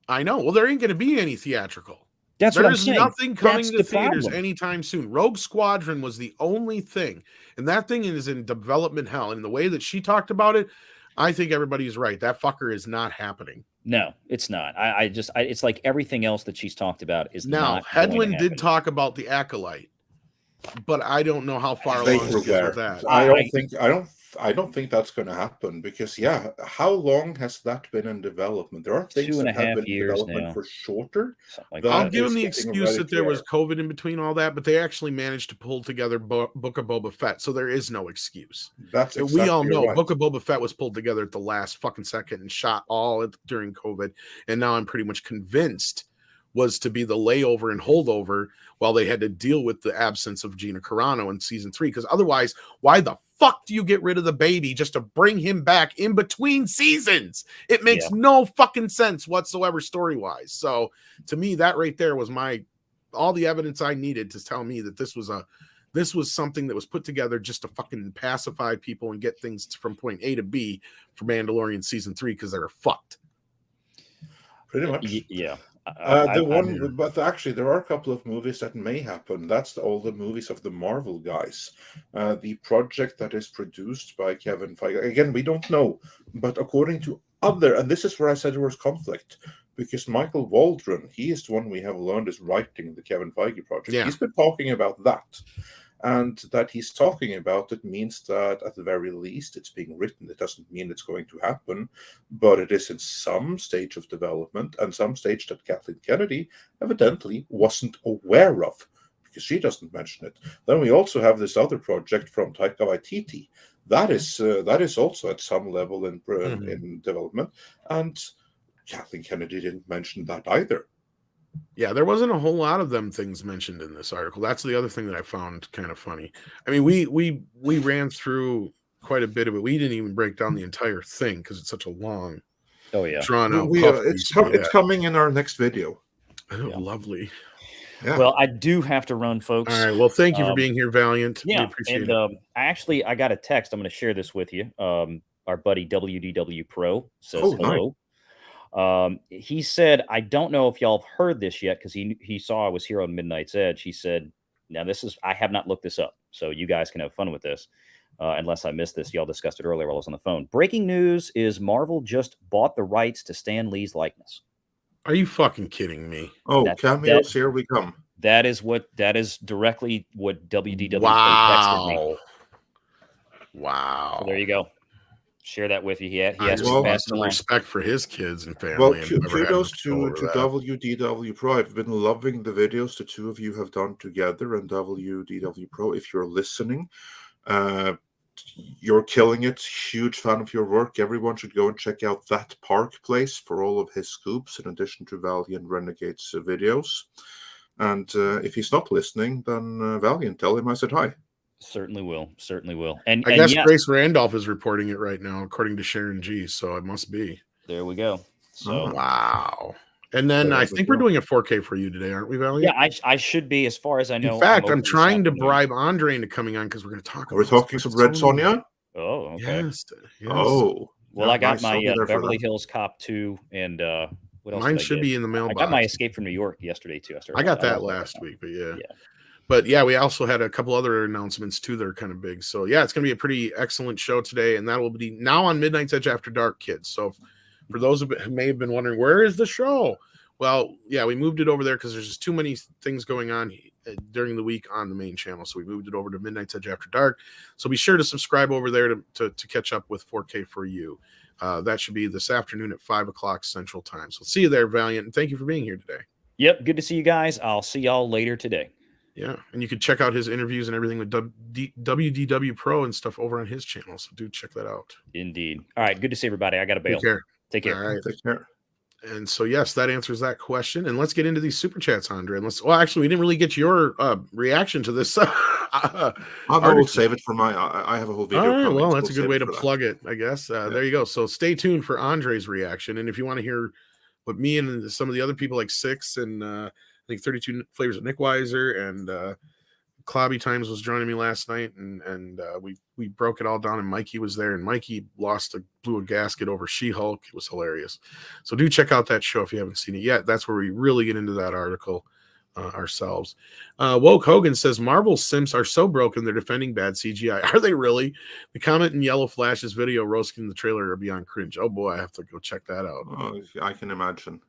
I know. Well, there ain't going to be any theatrical. That's what I'm saying. There's nothing coming to theaters anytime soon. Rogue Squadron was the only thing. And that thing is in development hell. And the way that she talked about it, I think everybody's right. That fucker is not happening. No, it's not. It's like everything else that she's talked about is not. Now, Hedlund did talk about the Acolyte, but I don't know how far along with that. I don't think that's going to happen because how long has that been in development? There are things that have been in development for shorter. I'll give them the excuse that there was COVID in between all that, but they actually managed to pull together Book of Boba Fett, so there is no excuse. That's exactly we all know right. Book of Boba Fett was pulled together at the last fucking second and shot all during COVID, and now I'm pretty much convinced was to be the layover and holdover while they had to deal with the absence of Gina Carano in season 3. Because otherwise, why the fuck do you get rid of the baby just to bring him back in between seasons? It makes no fucking sense whatsoever story-wise. So to me, that right there was all the evidence I needed to tell me that this was something that was put together just to fucking pacify people and get things from point A to B for Mandalorian season 3 because they were fucked. Pretty much. Yeah. But actually, there are a couple of movies that may happen. That's all the movies of the Marvel guys. The project that is produced by Kevin Feige. Again, we don't know, but according to and this is where I said there was conflict, because Michael Waldron, he is the one we have learned is writing the Kevin Feige project. Yeah. He's been talking about that. And that he's talking about it means that at the very least it's being written. It doesn't mean it's going to happen, but it is in some stage of development and some stage that Kathleen Kennedy evidently wasn't aware of because she doesn't mention it. Then we also have this other project from Taika Waititi. That is also at some level in development, and Kathleen Kennedy didn't mention that either. Yeah, there wasn't a whole lot of them things mentioned in this article. That's the other thing that I found kind of funny. I mean, we ran through quite a bit of it. We didn't even break down the entire thing because it's such a long, drawn out. It's coming in our next video. Oh, lovely. Yeah. Well, I do have to run, folks. All right. Well, thank you for being here, Valiant. Yeah, we appreciate it. I got a text. I'm going to share this with you. Our buddy WDW Pro says hello. Nice. He said, I don't know if y'all have heard this yet because he saw I was here on Midnight's Edge. He said, now I have not looked this up, so you guys can have fun with this. Unless I missed this, y'all discussed it earlier while I was on the phone. Breaking news is Marvel just bought the rights to Stan Lee's likeness. Are you fucking kidding me? Oh, cameos, here we come. That is directly what WDW texted me. Wow. So there you go. Share that with you. He has some respect for his kids and family. Well, kudos to WDW Pro. I've been loving the videos the two of you have done together. And WDW Pro, if you're listening, you're killing it. Huge fan of your work. Everyone should go and check out That Park Place for all of his scoops, in addition to Valiant Renegades videos. And if he's not listening, then Valiant, tell him I said hi. Certainly will. And I guess Grace Randolph is reporting it right now, according to Sharon G. So it must be. There we go. So wow. And then I think we're doing a 4K for you today, aren't we, Valiant? Yeah, I should be, as far as I know. In fact, I'm trying to bribe Andre into coming on because we're going to talk. We're talking some Red Sonja. Oh, okay. Yes. Oh, well, I got my Beverly Hills Cop 2, and what else? Mine should be in the mailbox. I got my Escape from New York yesterday too. I got that last week, but yeah. But yeah, we also had a couple other announcements too that are kind of big. So yeah, it's going to be a pretty excellent show today, and that will be now on Midnight's Edge After Dark, kids. So for those who may have been wondering, where is the show? Well, yeah, we moved it over there because there's just too many things going on during the week on the main channel. So we moved it over to Midnight's Edge After Dark. So be sure to subscribe over there to catch up with 4K for you. That should be this afternoon at 5 o'clock Central Time. So see you there, Valiant, and thank you for being here today. Yep, good to see you guys. I'll see y'all later today. Yeah, and you can check out his interviews and everything with WDW Pro and stuff over on his channel. So do check that out. Indeed. All right, good to see everybody. I got to bail. Take care. All right, take care. And so, yes, that answers that question. And let's get into these super chats, Andre. And well, actually, we didn't really get your reaction to this. I'll save it for I have a whole video. All right, well, that's a good way to plug it, I guess. There you go. So stay tuned for Andre's reaction. And if you want to hear what me and some of the other people like Six and I think 32 Flavors of Nick Weiser and Clobby Times was joining me last night, and we broke it all down, and Mikey was there, and Mikey blew a gasket over She-Hulk. It was hilarious. So do check out that show if you haven't seen it yet. That's where we really get into that article ourselves. Woke Hogan says Marvel simps are so broken they're defending bad CGI. Are they really? The comment in Yellow Flash's video roasting the trailer are beyond cringe. Oh boy, I have to go check that out. Oh, I can imagine.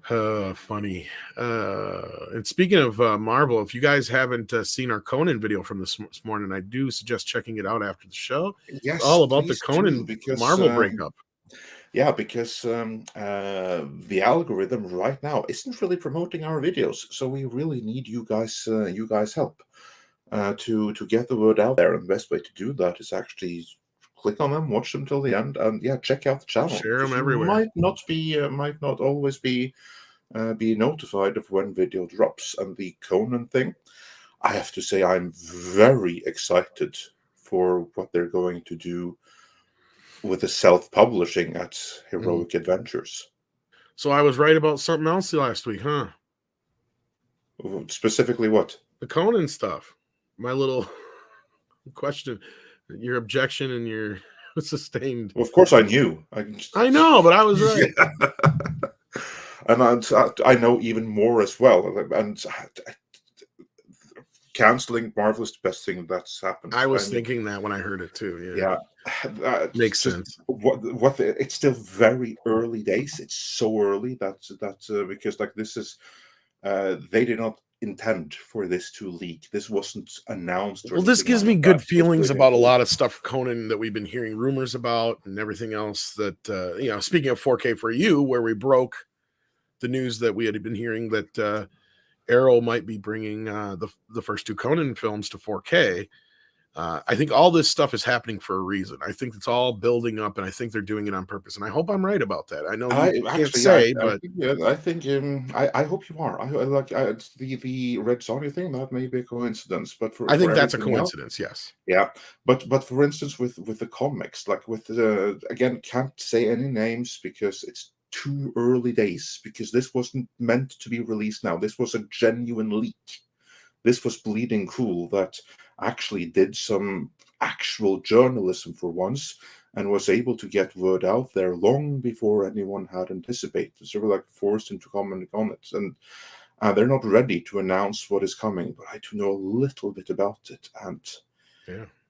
Funny. And speaking of Marvel, if you guys haven't seen our Conan video from this morning, I do suggest checking it out after the show. Yes, it's all about the Conan Marvel breakup. Yeah, because the algorithm right now isn't really promoting our videos, so we really need you guys help to get the word out there. And the best way to do that is actually click on them, watch them till the end, and check out the channel. Share them everywhere. Might not always be notified of when video drops. And the Conan thing, I have to say, I'm very excited for what they're going to do with the self-publishing at Heroic Adventures. So I was right about something else last week, huh? Specifically what? The Conan stuff. My little question. Your objection and your sustained. Well, of course, I knew. I know, but I was right. Yeah. And I know even more as well. And canceling Marvel is the best thing that's happened. I was thinking that when I heard it too. Yeah, makes sense. It's still very early days. It's so early that because this is they did not intend for this to leak. This wasn't announced. Well, this gives me good feelings about a lot of stuff Conan that we've been hearing rumors about and everything else that speaking of 4K for you, where we broke the news that we had been hearing that Arrow might be bringing the first two Conan films to 4K. I think all this stuff is happening for a reason. I think it's all building up, and I think they're doing it on purpose. And I hope I'm right about that. I know you can't say, but I think I hope you are. It's the Red Sonja thing. That may be a coincidence, but I think that's a everything else, coincidence. Yes. yeah, but for instance, with the comics, like with again, can't say any names because it's too early days. Because this wasn't meant to be released now. This was a genuine leak. This was Bleeding Cool that actually did some actual journalism for once and was able to get word out there long before anyone had anticipated. So we're like forced into comment on it, and they're not ready to announce what is coming. But I do know a little bit about it, and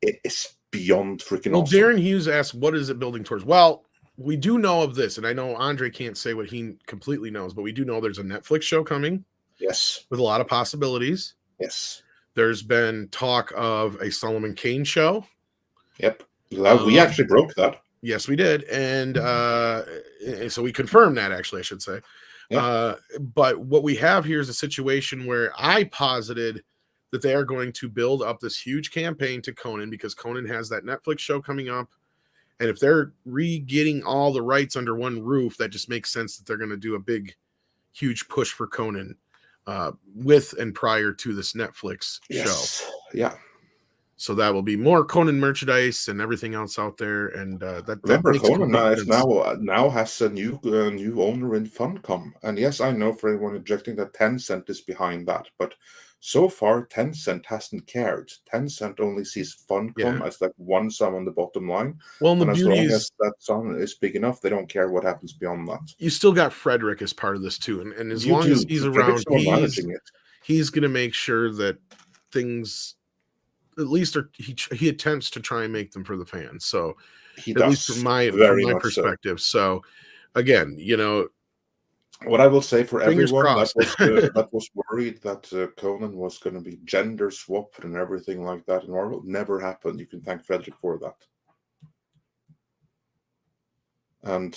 it is beyond freaking awesome. Darren Hughes asked, "What is it building towards?" Well, we do know of this, and I know Andre can't say what he completely knows, but we do know there's a Netflix show coming. Yes, with a lot of possibilities. Yes. There's been talk of a Solomon Kane show. Yep. We actually broke that. Yes, we did. And so we confirmed that, actually, I should say. Yep. But what we have here is a situation where I posited that they are going to build up this huge campaign to Conan because Conan has that Netflix show coming up. And if they're re-getting all the rights under one roof, that just makes sense that they're going to do a big, huge push for Conan with and prior to this Netflix show. Yeah. So that will be more Conan merchandise and everything else out there. And remember, Conan now has a new owner in Funcom. And yes, I know for anyone objecting that Tencent is behind that, but so far Tencent hasn't cared. Tencent only sees Funcom as like one sum on the bottom line. Well, and as long as that sum is big enough, they don't care what happens beyond that. You still got Frederick as part of this too, and as long as he's around, he's going to make sure that things, at least he attempts to try and make them for the fans. So at least from my perspective. So again, what I will say for everyone that was worried that Conan was going to be gender swapped and everything like that in Marvel, never happened. You can thank Frederick for that. And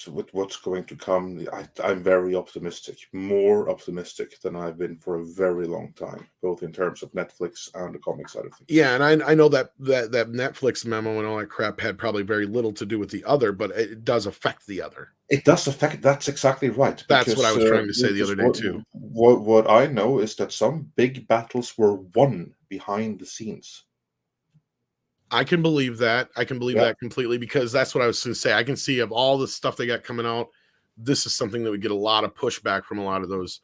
with what's going to come, I'm very optimistic, more optimistic than I've been for a very long time, both in terms of Netflix and the comic side of things. Yeah, and I know that Netflix memo and all that crap had probably very little to do with the other, but it does affect the other. It does affect. That's exactly right. That's what I was trying to say the other day too. What I know is that some big battles were won behind the scenes. I can believe that. I can believe that completely because that's what I was going to say. I can see of all the stuff they got coming out, this is something that would get a lot of pushback from a lot of those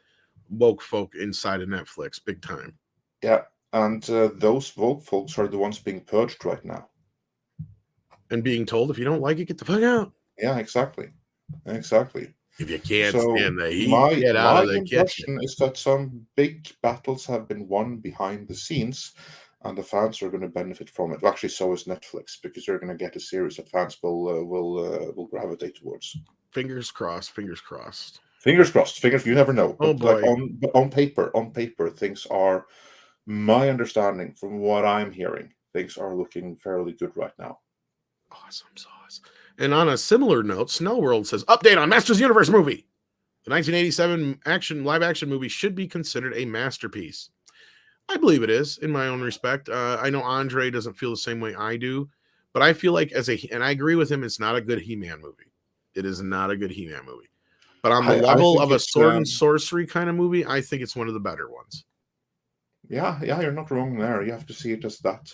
woke folk inside of Netflix, big time. Yeah, and those woke folks are the ones being purged right now. And being told, if you don't like it, get the fuck out. Yeah, exactly. Exactly. If you can't stand the heat, get out of the kitchen. Is that some big battles have been won behind the scenes, and the fans are going to benefit from it. Well, actually, so is Netflix, because they're going to get a series that fans will gravitate towards. Fingers crossed. Fingers crossed. Fingers crossed. You never know. Oh boy. Like on paper, things are. My understanding, from what I'm hearing, things are looking fairly good right now. Awesome sauce. And on a similar note, Snowworld says, update on Masters Universe movie. The 1987 live action movie should be considered a masterpiece. I believe it is, in my own respect. I know Andre doesn't feel the same way I do, but I feel like and I agree with him, it's not a good He-Man movie. It is not a good He-Man movie. But on the level of a sword and sorcery kind of movie, I think it's one of the better ones. Yeah, you're not wrong there. You have to see it as that.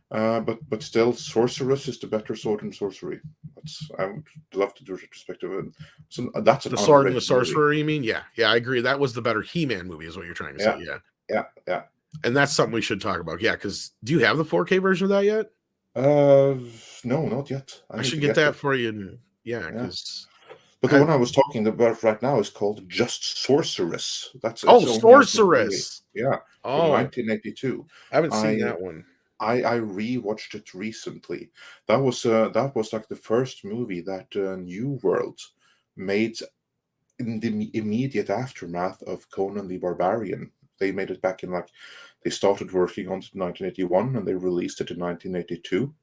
But still, Sorceress is the better sword and sorcery. I would love to do a retrospective. So that's the sword and the sorcerer. Movie. You mean? Yeah, I agree. That was the better He-Man movie, is what you're trying to say. Yeah. And that's something we should talk about. Yeah, because do you have the 4K version of that yet? No, not yet. I should get that for you. Because. But the one I was talking about right now is called Just Sorceress. That's Sorceress. Yeah. From 1982. I haven't seen that one. I rewatched it recently. That was like the first movie that New World made in the immediate aftermath of Conan the Barbarian. They made it back in they started working on it in 1981 and they released it in 1982.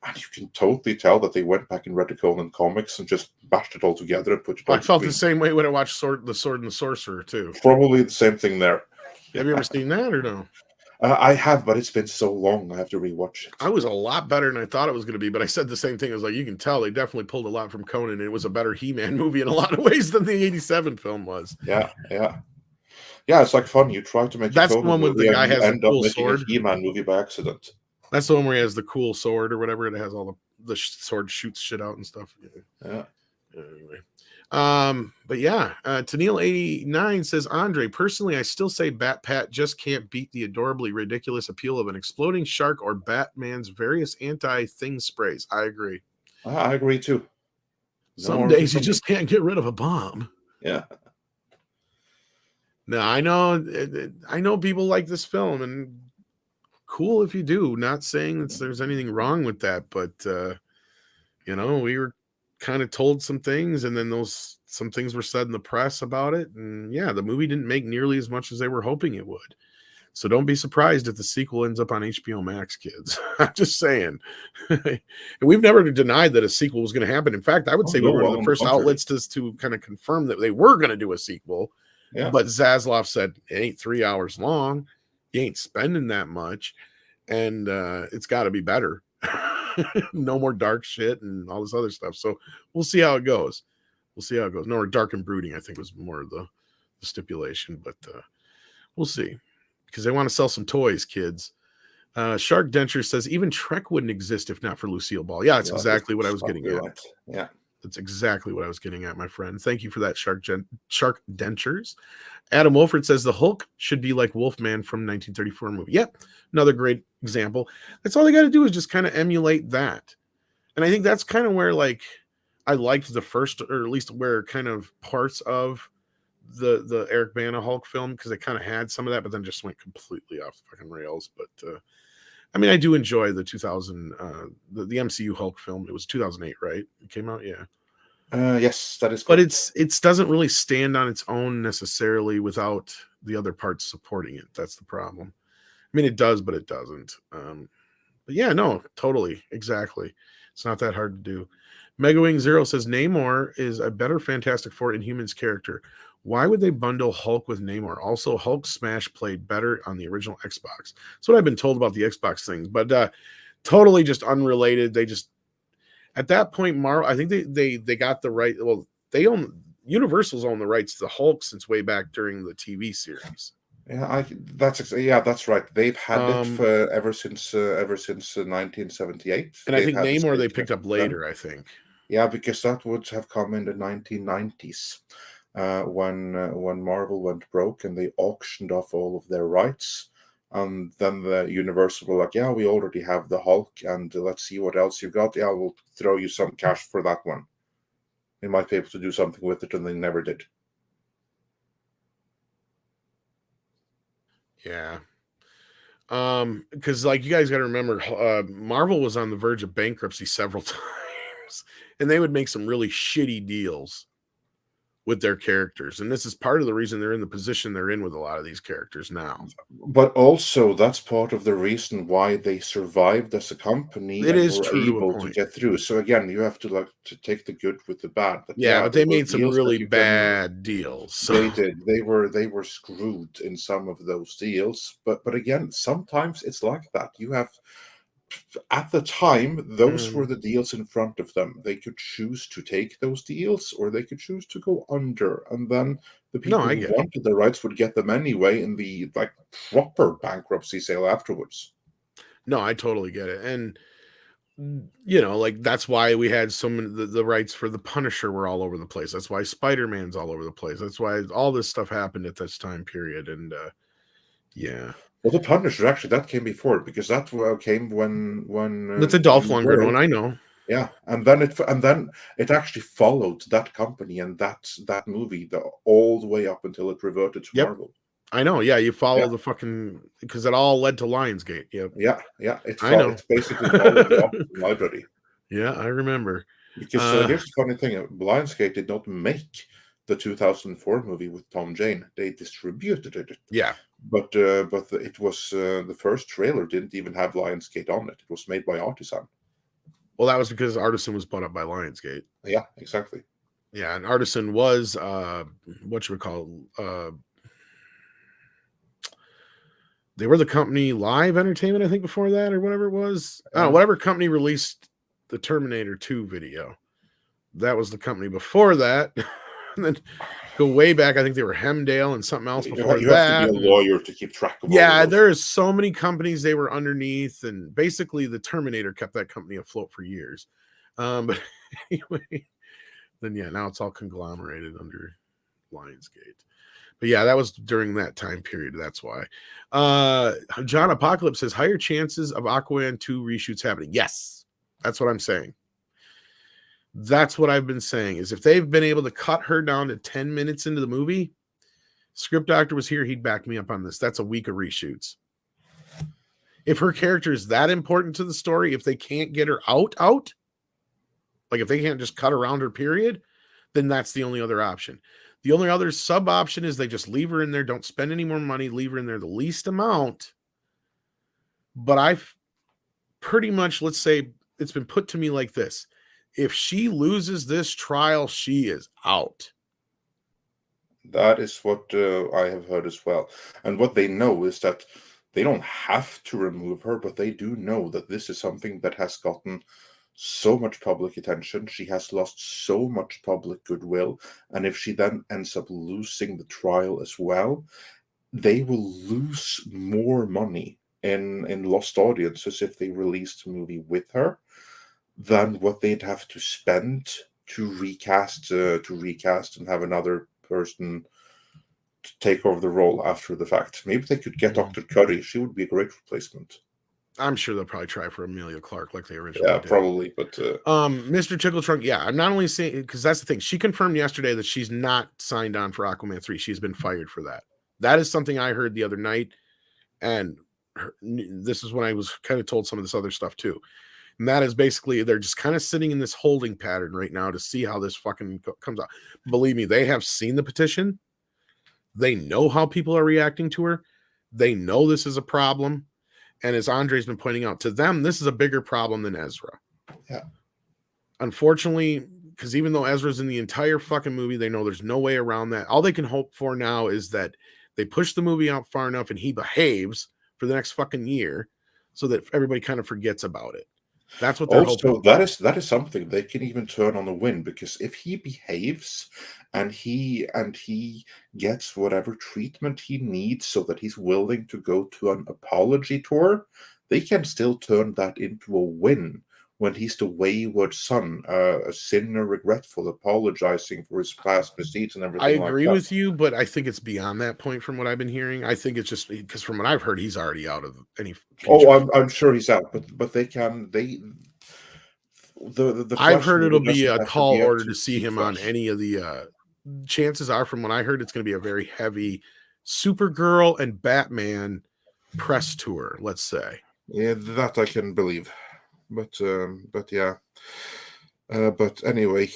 And you can totally tell that they went back and read the Conan comics and just bashed it all together and put it on I felt the same way when I watched The Sword and the Sorcerer too. Probably the same thing there. Have you ever seen that or no? I have, but it's been so long. I have to rewatch it. I was a lot better than I thought it was going to be, but I said the same thing. I was like, you can tell they definitely pulled a lot from Conan. And it was a better He-Man movie in a lot of ways than the '87 film was. Yeah. It's like fun. You try to make That's a the one Conan with the movie guy and you has the end up cool making sword. a He-Man movie by accident. That's the one where he has the cool sword or whatever. It has all the sword shoots shit out and stuff. Yeah. Anyway. But yeah, Tennille89 says, Andre, personally, I still say Bat Pat just can't beat the adorably ridiculous appeal of an exploding shark or Batman's various anti-thing sprays. I agree. I agree too. Some days you just can't get rid of a bomb. Yeah. No, I know people like this film, and cool if you do. Not saying that there's anything wrong with that, but we were kind of told some things, and then some things were said in the press about it, and yeah, the movie didn't make nearly as much as they were hoping it would. So don't be surprised if the sequel ends up on HBO Max, kids. I'm just saying. And we've never denied that a sequel was going to happen. In fact, I would say we were one of the first outlets to kind of confirm that they were going to do a sequel. Yeah. But Zaslav said it ain't 3 hours long. You ain't spending that much, and it's got to be better. No more dark shit and all this other stuff. So we'll see how it goes. No more dark and brooding, I think, was more of the stipulation, but we'll see, because they want to sell some toys, kids. Shark Denture says even Trek wouldn't exist if not for Lucille Ball. Yeah, that's exactly what I was getting at. Right. Yeah, that's exactly what I was getting at, my friend. Thank you for that, Shark Dentures. Adam Wolford says the Hulk should be like Wolfman from 1934 movie. Yep, another great example. That's all they got to do is just kind of emulate that. And I think that's kind of where, like, I liked the first, or at least where kind of parts of the Eric Bana Hulk film, because they kind of had some of that, but then just went completely off the fucking rails. But I mean, I do enjoy the 2000 the MCU Hulk film. It was 2008, right? It came out, yeah. Yes, that is correct. But it doesn't really stand on its own necessarily without the other parts supporting it. That's the problem. I mean, it does, but it doesn't. But yeah, no, totally, exactly. It's not that hard to do. Megawing Zero says Namor is a better Fantastic Four Inhumans character. Why would they bundle Hulk with Namor? Also, Hulk Smash played better on the original Xbox. That's what I've been told about the Xbox things, but totally just unrelated. They just, at that point, Marvel, I think they got the right. Well, they own, Universal's owned the rights to the Hulk since way back during the TV series. Yeah, that's right. They've had it for ever since 1978. And I think Namor they picked up later. I think. Yeah, because that would have come in the 1990s when Marvel went broke and they auctioned off all of their rights. And then the Universal were like, yeah, we already have the Hulk, and let's see what else you got. Yeah, we'll throw you some cash for that one. We might be able to do something with it, and they never did. Yeah. Because like you guys got to remember, Marvel was on the verge of bankruptcy several times, and they would make some really shitty deals with their characters, and this is part of the reason they're in the position they're in with a lot of these characters now. But also, that's part of the reason why they survived as a company. It is were able to get through. So again, you have to take the good with the bad. But but they made some really bad deals. So. They did. They were screwed in some of those deals. But again, sometimes it's like that. You have. At the time, those were the deals in front of them. They could choose to take those deals, or they could choose to go under, and then the people who wanted the rights would get them anyway in the proper bankruptcy sale afterwards. No, I totally get it, and that's why we had so many. The rights for the Punisher were all over the place. That's why Spider-Man's all over the place. That's why all this stuff happened at this time period, and yeah. Well, the Punisher, actually, that came before, because that came when that's a Dolph Lundgren one, I know. Yeah, and then it actually followed that company and that movie all the way up until it reverted to Marvel. I know. Yeah, you follow the fucking, because it all led to Lionsgate. Yep. Yeah. It's basically followed the library. Yeah, I remember. Because here's the funny thing: Lionsgate did not make the 2004 movie with Tom Jane. They distributed it. Yeah. But it was the first trailer didn't even have Lionsgate on it. It was made by Artisan. Well, that was because Artisan was bought up by Lionsgate. Yeah, exactly. Yeah, and Artisan was They were the company Live Entertainment, I think, before that, or whatever it was. I don't know, whatever company released the Terminator 2 video. That was the company before that. And then go way back, I think they were Hemdale and something else before you that. have to be a lawyer to keep track of all yeah, of those. there's so many companies they were underneath, and basically the Terminator kept that company afloat for years. But anyway, then yeah, now it's all conglomerated under Lionsgate. But yeah, that was during that time period. That's why. John Apocalypse says higher chances of Aquaman 2 reshoots happening. Yes, that's what I'm saying. That's what I've been saying, is if they've been able to cut her down to 10 minutes into the movie, Script Doctor was here, he'd back me up on this. That's a week of reshoots. If her character is that important to the story, if they can't get her out, like if they can't just cut around her period, then that's the only other option. The only other sub option is they just leave her in there, don't spend any more money, leave her in there the least amount. But I've pretty much, let's say, it's been put to me like this. If she loses this trial, she is out. That is what I have heard as well. And what they know is that they don't have to remove her, but they do know that this is something that has gotten so much public attention. She has lost so much public goodwill. And if she then ends up losing the trial as well, they will lose more money in lost audiences if they released the movie with her than what they'd have to spend to recast and have another person to take over the role after the fact. Maybe they could get Dr. Curry. She would be a great replacement. I'm sure they'll probably try for Emilia Clarke like they originally did. Probably. But Mr. Tickle Trunk, yeah, I'm not only saying, because that's the thing. She confirmed yesterday that she's not signed on for Aquaman 3. She's been fired for that. That is something I heard the other night, and this is when I was kind of told some of this other stuff too. And that is basically, they're just kind of sitting in this holding pattern right now to see how this fucking comes out. Believe me, they have seen the petition. They know how people are reacting to her. They know this is a problem. And as Andre's been pointing out, to them, this is a bigger problem than Ezra. Yeah. Unfortunately, because even though Ezra's in the entire fucking movie, they know there's no way around that. All they can hope for now is that they push the movie out far enough and he behaves for the next fucking year so that everybody kind of forgets about it. That's what they're hoping. That is something they can even turn on the win, because if he behaves and he gets whatever treatment he needs so that he's willing to go to an apology tour, they can still turn that into a win when he's the wayward son, a sinner, regretful, apologizing for his past misdeeds and everything. I agree with you, but I think it's beyond that point from what I've been hearing. I think it's just because from what I've heard, he's already out of any. I'm sure he's out, but they can. I've heard it'll be a tall order to see him on any of the. Chances are, from what I heard, it's going to be a very heavy Supergirl and Batman press tour. Let's say. Yeah, that I can believe. But yeah. But anyway,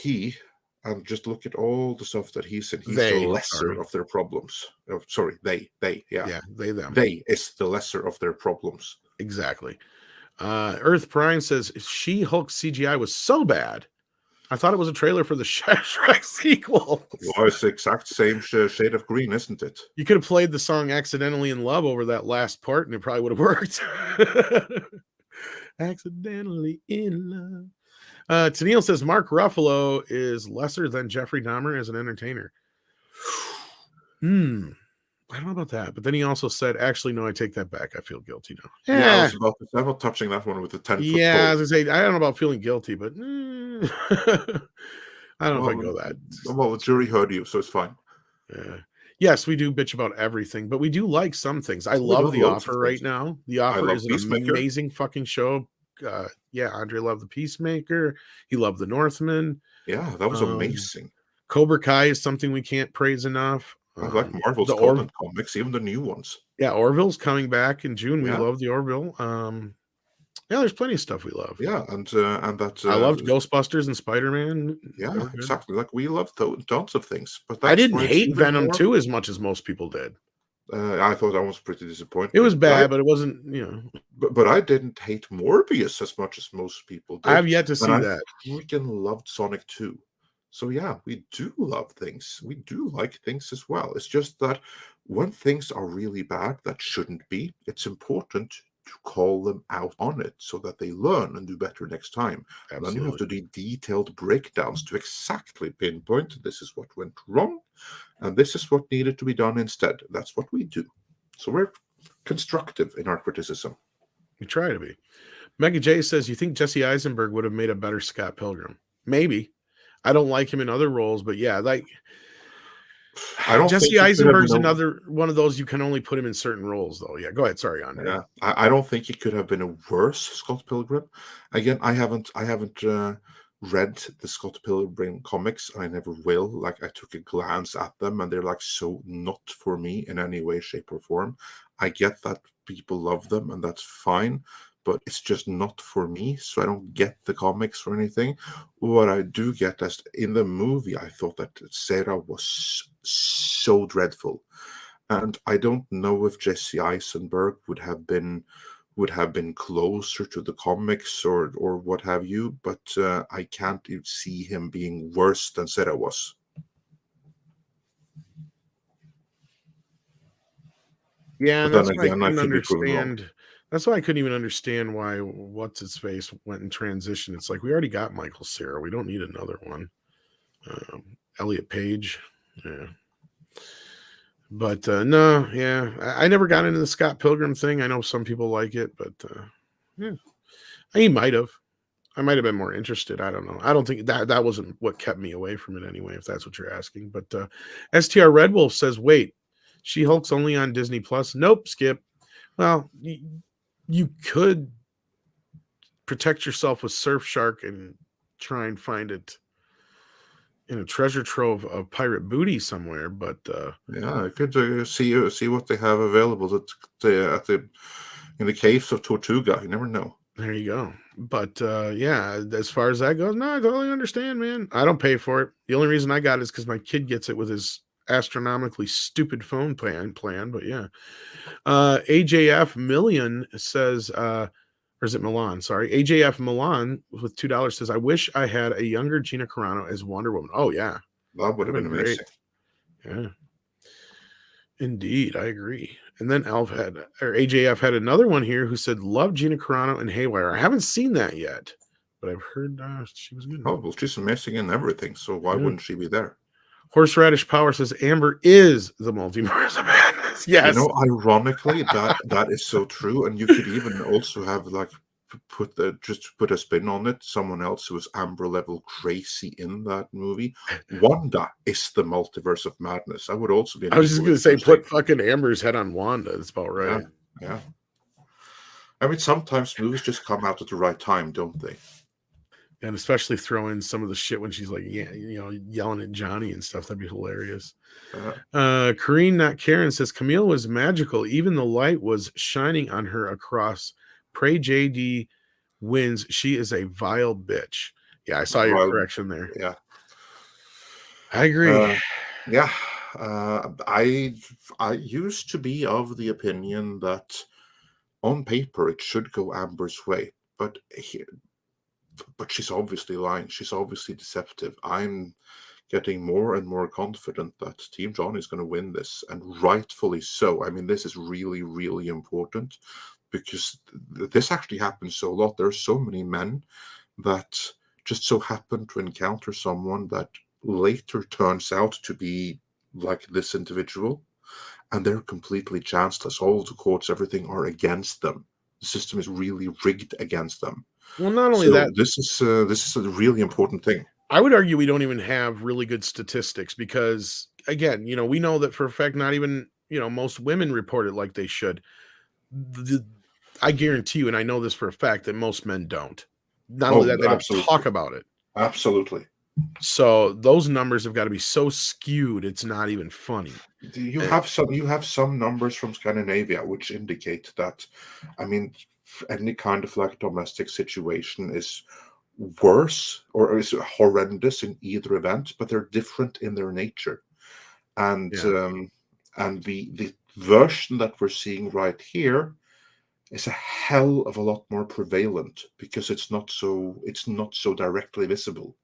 and just look at all the stuff that he said. He's the lesser of their problems. Oh, sorry, they, yeah. Yeah, them. They is the lesser of their problems. Exactly. Earth Prime says She-Hulk CGI was so bad. I thought it was a trailer for the Shrek sequel. Well, it's the exact same shade of green, isn't it? You could have played the song Accidentally in Love over that last part and it probably would have worked. Accidentally in love. Tennille says Mark Ruffalo is lesser than Jeffrey Dahmer as an entertainer. I don't know about that. But then he also said, actually, no, I take that back. I feel guilty now. Yeah, I'm not touching that one with the 10-foot Yeah, pole. I was going to say, I don't know about feeling guilty, but I don't know if I go that. Well, the jury heard you, so it's fine. Yes, we do bitch about everything, but we do like some things. I love The Offer right now. The Offer is an amazing fucking show. Andre loved The Peacemaker. He loved The Northman. Yeah, that was amazing. Cobra Kai is something we can't praise enough. I like Marvel's Conan comics, even the new ones. Yeah, Orville's coming back in June. We love the Orville. There's plenty of stuff we love. Yeah, and that I loved Ghostbusters and Spider-Man. Yeah, exactly. Like we loved tons of things, but I didn't hate Venom 2 as much as most people did. I thought I was pretty disappointed. It was bad, but it wasn't, But I didn't hate Morbius as much as most people did. I have yet to see that. I freaking loved Sonic 2. So yeah, we do love things. We do like things as well. It's just that when things are really bad that shouldn't be, it's important to call them out on it so that they learn and do better next time. And then you have to do detailed breakdowns to exactly pinpoint this is what went wrong and this is what needed to be done instead. That's what we do. So we're constructive in our criticism. We try to be. Mega J says, you think Jesse Eisenberg would have made a better Scott Pilgrim? Maybe. I don't like him in other roles, but yeah, like I don't Jesse Eisenberg's another one of those you can only put him in certain roles, though. Yeah, go ahead. Sorry, Andre. Yeah, I don't think he could have been a worse Scott Pilgrim. Again, I haven't read the Scott Pilgrim comics, and I never will. Like, I took a glance at them, and they're like so not for me in any way, shape, or form. I get that people love them, and that's fine, but it's just not for me. So I don't get the comics or anything. What I do get is in the movie, I thought that Sarah was so dreadful, and I don't know if Jesse Eisenberg would have been closer to the comics or what have you, but I can't see him being worse than Sarah was. Yeah, and that's why I couldn't understand. That's why I couldn't even understand why what's his face went in transition. It's like we already got Michael Cera. We don't need another one. Elliot Page, yeah. But no, yeah, I never got into the Scott Pilgrim thing. I know some people like it, but yeah, he might have. I might have been more interested. I don't know. I don't think that wasn't what kept me away from it anyway, if that's what you're asking. But STR Red Wolf says, wait, She-Hulk's only on Disney Plus? Nope, Skip. Well, you could protect yourself with Surfshark and try and find it in a treasure trove of pirate booty somewhere, but yeah, I could see what they have available in the caves of Tortuga. You never know. There you go. But yeah, as far as that goes, no, I totally understand, man. I don't pay for it. The only reason I got it is because my kid gets it with his astronomically stupid phone plan. But yeah, AJF Million says, or is it Milan? Sorry. AJF Milan with $2 says, I wish I had a younger Gina Carano as Wonder Woman. Oh, yeah. That would have been amazing. Yeah. Indeed. I agree. And then AJF had another one here who said, love Gina Carano and Haywire. I haven't seen that yet, but I've heard she was good. Oh, well, she's amazing in everything. So why wouldn't she be there? Horseradish Power says Amber is the multiverse of madness. Yes. You know, ironically, that is so true. And you could even also have like put a spin on it. Someone else who was Amber level crazy in that movie. Wanda is the multiverse of madness. I would also be. I was just going to say, put fucking Amber's head on Wanda. That's about right. Yeah. I mean, sometimes movies just come out at the right time, don't they? And especially throw in some of the shit when she's like, yeah, yelling at Johnny and stuff. That'd be hilarious. Kareen, not Karen, says Camille was magical. Even the light was shining on her across. Pray JD wins. She is a vile bitch. Yeah, I saw your correction there. Yeah. I agree. Yeah. I used to be of the opinion that on paper it should go Amber's way. But she's obviously lying. She's obviously deceptive. I'm getting more and more confident that Team John is going to win this, and rightfully so. I mean, this is really, really important because this actually happens so a lot. There are so many men that just so happen to encounter someone that later turns out to be like this individual, and they're completely chanceless. All the courts, everything are against them. The system is really rigged against them. Well, not only that, this is a really important thing. I would argue we don't even have really good statistics because, again, we know that for a fact not even most women report it like they should. I guarantee you, and I know this for a fact, that most men don't. Not only that, they don't talk about it. Absolutely. So those numbers have got to be so skewed; it's not even funny. You have some numbers from Scandinavia which indicate that. I mean, any kind of like domestic situation is worse or is horrendous in either event, but they're different in their nature. And the version that we're seeing right here is a hell of a lot more prevalent because it's not so directly visible.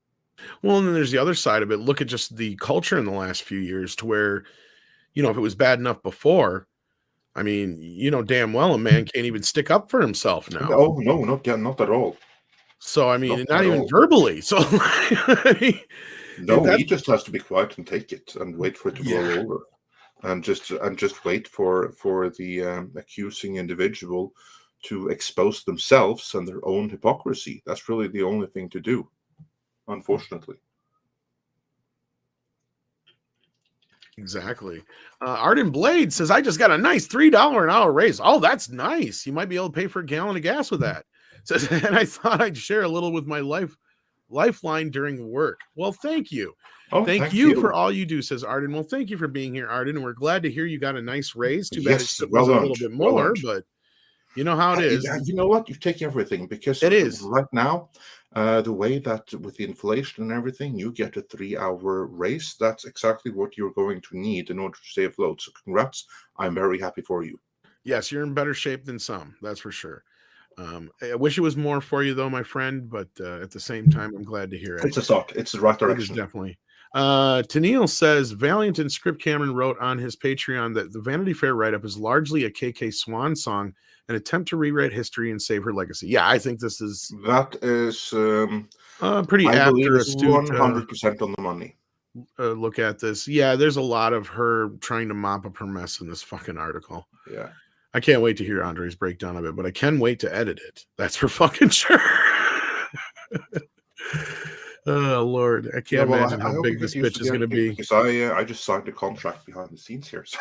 Well, and then there's the other side of it. Look at just the culture in the last few years to where, you know, if it was bad enough before, I mean, you know damn well a man can't even stick up for himself now. Oh no, not at all. So I mean, not even verbally. So no, he just has to be quiet and take it and wait for it to blow over, and just wait for the accusing individual to expose themselves and their own hypocrisy. That's really the only thing to do, unfortunately. Exactly. Arden Blade says, I just got a nice $3 an hour raise. Oh, that's nice. You might be able to pay for a gallon of gas with that. Says, and I thought I'd share a little with my lifeline during work. Well, thank you. Oh, thank you for all you do, says Arden. Well, thank you for being here, Arden. And we're glad to hear you got a nice raise. Too bad it was a little bit more, but you know how it is. You know what? You take everything, because it is right now, the way that with the inflation and everything, you get a 3-hour raise. That's exactly what you're going to need in order to stay afloat. So congrats. I'm very happy for you. Yes, you're in better shape than some. That's for sure. I wish it was more for you, though, my friend. But at the same time, I'm glad to hear it. It's a start. It's the right direction. It is definitely. Tennille says Valiant and Script Cameron wrote on his Patreon that the Vanity Fair write-up is largely a KK Swan song, an attempt to rewrite history and save her legacy. Yeah, I think this is pretty apt or astute. 100% on the money. Look at this. Yeah, there's a lot of her trying to mop up her mess in this fucking article. Yeah, I can't wait to hear Andre's breakdown of it, but I can wait to edit it. That's for fucking sure. Oh Lord, I can't imagine how big this bitch is going to be. Because I just signed a contract behind the scenes here. So.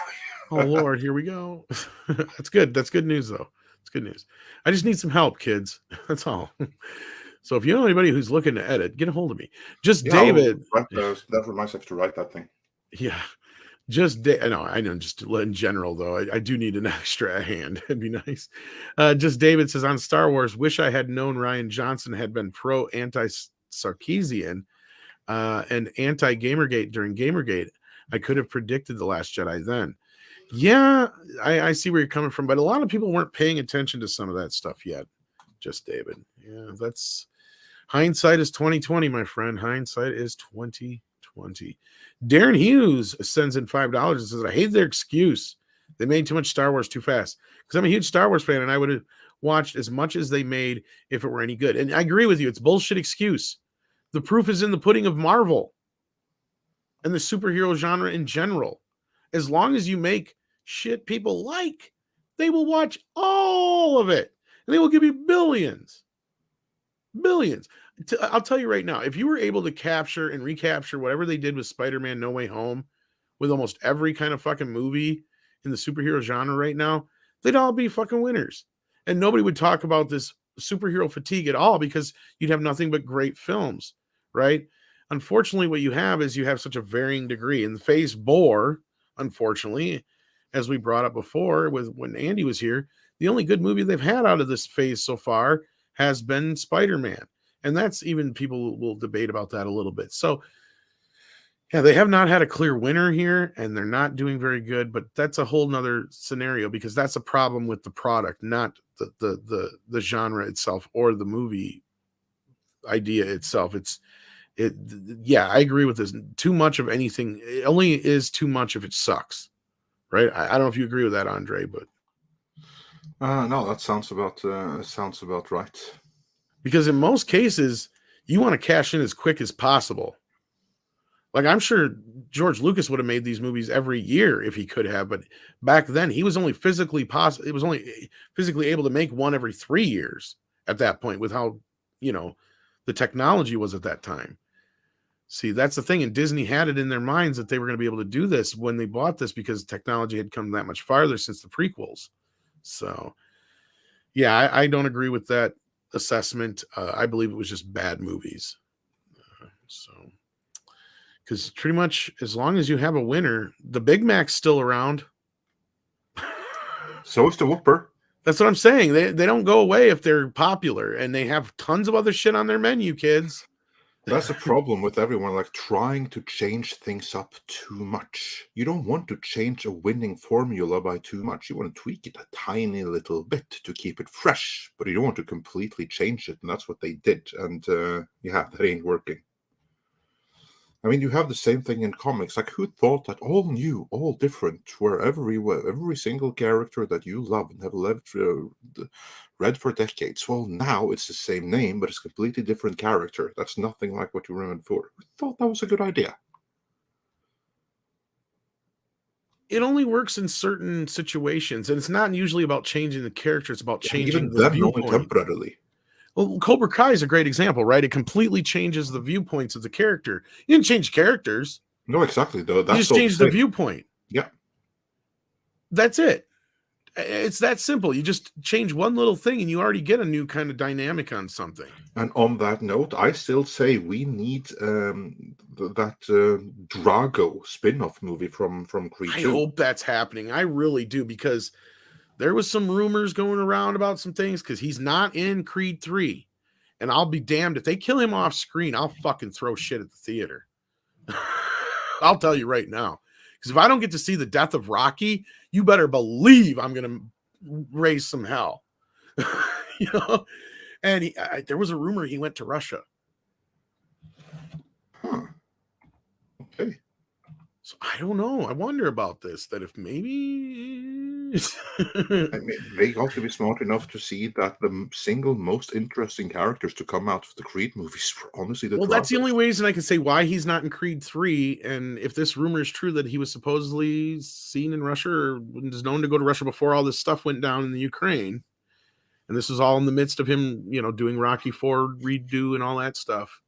Oh Lord, here we go. That's good. That's good news, though. It's good news. I just need some help, kids. That's all. So if you know anybody who's looking to edit, get a hold of me. David. That reminds me to write that thing. Yeah. I know. Just in general, though, I do need an extra hand. It'd be nice. Just David says on Star Wars, wish I had known Rian Johnson had been anti-Sarkeesian and anti-Gamergate during Gamergate. I could have predicted The Last Jedi then. Yeah, I see where you're coming from, but a lot of people weren't paying attention to some of that stuff yet. Just David. Yeah, that's hindsight is 2020, my friend. Hindsight is 2020. Darren Hughes sends in $5 and says, I hate their excuse. They made too much Star Wars too fast. Because I'm a huge Star Wars fan, and I would have watched as much as they made if it were any good. And I agree with you. It's bullshit excuse. The proof is in the pudding of Marvel and the superhero genre in general. As long as you make shit people like, they will watch all of it. And they will give you billions. Billions. I'll tell you right now, if you were able to capture and recapture whatever they did with Spider-Man No Way Home, with almost every kind of fucking movie in the superhero genre right now, they'd all be fucking winners. And nobody would talk about this superhero fatigue at all because you'd have nothing but great films, right? Unfortunately, what you have is you have such a varying degree. And Phase Bore, unfortunately, as we brought up before when Andy was here, the only good movie they've had out of this phase so far has been Spider-Man. And that's even people will debate about that a little bit. So, yeah, they have not had a clear winner here, and they're not doing very good. But that's a whole nother scenario because that's a problem with the product, not the genre itself or the movie idea itself. Yeah, I agree with this. Too much of anything, it only is too much if it sucks, right? I don't know if you agree with that, Andre, but no, that sounds about right. Because in most cases, you want to cash in as quick as possible. Like, I'm sure George Lucas would have made these movies every year if he could have, but back then he was only physically able to make one every 3 years at that point with how, the technology was at that time. See, that's the thing. And Disney had it in their minds that they were going to be able to do this when they bought this because technology had come that much farther since the prequels. So, yeah, I don't agree with that assessment. I believe it was just bad movies. Because pretty much as long as you have a winner, the Big Mac's still around. So is the Whopper. That's what I'm saying. They don't go away if they're popular, and they have tons of other shit on their menu, kids. That's a problem with everyone, like trying to change things up too much. You don't want to change a winning formula by too much. You want to tweak it a tiny little bit to keep it fresh, but you don't want to completely change it. And that's what they did. And that ain't working. I mean, you have the same thing in comics. Like, who thought that all new, all different, where every single character that you love and have read for decades, well, now it's the same name, but it's a completely different character. That's nothing like what you remember before. Who thought that was a good idea? It only works in certain situations, and it's not usually about changing the character. It's about changing even the then, viewpoint. only temporarily. Well, Cobra Kai is a great example, right? It completely changes the viewpoints of the character. You didn't change characters. No, exactly. Though You just changed the viewpoint. Yeah. That's it. It's that simple. You just change one little thing and you already get a new kind of dynamic on something. And on that note, I still say we need that Drago spin-off movie from Creed 2. I hope that's happening. I really do, because there was some rumors going around about some things, because he's not in Creed 3. And I'll be damned if they kill him off screen, I'll fucking throw shit at the theater. I'll tell you right now. Because if I don't get to see the death of Rocky, you better believe I'm going to raise some hell. You know? And there was a rumor he went to Russia. Huh. Okay. So I don't know. I wonder about this, that if maybe... I mean, they got to be smart enough to see that the single most interesting characters to come out of the Creed movies were honestly the that's the Dragos. only reason I can say why he's not in Creed 3. And if this rumor is true that he was supposedly seen in Russia or was known to go to Russia before all this stuff went down in the Ukraine, and this was all in the midst of him, doing Rocky IV redo and all that stuff,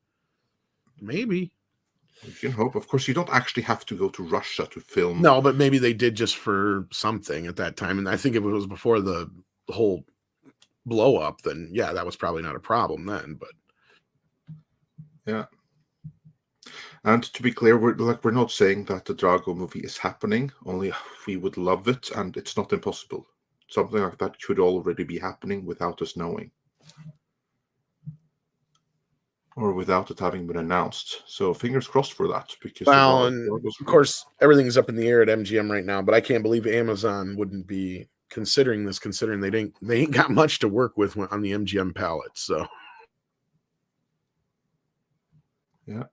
maybe. You can hope. Of course, you don't actually have to go to Russia to film. No, but maybe they did just for something at that time. And I think if it was before the whole blow up, then yeah, that was probably not a problem then. But yeah. And to be clear, we're not saying that the Drago movie is happening. Only we would love it, and it's not impossible. Something like that could already be happening without us knowing, or without it having been announced. So fingers crossed for that. Because and of course, everything's up in the air at MGM right now. But I can't believe Amazon wouldn't be considering this, considering they ain't got much to work with on the MGM palette. So yeah.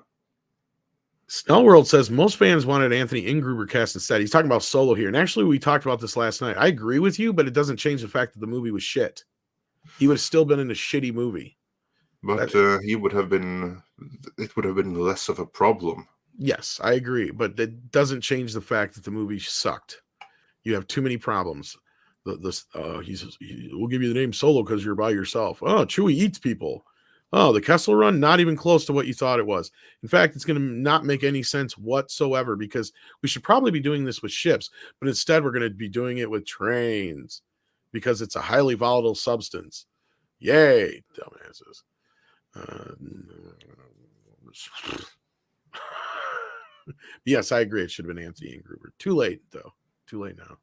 Snellworld says most fans wanted Anthony Ingruber cast instead. He's talking about Solo here. And actually, we talked about this last night. I agree with you, but it doesn't change the fact that the movie was shit. He would have still been in a shitty movie. But he would have been. It would have been less of a problem. Yes, I agree. But that doesn't change the fact that the movie sucked. You have too many problems. We'll give you the name Solo because you're by yourself. Oh, Chewie eats people. Oh, the Kessel Run, not even close to what you thought it was. In fact, it's going to not make any sense whatsoever, because we should probably be doing this with ships, but instead we're going to be doing it with trains because it's a highly volatile substance. Yay, dumbasses. Yes, I agree. It should have been Anthony Ingruber. Too late, though. Too late now.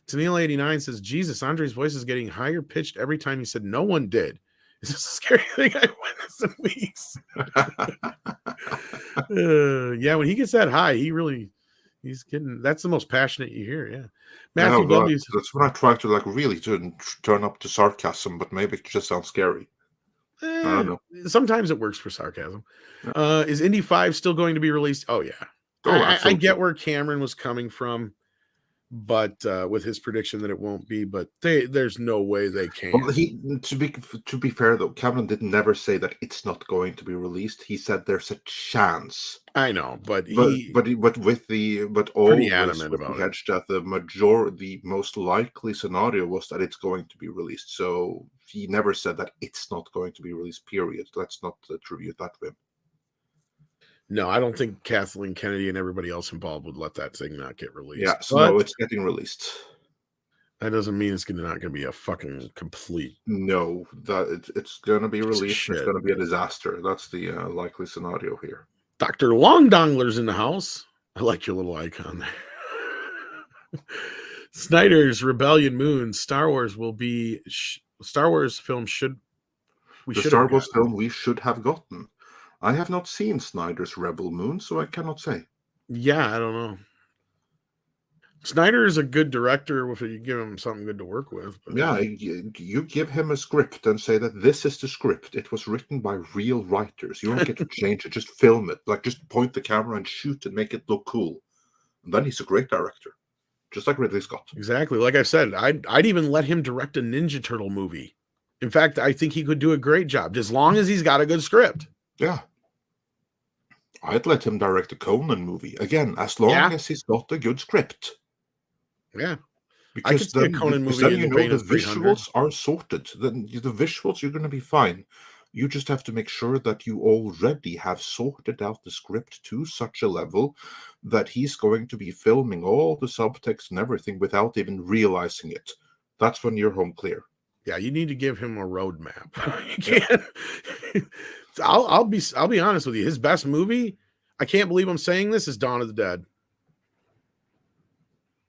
Tennille89 says, Jesus, Andre's voice is getting higher pitched every time he said no one did. Is this a scary thing I've witnessed in weeks? Yeah, when he gets that high, he's getting, that's the most passionate you hear. Yeah. Matthew W. That's when I try to really turn up to sarcasm, but maybe it just sounds scary. I don't know. Sometimes it works for sarcasm. Yeah. Is Indy 5 still going to be released? Oh, yeah. I get where Cameron was coming from, but with his prediction that it won't be, but there's no way they can. Well, to be fair though, Cameron did never say that it's not going to be released. He said there's a chance. I know, but always pretty adamant about it. That the most likely scenario was that it's going to be released. So he never said that it's not going to be released. Period. Let's not attribute that to him. No, I don't think Kathleen Kennedy and everybody else involved would let that thing not get released. Yeah, so no, it's getting released. That doesn't mean it's not going to be a fucking complete. No, it's going to be released. It's going to be a disaster. That's the likely scenario here. Dr. Longdongler's in the house. I like your little icon there. Snyder's Rebellion Moon. Star Wars will be Star Wars film Star Wars film we should have gotten. I have not seen Snyder's Rebel Moon, so I cannot say. Yeah, I don't know. Snyder is a good director if you give him something good to work with. But... Yeah, you give him a script and say that this is the script. It was written by real writers. You don't get to change it. Just film it. Like, just point the camera and shoot and make it look cool. And then he's a great director, just like Ridley Scott. Exactly. Like I said, I'd even let him direct a Ninja Turtle movie. In fact, I think he could do a great job, as long as he's got a good script. Yeah. I'd let him direct a Conan movie. Again, as long as he's got a good script. Yeah. Because then, Conan movie then you know the visuals are sorted. Then the visuals, you're going to be fine. You just have to make sure that you already have sorted out the script to such a level that he's going to be filming all the subtext and everything without even realizing it. That's when you're home clear. Yeah, you need to give him a roadmap. You can't. I'll be honest with you. His best movie, I can't believe I'm saying this, is Dawn of the Dead.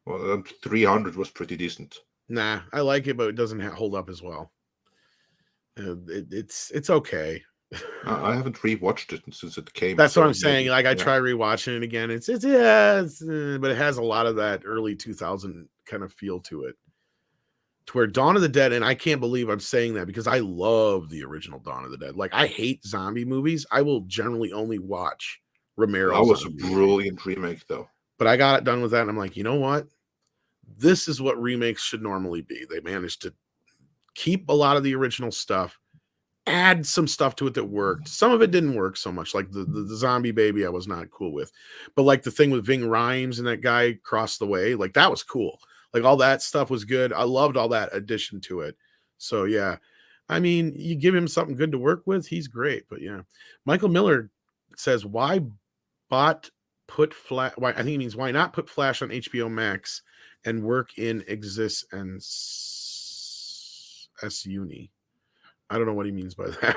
Well, 300 was pretty decent. Nah, I like it, but it doesn't hold up as well. It's okay. I haven't rewatched it since it came. That's what I'm saying. Like, I try rewatching it again. But it has a lot of that early 2000 kind of feel to it. To where Dawn of the Dead, and I can't believe I'm saying that because I love the original Dawn of the Dead. Like, I hate zombie movies. I will generally only watch Romero. That was a brilliant remake, though. But I got it done with that, and I'm like, you know what? This is what remakes should normally be. They managed to keep a lot of the original stuff, add some stuff to it that worked. Some of it didn't work so much, like the zombie baby I was not cool with. But like the thing with Ving Rhames and that guy across the way, like that was cool. Like all that stuff was good. I loved all that addition to it. So yeah, I mean, you give him something good to work with, he's great. But yeah, Michael Miller says, why put Flash? Why I think he means why not put Flash on HBO Max and work in Exist and S-Uni. I don't know what he means by that.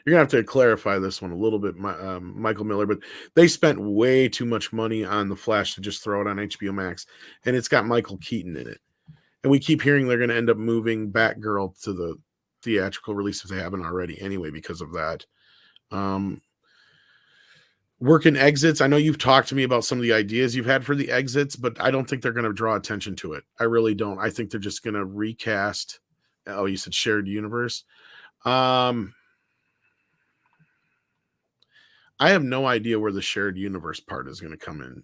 You're gonna have to clarify this one a little bit, Michael Miller. But they spent way too much money on the Flash to just throw it on HBO Max, and it's got Michael Keaton in it. And we keep hearing they're going to end up moving Batgirl to the theatrical release if they haven't already, anyway, because of that. Working exits. I know you've talked to me about some of the ideas you've had for the exits, but I don't think they're going to draw attention to it. I really don't. I think they're just going to recast. Oh, you said shared universe. I have no idea where the shared universe part is going to come in.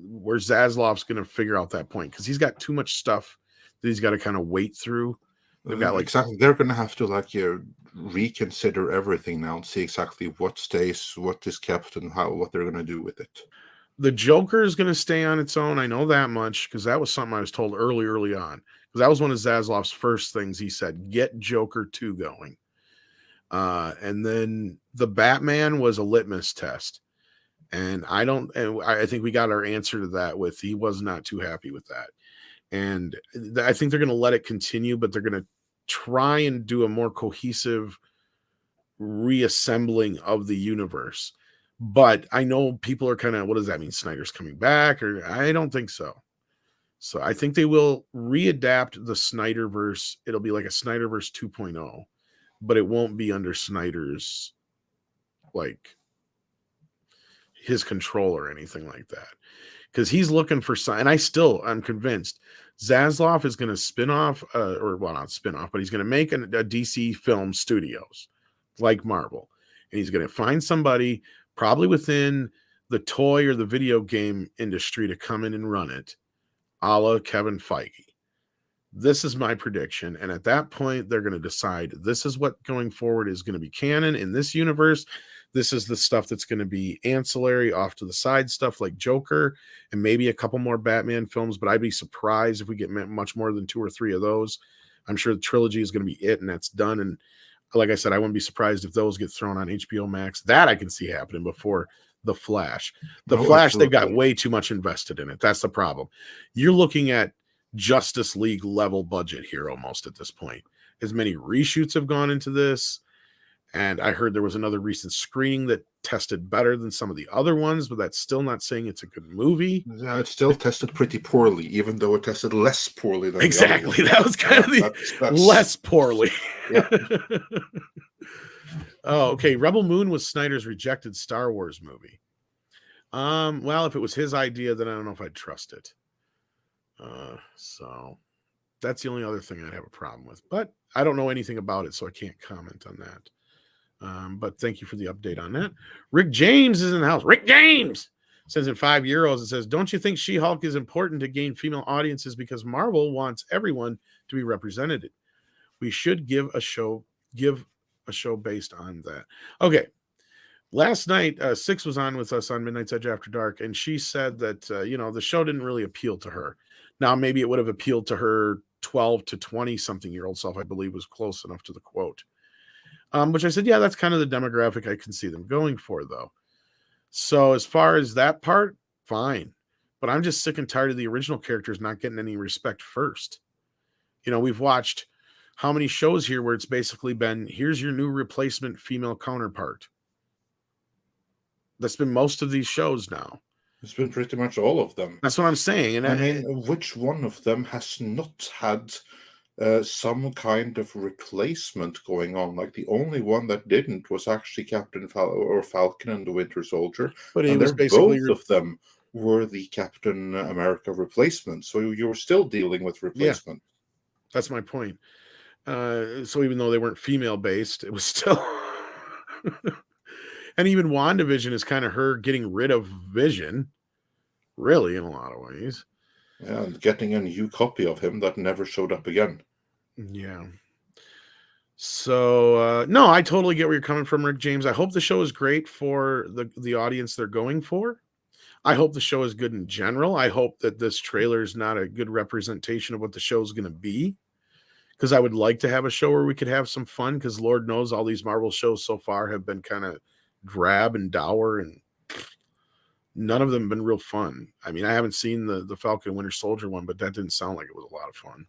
Where Zaslav's going to figure out that point, because he's got too much stuff that he's got to kind of wait through. They've got exactly. They're going to have to reconsider everything now and see exactly what stays, what is kept, and what they're going to do with it. The Joker is going to stay on its own. I know that much because that was something I was told early on. Because that was one of Zaslav's first things he said: get Joker 2 going. And then the Batman was a litmus test. And I think we got our answer to that with he was not too happy with that. And I think they're going to let it continue, but they're going to try and do a more cohesive reassembling of the universe. But I know people are kind of, what does that mean? Snyder's coming back? Or I don't think so. So I think they will readapt the Snyderverse. It'll be like a Snyderverse 2.0, but it won't be under Snyder's, like, his control or anything like that. Because he's looking for and I'm convinced Zaslav is going to spin off, not spin off, but he's going to make a DC film studios like Marvel. And he's going to find somebody probably within the toy or the video game industry to come in and run it, a la Kevin Feige. This is my prediction. And at that point, they're going to decide this is what going forward is going to be canon in this universe. This is the stuff that's going to be ancillary off to the side stuff like Joker and maybe a couple more Batman films. But I'd be surprised if we get much more than 2 or 3 of those. I'm sure the trilogy is going to be it, and that's done. And like I said, I wouldn't be surprised if those get thrown on HBO Max. That I can see happening before The Flash. The Flash, absolutely. They've got way too much invested in it. That's the problem. You're looking at Justice League level budget here almost at this point. As many reshoots have gone into this. And I heard there was another recent screening that tested better than some of the other ones, but that's still not saying it's a good movie. Yeah, it still tested pretty poorly, even though it tested less poorly than exactly. That was kind of that's less poorly. Yeah. Oh, okay. Rebel Moon was Snyder's rejected Star Wars movie. Well, if it was his idea, then I don't know if I'd trust it. So that's the only other thing I'd have a problem with. But I don't know anything about it, so I can't comment on that. But thank you for the update on that. Rick James is in the house. Rick James says in €5, it says, don't you think She-Hulk is important to gain female audiences because Marvel wants everyone to be represented? We should give a show based on that. Okay. Last night, Six was on with us on Midnight's Edge After Dark, and she said that, the show didn't really appeal to her. Now, maybe it would have appealed to her 12 to 20-something-year-old self, I believe was close enough to the quote. Which I said, yeah, that's kind of the demographic I can see them going for, though. So as far as that part, fine. But I'm just sick and tired of the original characters not getting any respect first. We've watched how many shows here where it's basically been, here's your new replacement female counterpart. That's been most of these shows now. It's been pretty much all of them. That's what I'm saying. And I mean, which one of them has not had some kind of replacement going on? Like the only one that didn't was actually Captain Falcon and the Winter Soldier. But it was basically both of them were the Captain America replacement. So you were still dealing with replacement. Yeah, that's my point. So even though they weren't female based, it was still. And even WandaVision is kind of her getting rid of Vision, really, in a lot of ways. Yeah, and getting a new copy of him that never showed up again. Yeah. So, no, I totally get where you're coming from, Rick James. I hope the show is great for the audience they're going for. I hope the show is good in general. I hope that this trailer is not a good representation of what the show is going to be. Because I would like to have a show where we could have some fun, because Lord knows all these Marvel shows so far have been kind of drab and dour, and none of them have been real fun. I mean, I haven't seen the Falcon and Winter Soldier one, but that didn't sound like it was a lot of fun.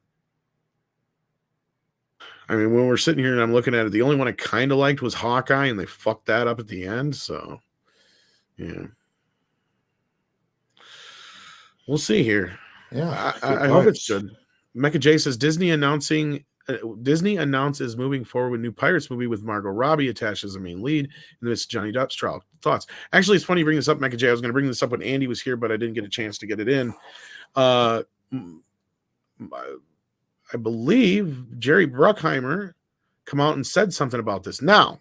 I mean, when we're sitting here and I'm looking at it, the only one I kind of liked was Hawkeye, and they fucked that up at the end. So, yeah. We'll see here. Yeah, I hope it's good. Mecha J says Disney announces moving forward with new Pirates movie with Margot Robbie attached as the main lead in this Johnny Depp's trial. Thoughts? Actually, it's funny you bring this up, Mecha J. I was going to bring this up when Andy was here, but I didn't get a chance to get it in. I believe Jerry Bruckheimer come out and said something about this. Now,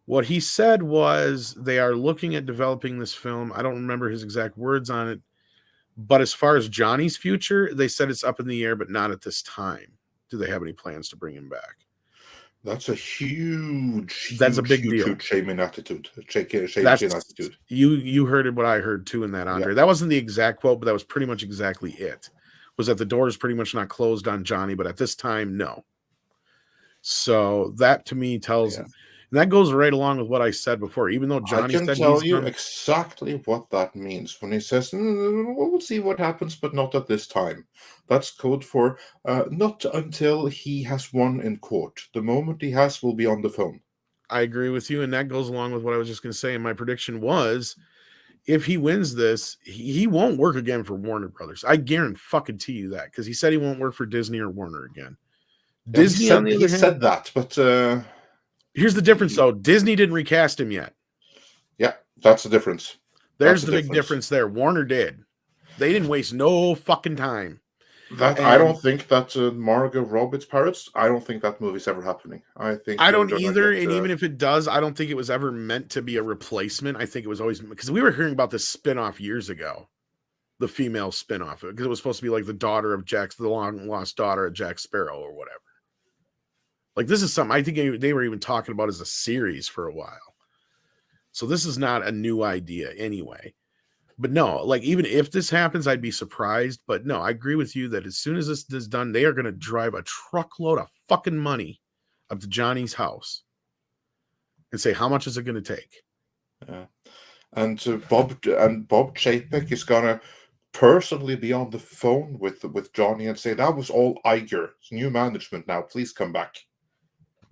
what he said was they are looking at developing this film. I don't remember his exact words on it. But as far as Johnny's future, they said it's up in the air, but not at this time. Do they have any plans to bring him back? That's a huge big deal. Shaming attitude. Attitude. You heard what I heard too in that, Andre. Yeah. That wasn't the exact quote, but that was pretty much exactly it. Was that the door is pretty much not closed on Johnny, but at this time, no. So that to me tells... Yeah. And that goes right along with what I said before. Even though Johnny said I can tell you exactly what that means when he says, we'll see what happens, but not at this time. That's code for not until he has won in court. The moment he has, will be on the phone. I agree with you, and that goes along with what I was just going to say. And my prediction was, if he wins this, he won't work again for Warner Brothers. I guarantee you that, because he said he won't work for Disney or Warner again. Yeah, Disney, on the other hand, said that, but... Here's the difference, though. Disney didn't recast him yet. Yeah, that's the difference. There's the big difference there. Warner did. They didn't waste no fucking time. I don't think that Margot Robbie's Pirates, I don't think that movie's ever happening. I don't either, and even if it does, I don't think it was ever meant to be a replacement. I think it was always... Because we were hearing about this spinoff years ago. The female spinoff. Because it was supposed to be like the long-lost daughter of Jack Sparrow or whatever. Like, this is something I think they were even talking about as a series for a while. So this is not a new idea anyway. But no, like, even if this happens, I'd be surprised. But no, I agree with you that as soon as this is done, they are going to drive a truckload of fucking money up to Johnny's house and say, how much is it going to take? Yeah. And Bob Chapek is going to personally be on the phone with Johnny and say, that was all Iger. It's new management now. Please come back.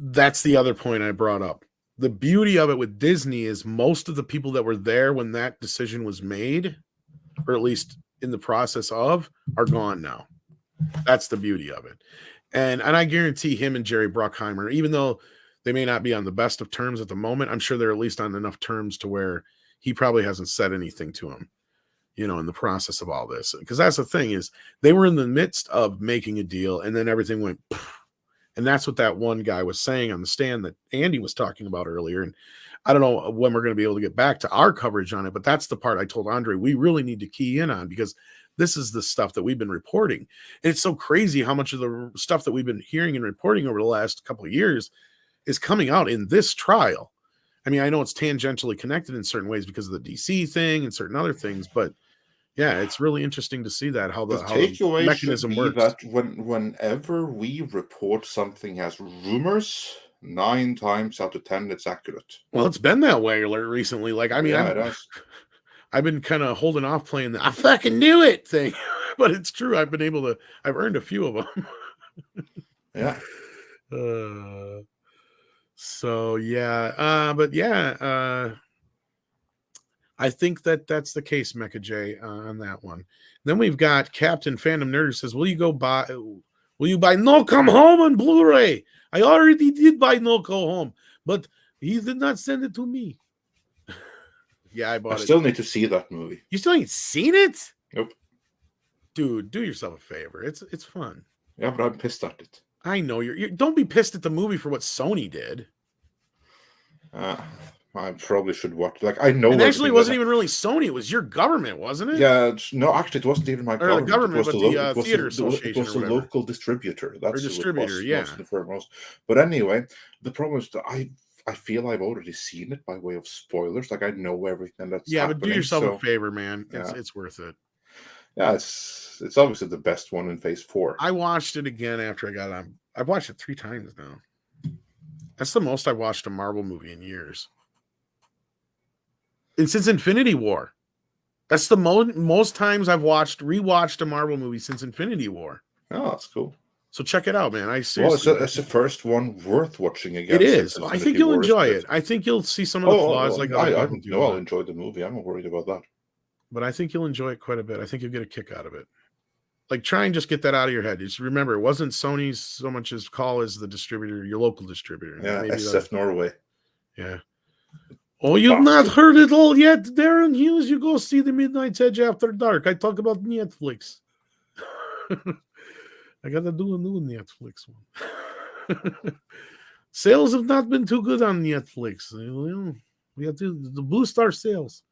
That's the other point I brought up. The beauty of it with Disney is most of the people that were there when that decision was made, or at least in the process of, are gone now. That's the beauty of it. And I guarantee him and Jerry Bruckheimer, even though they may not be on the best of terms at the moment, I'm sure they're at least on enough terms to where he probably hasn't said anything to him. you know, in the process of all this. Because that's the thing, is they were in the midst of making a deal, and then everything went, and that's what that one guy was saying on the stand that Andy was talking about earlier. And I don't know when we're going to be able to get back to our coverage on it, but that's the part I told Andre we really need to key in on, because this is the stuff that we've been reporting. And it's so crazy how much of the stuff that we've been hearing and reporting over the last couple of years is coming out in this trial. I mean, I know it's tangentially connected in certain ways because of the DC thing and certain other things, but yeah, it's really interesting to see that how the takeaway mechanism should be works. that whenever we report something as rumors, 9 times out of 10 it's accurate. Well, it's been that way recently. Like, I mean, yeah, it has. I've been kind of holding off playing the "I fucking knew it" thing, but it's true. I've earned a few of them. Yeah. So yeah, but yeah, I think that's the case, Mecha J, on that one. Then we've got Captain Fandom Nerd who says, Will you buy No Come Home on Blu-ray? I already did buy No Go Home, but he did not send it to me. Yeah, I bought it. I still need to see that movie. You still ain't seen it? Nope. Dude, do yourself a favor. It's fun. Yeah, but I'm pissed at it. I know you're don't be pissed at the movie for what Sony did. I probably should watch. Like, I know. And actually, it wasn't even really Sony. It was your government, wasn't it? Yeah. No, actually, it wasn't even my government. The government, it was but the theater association. It was the local distributor. That's distributor, yeah. Most and foremost. But anyway, the problem is that I feel I've already seen it by way of spoilers. Like, I know everything that's happening. But do yourself a favor, man. It's worth it. Yeah, it's obviously the best one in Phase 4. I watched it again after I got on. I've watched it 3 times now. That's the most I've watched a Marvel movie in years. And since Infinity War. That's the most times I've rewatched a Marvel movie since Infinity War. Oh, that's cool. So check it out, man. I seriously. Well, it's the first one worth watching again. It is. I think you'll enjoy it. I think you'll see some of the flaws. I'll enjoy the movie. I'm not worried about that. But I think you'll enjoy it quite a bit. I think you'll get a kick out of it. Like, try and just get that out of your head. Just remember, it wasn't Sony's so much as call as the distributor, your local distributor. Yeah, SF Norway. Yeah. Oh, you've not heard it all yet, Darren Hughes. You go see The Midnight's Edge After Dark. I talk about Netflix. I got to do a new Netflix one. Sales have not been too good on Netflix. We have to the Blue Star sales.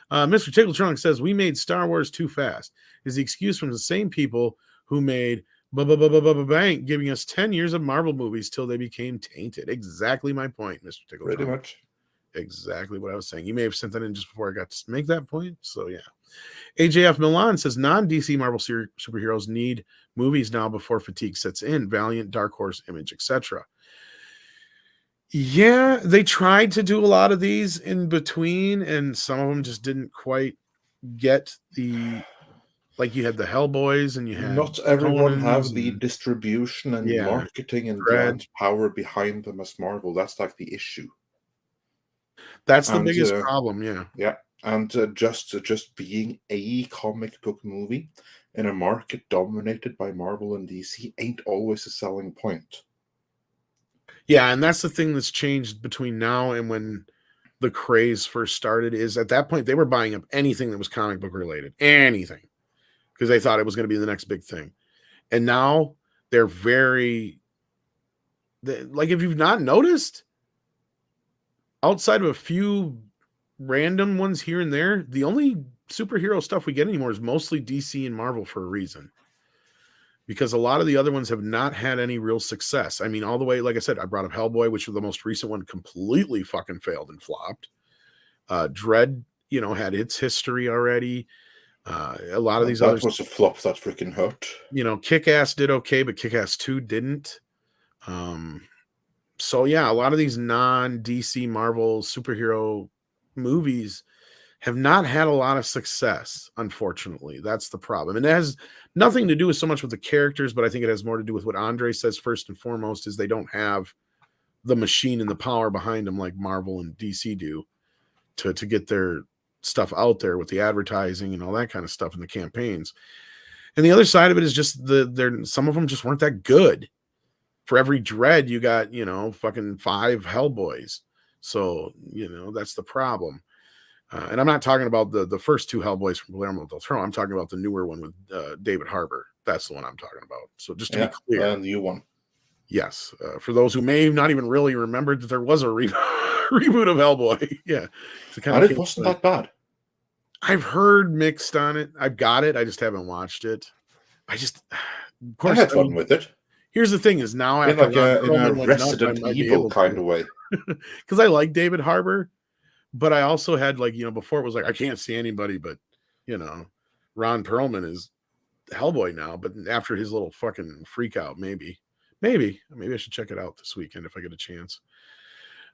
Mr. Tickletrunk says, we made Star Wars too fast. Is the excuse from the same people who made Bank, giving us 10 years of Marvel movies till they became tainted. Exactly my point, Mr. Tickletrunk. Pretty much. Exactly what I was saying. You may have sent that in just before I got to make that point. So, yeah. AJF Milan says, non-DC Marvel superheroes need movies now before fatigue sets in. Valiant, Dark Horse, Image, etc. Yeah, they tried to do a lot of these in between, and some of them just didn't quite get the, like, you had the Hellboys and you had not everyone have the distribution and marketing and brand power behind them as Marvel. That's like the issue. That's the biggest problem. Yeah, and just being a comic book movie in a market dominated by Marvel and DC ain't always a selling point. Yeah, and that's the thing that's changed between now and when the craze first started, is at that point they were buying up anything that was comic book related. Anything. Because they thought it was going to be the next big thing. And now they're like, if you've not noticed, outside of a few random ones here and there, the only superhero stuff we get anymore is mostly DC and Marvel for a reason. Because a lot of the other ones have not had any real success. I mean, all the way, like I said, I brought up Hellboy, which was the most recent one, completely fucking failed and flopped. Dread, had its history already. A lot of these others. That was a flop that freaking hurt. Kick-Ass did okay, but Kick-Ass 2 didn't. So, yeah, a lot of these non-DC Marvel superhero movies have not had a lot of success, unfortunately. That's the problem. And it has nothing to do with so much with the characters, but I think it has more to do with what Andre says first and foremost, is they don't have the machine and the power behind them like Marvel and DC do to get their stuff out there with the advertising and all that kind of stuff in the campaigns. And the other side of it is just some of them just weren't that good. For every Dread, you got, fucking 5 Hellboys. So, that's the problem. And I'm not talking about the first two Hellboys from Guillermo del Toro. I'm talking about the newer one with David Harbour. That's the one I'm talking about. So just to be clear, the new one. Yes, for those who may not even really remember that there was a reboot of Hellboy. Yeah, and it wasn't that bad. I've heard mixed on it. I've got it. I just haven't watched it. Of course, I had fun with it. Here's the thing: is now in a Resident Evil kind of way, because I like David Harbour, but I also had before it was like I can't see anybody but Ron Perlman is Hellboy now. But after his little fucking freak out, maybe I should check it out this weekend if I get a chance.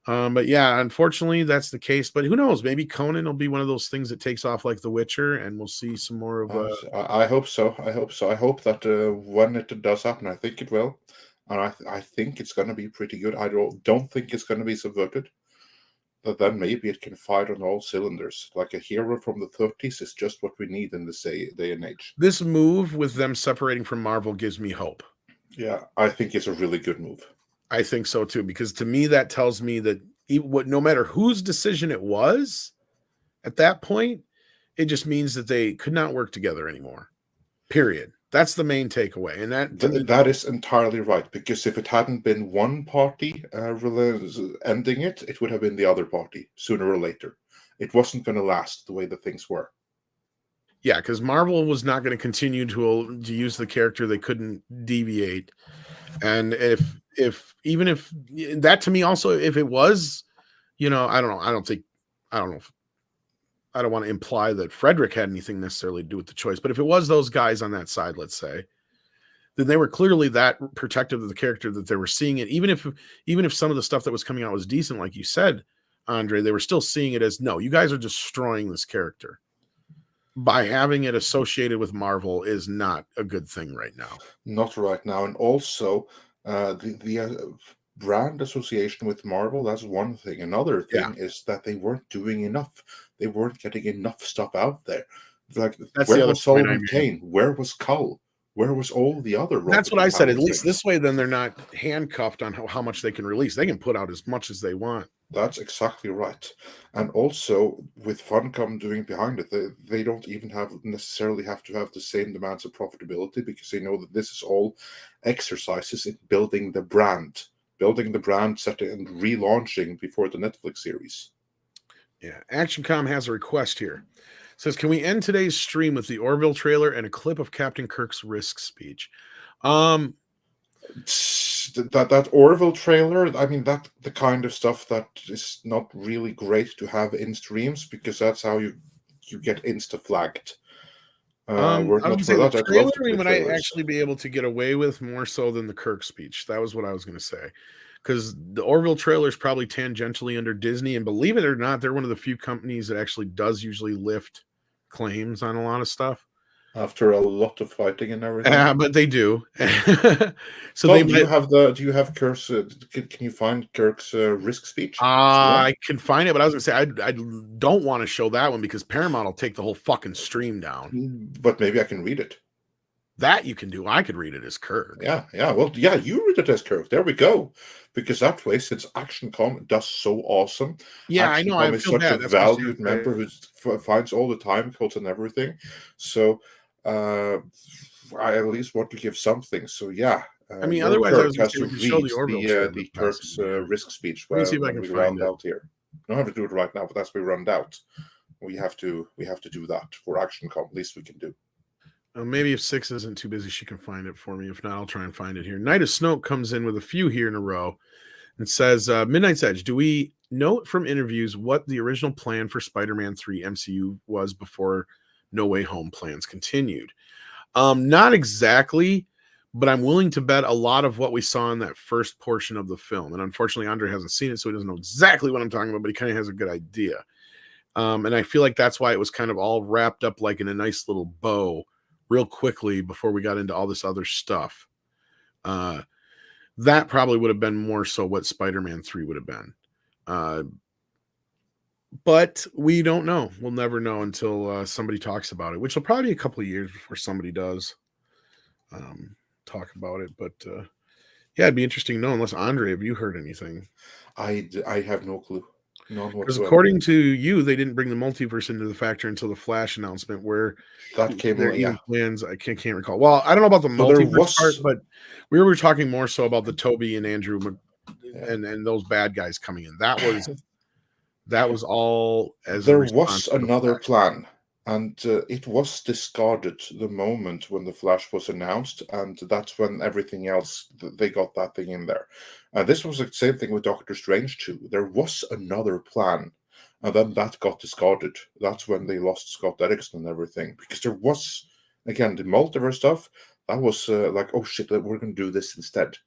But yeah, unfortunately that's the case, but who knows, maybe Conan will be one of those things that takes off like The Witcher and we'll see some more of I hope so. I hope that when it does happen, I think it will, and I think it's going to be pretty good. I don't think it's going to be subverted, but then maybe it can fire on all cylinders. Like a hero from the 30s is just what we need in this day and age. This move with them separating from Marvel gives me hope. Yeah, I think it's a really good move. I think so too, because to me that tells me that no matter whose decision it was at that point, it just means that they could not work together anymore. Period. That's the main takeaway, and that is entirely right. Because if it hadn't been one party ending it, it would have been the other party sooner or later. It wasn't going to last the way the things were. Yeah, because Marvel was not going to continue to use the character; they couldn't deviate. And even if that to me also, if it was, I don't know. I don't want to imply that Frederick had anything necessarily to do with the choice, but if it was those guys on that side, let's say, then they were clearly that protective of the character that they were seeing it. Even if some of the stuff that was coming out was decent, like you said, Andre, they were still seeing it as, no, you guys are destroying this character. By having it associated with Marvel is not a good thing right now. Not right now. And also the brand association with Marvel, that's one thing. Another thing is that they weren't doing enough. They weren't getting enough stuff out there. Like, where was Solomon Kane? Where was Cull? Where was all the other? That's what I said. At least this way, then they're not handcuffed on how much they can release. They can put out as much as they want. That's exactly right. And also, with Funcom doing behind it, they don't even necessarily have to have the same demands of profitability, because they know that this is all exercises in building the brand, setting and relaunching before the Netflix series. Yeah, ActionCom has a request here. It says, can we end today's stream with the Orville trailer and a clip of Captain Kirk's Risk speech? That Orville trailer, I mean, that the kind of stuff that is not really great to have in streams, because that's how you get insta flagged. I would say the trailer we might actually be able to get away with more so than the Kirk speech. That was what I was going to say, because the Orville trailer is probably tangentially under Disney, and believe it or not, they're one of the few companies that actually does usually lift claims on a lot of stuff. After a lot of fighting and everything. Yeah, but they do. So Tom, do you have Kirk's? Can you find Kirk's Risk speech? I can find it, but I was gonna say I don't want to show that one because Paramount will take the whole fucking stream down. But maybe I can read it. That you can do. I could read it as Kirk. Yeah. Well, yeah, you read it as Kirk. There we go. Because that way, since ActionCom does so awesome. Yeah, I know. I'm such a valued member who finds all the time codes and everything. So I at least want to give something. So yeah. I mean, otherwise, I was has to read the Kirk's Risk speech. Let me see if I can find it out here. You don't have to do it right now, but as we run out, we have to do that for ActionCom. At least we can do. Maybe if Six isn't too busy, she can find it for me. If not, I'll try and find it here. Night of Snoke comes in with a few here in a row and says, Midnight's Edge, do we note from interviews what the original plan for Spider-Man 3 MCU was before No Way Home plans continued? Not exactly, but I'm willing to bet a lot of what we saw in that first portion of the film. And unfortunately, Andre hasn't seen it, so he doesn't know exactly what I'm talking about, but he kind of has a good idea. And I feel like that's why it was kind of all wrapped up like in a nice little bow real quickly before we got into all this other stuff. That probably would have been more so what Spider-Man 3 would have been. But we don't know. We'll never know until somebody talks about it, which will probably be a couple of years before somebody does talk about it. But yeah, it'd be interesting to know, unless Andre, have you heard anything? I have no clue. None Because whatsoever. according to you, they didn't bring the multiverse into the factor until the Flash announcement, where that came their yeah. plans. I can't recall. Well, I don't know about the So there multiverse was- part, but we were talking more so about the Toby and Andrew Yeah. and those bad guys coming in. That was all as a There response was to the another Flash. plan, and it was discarded the moment when the Flash was announced, and that's when everything else, they got that thing in there. And this was the same thing with Doctor Strange too. There was another plan, and then that got discarded. That's when they lost Scott Derrickson and everything, because there was, again, the multiverse stuff. That was like, oh shit, we're going to do this instead.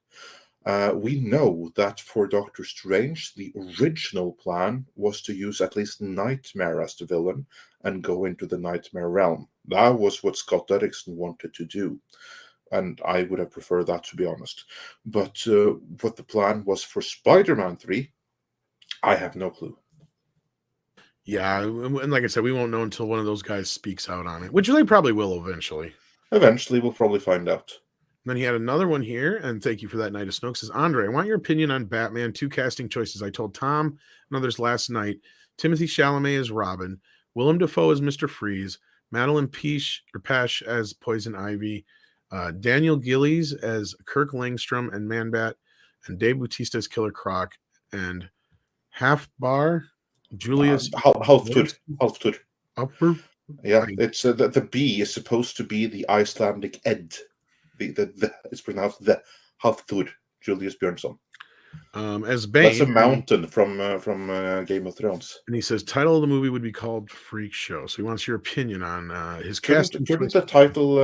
We know that for Doctor Strange, the original plan was to use at least Nightmare as the villain and go into the Nightmare realm. That was what Scott Derrickson wanted to do. And I would have preferred that, to be honest. But what the plan was for Spider-Man 3, I have no clue. Yeah, and like I said, we won't know until one of those guys speaks out on it, which they probably will eventually. Eventually, we'll probably find out. Then he had another one here, and thank you for that, Night of Snoke. Says, Andre, I want your opinion on Batman 2 casting choices. I told Tom and others last night. Timothy Chalamet as Robin, Willem Dafoe as Mr. Freeze, Madeline Pesh as Poison Ivy, Daniel Gillies as Kirk Langstrom and Man-Bat, and Dave Bautista as Killer Croc, and Half Bar, Julius Halftud. Upper. Yeah, it's the B is supposed to be the Icelandic Ed. The it's pronounced the Halftud, Julius Björnsson. As Bane. That's a mountain from Game of Thrones. And he says title of the movie would be called Freak Show. So he wants your opinion on his casting. Couldn't the title,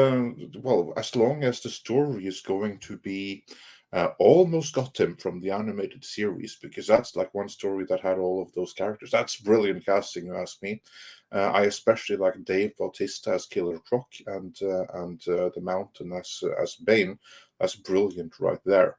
well, as long as the story is going to be almost got him from the animated series, because that's like one story that had all of those characters. That's brilliant casting, you ask me. I especially like Dave Bautista as Killer Croc and the Mountain as Bane. That's brilliant right there.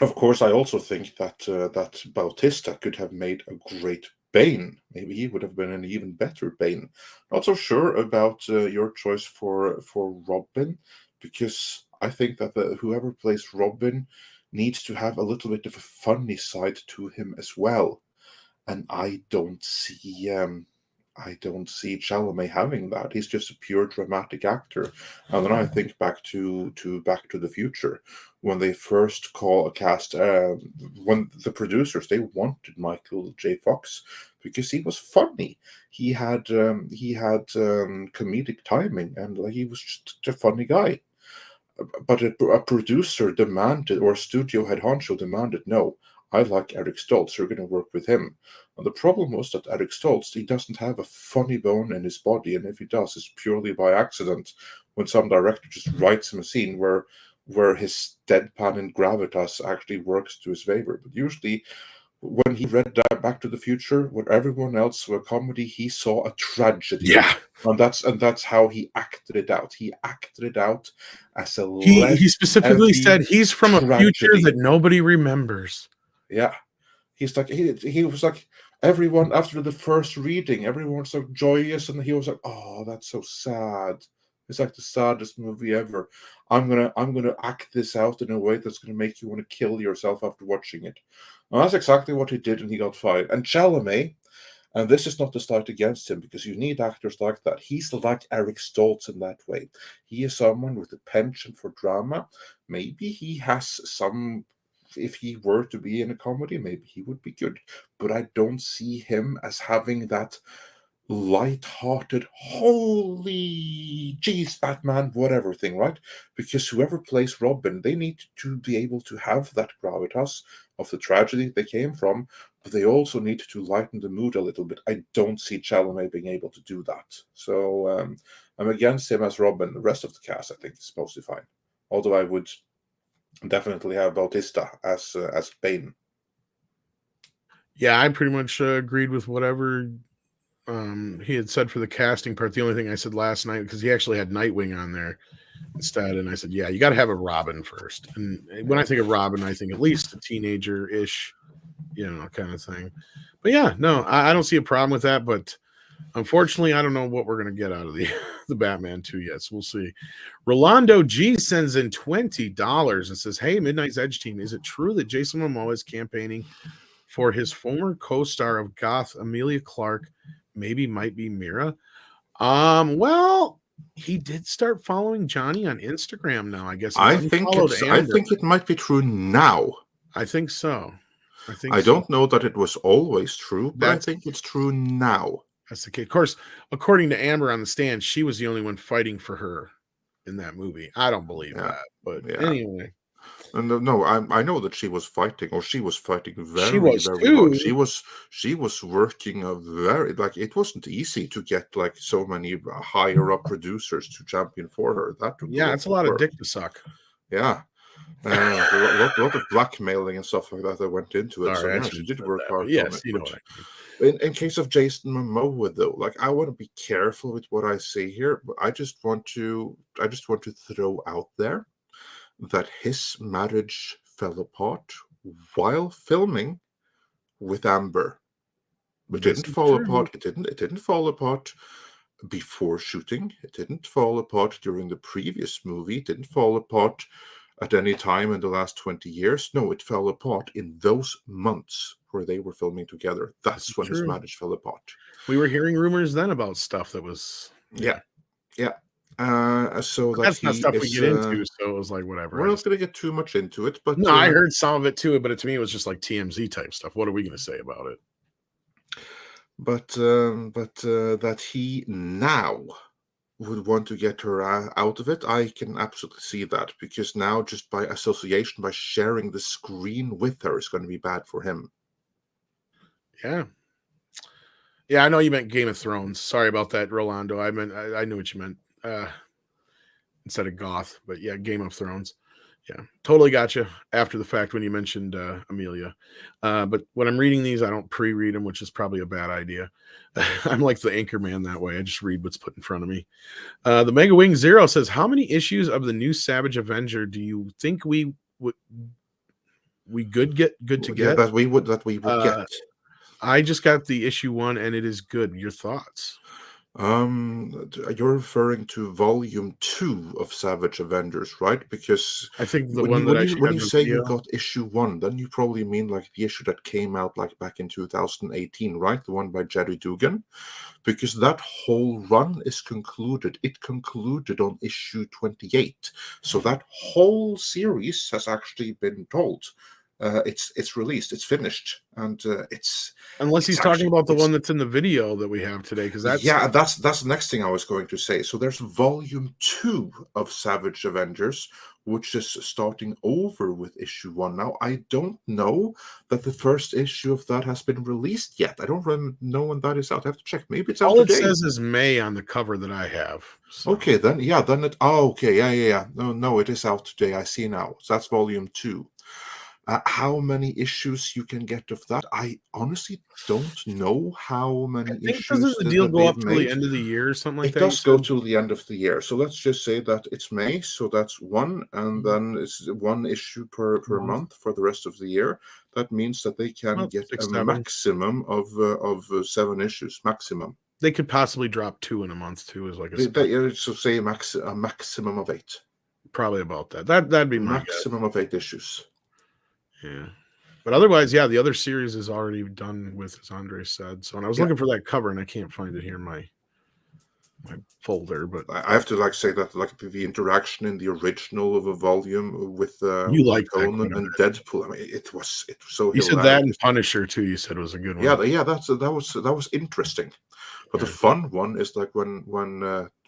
Of course, I also think that that Bautista could have made a great Bane. Maybe he would have been an even better Bane. Not so sure about your choice for Robin, because I think that whoever plays Robin needs to have a little bit of a funny side to him as well, and I don't see Chalamet having that. He's just a pure dramatic actor. And then I think back to Back to the Future, when they first cast, when the producers, they wanted Michael J. Fox because he was funny. He had comedic timing, and he was just a funny guy. But a producer demanded, or a studio head honcho demanded, no, I like Eric Stoltz, you're going to work with him. And the problem was that Eric Stoltz, he doesn't have a funny bone in his body, and if he does, it's purely by accident, when some director just writes him a scene where his deadpan and gravitas actually works to his favor. But usually, when he read Back to the Future, when everyone else were comedy, he saw a tragedy. Yeah. And that's how he acted it out. He acted it out as a he specifically said he's from a future that nobody remembers. Yeah. He's like he was like, everyone after the first reading, everyone was so joyous, and he was like, oh, that's so sad. It's like the saddest movie ever. I'm gonna act this out in a way that's gonna make you want to kill yourself after watching it. And that's exactly what he did, and he got fired. And Chalamet, and this is not to start against him, because you need actors like that. He's like Eric Stoltz in that way. He is someone with a penchant for drama. Maybe he has some. If he were to be in a comedy, maybe he would be good. But I don't see him as having that light-hearted, holy jeez, Batman, whatever thing, right? Because whoever plays Robin, they need to be able to have that gravitas of the tragedy they came from, but they also need to lighten the mood a little bit. I don't see Chalamet being able to do that. So I'm against him as Robin. The rest of the cast, I think, is mostly fine. Although I would definitely have Bautista as Bane. Yeah, I pretty much agreed with whatever he had said for the casting part. The only thing I said last night, because he actually had Nightwing on there instead, and I said, yeah, you got to have a Robin first. And when I think of Robin, I think at least a teenager-ish, kind of thing. But yeah, no, I don't see a problem with that. But unfortunately, I don't know what we're going to get out of the Batman 2 yet. So we'll see. Rolando G sends in $20 and says, hey, Midnight's Edge team, is it true that Jason Momoa is campaigning for his former co-star of Goth, Amelia Clark, might be Mira. Well, he did start following Johnny on Instagram now. I guess I think it might be true now. I think so. I don't know that it was always true, but I think it's true now. That's the case. Of course, according to Amber on the stand, she was the only one fighting for her in that movie. I don't believe that, but anyway. No, I know that she was fighting, or she was fighting very hard. She was working a very, like, it wasn't easy to get like so many higher up producers to champion for her. That took it's a lot of dick to suck. Yeah. A lot of blackmailing and stuff like that went into it. Sorry, so she did work hard. Yes, you know what I mean. In case of Jason Momoa, though, like, I want to be careful with what I say here, but I just want to throw out there that his marriage fell apart while filming with Amber. It didn't fall apart. It didn't fall apart before shooting. It didn't fall apart during the previous movie. It didn't fall apart at any time in the last 20 years. No, it fell apart in those months where they were filming together. That's when his marriage fell apart. We were hearing rumors then about stuff that was... Yeah. So that's not stuff we get into, so it was like, whatever. We're not going to get too much into it, but... No, I heard some of it too, but to me it was just like TMZ type stuff. What are we going to say about it? But that he now would want to get her out of it, I can absolutely see that, because now, just by association, by sharing the screen with her, is going to be bad for him. Yeah, I know you meant Game of Thrones. Sorry about that, Rolando. I knew what you meant instead of Goth, but yeah, Game of Thrones. Yeah, totally gotcha after the fact when you mentioned Amelia. But when I'm reading these, I don't pre-read them, which is probably a bad idea. I'm like the anchor man that way. I just read what's put in front of me. The Mega Wing Zero says, how many issues of the new Savage Avenger do you think we could get? Yeah, that we would get. I just got the issue 1 and it is good. Your thoughts? You're referring to volume 2 of Savage Avengers, right? Because I think when you say you got issue 1, then you probably mean like the issue that came out like back in 2018, right? The one by Jerry Dugan, because that whole run is concluded. It concluded on issue 28, so that whole series has actually been told. It's released, it's finished, and it's unless he's talking about the one that's in the video that we have today, because that's the next thing I was going to say. So there's volume 2 of Savage Avengers, which is starting over with issue 1 now. I don't know that the first issue of that has been released yet. I don't know when that is out. I have to check. Maybe it's out all today. It says is May on the cover that I have. So. Okay, then it. Oh, okay, yeah. No, it is out today. I see now. So that's volume 2. How many issues you can get of that? I honestly don't know how many issues. Doesn't the deal go up till the end of the year or something like that? It does go till the end of the year. So let's just say that it's May, so that's 1, and then it's 1 issue per month for the rest of the year. That means that they can get a maximum of 7 issues, maximum. They could possibly drop 2 in a month too, is like so say a maximum of 8. Probably about that. That'd be my maximum of 8 issues. Yeah, but otherwise, yeah, the other series is already done with, as Andre said. So, and I was looking for that cover, and I can't find it here in my folder. But I have to say that the interaction in the original of a volume with you like Conan and Deadpool. I mean, it was so. You said that and Punisher too. You said was a good one. Yeah, that was interesting. But the fun one is like when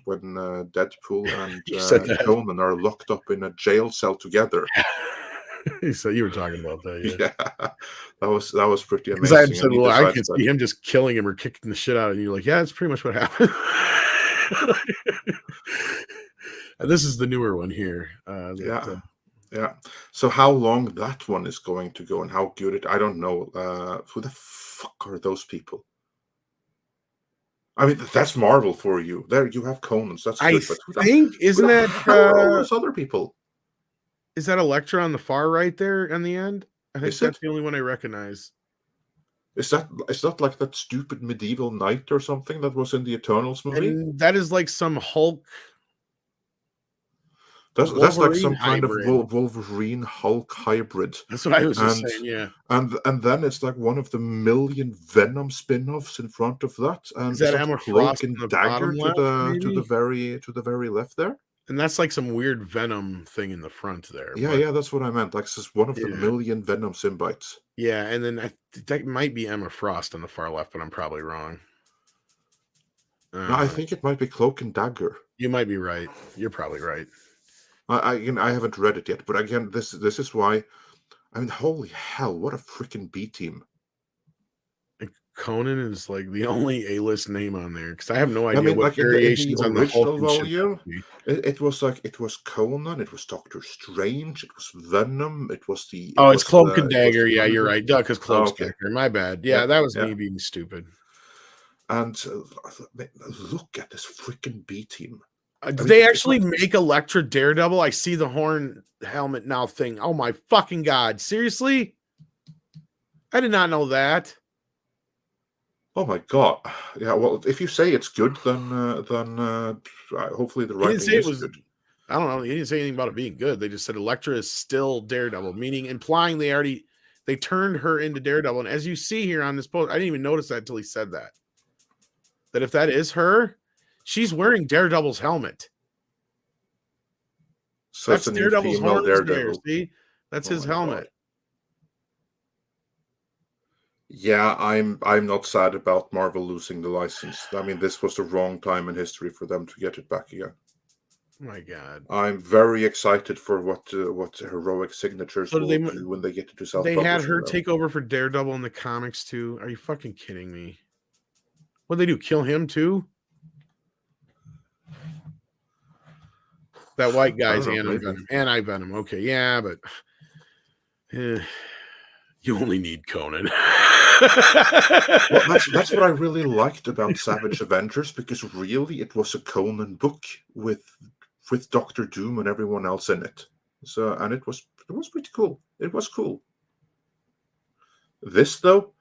Deadpool and Conan are locked up in a jail cell together. So you were talking about that, yeah. That was pretty amazing. Because I said, well, I could see him just killing him or kicking the shit out of you. You're like, yeah, that's pretty much what happened. And this is the newer one here. Yeah. So how long that one is going to go and how good I don't know. Who the fuck are those people? I mean, that's Marvel for you. There you have Conan's. That's good. I think isn't that those other people? Is that Elektra on the far right there in the end? I think that's the only one I recognize. Is that like that stupid medieval knight or something that was in the Eternals movie? And that is like some Hulk. That's like some kind hybrid. of Wolverine Hulk hybrid. That's what I was just saying. Yeah, and then it's like one of the million Venom spin-offs in front of that, and is that it's Emma Cloak Frost and on the Dagger bottom left, to the very left there. And that's like some weird Venom thing in the front there. Yeah, that's what I meant. Like, this is one of the million Venom symbiotes. Yeah, and then that might be Emma Frost on the far left, but I'm probably wrong. No, I think it might be Cloak and Dagger. You might be right. You're probably right. I haven't read it yet, but again, this is why. I mean, holy hell, what a freaking B team! Conan is like the only A-list name on there because I have no idea I mean, what like variations in on the the original Hulk volume, it was Conan, it was Doctor Strange, it was Venom, it was the. It's Cloak and Dagger. Yeah, you're right. Duh, because Cloak's Dagger. My bad. Yeah, that was me being stupid. And look at this freaking B team. Did they actually make Elektra Daredevil? I see the horn helmet now thing. Oh my fucking god! Seriously, I did not know that. Oh my god! Yeah, well, if you say it's good, then hopefully the writing is good. I don't know. He didn't say anything about it being good. They just said Elektra is still Daredevil, meaning implying they turned her into Daredevil. And as you see here on this post, I didn't even notice that until he said that. That if that is her, she's wearing Daredevil's helmet. So that's Daredevil's horn there. See, that's his helmet. God. Yeah, I'm not sad about Marvel losing the license. I mean, this was the wrong time in history for them to get it back again. Oh my god! I'm very excited for what heroic signatures will do when they get into self-publishing. They had her take over for Daredevil in the comics too. Are you fucking kidding me? What did they do? Kill him too? That white guy's anti-venom. Okay, yeah, but you only need Conan. Well, that's what I really liked about Savage Avengers, because really it was a Conan book with Doctor Doom and everyone else in it. So, and it was pretty cool. It was cool. This though,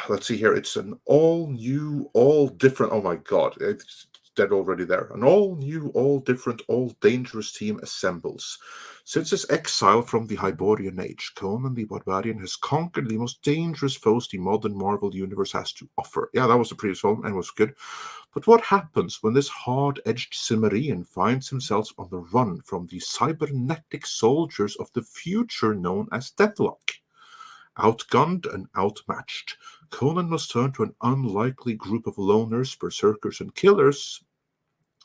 let's see here. It's an all new, all different. Oh my god, it's dead already there. An all new, all different, all dangerous team assembles. Since his exile from the Hyborian Age, Conan the Barbarian has conquered the most dangerous foes the modern Marvel universe has to offer. Yeah, that was the previous one and was good. But what happens when this hard-edged Cimmerian finds himself on the run from the cybernetic soldiers of the future known as Deathlock? Outgunned and outmatched, Conan must turn to an unlikely group of loners, berserkers, and killers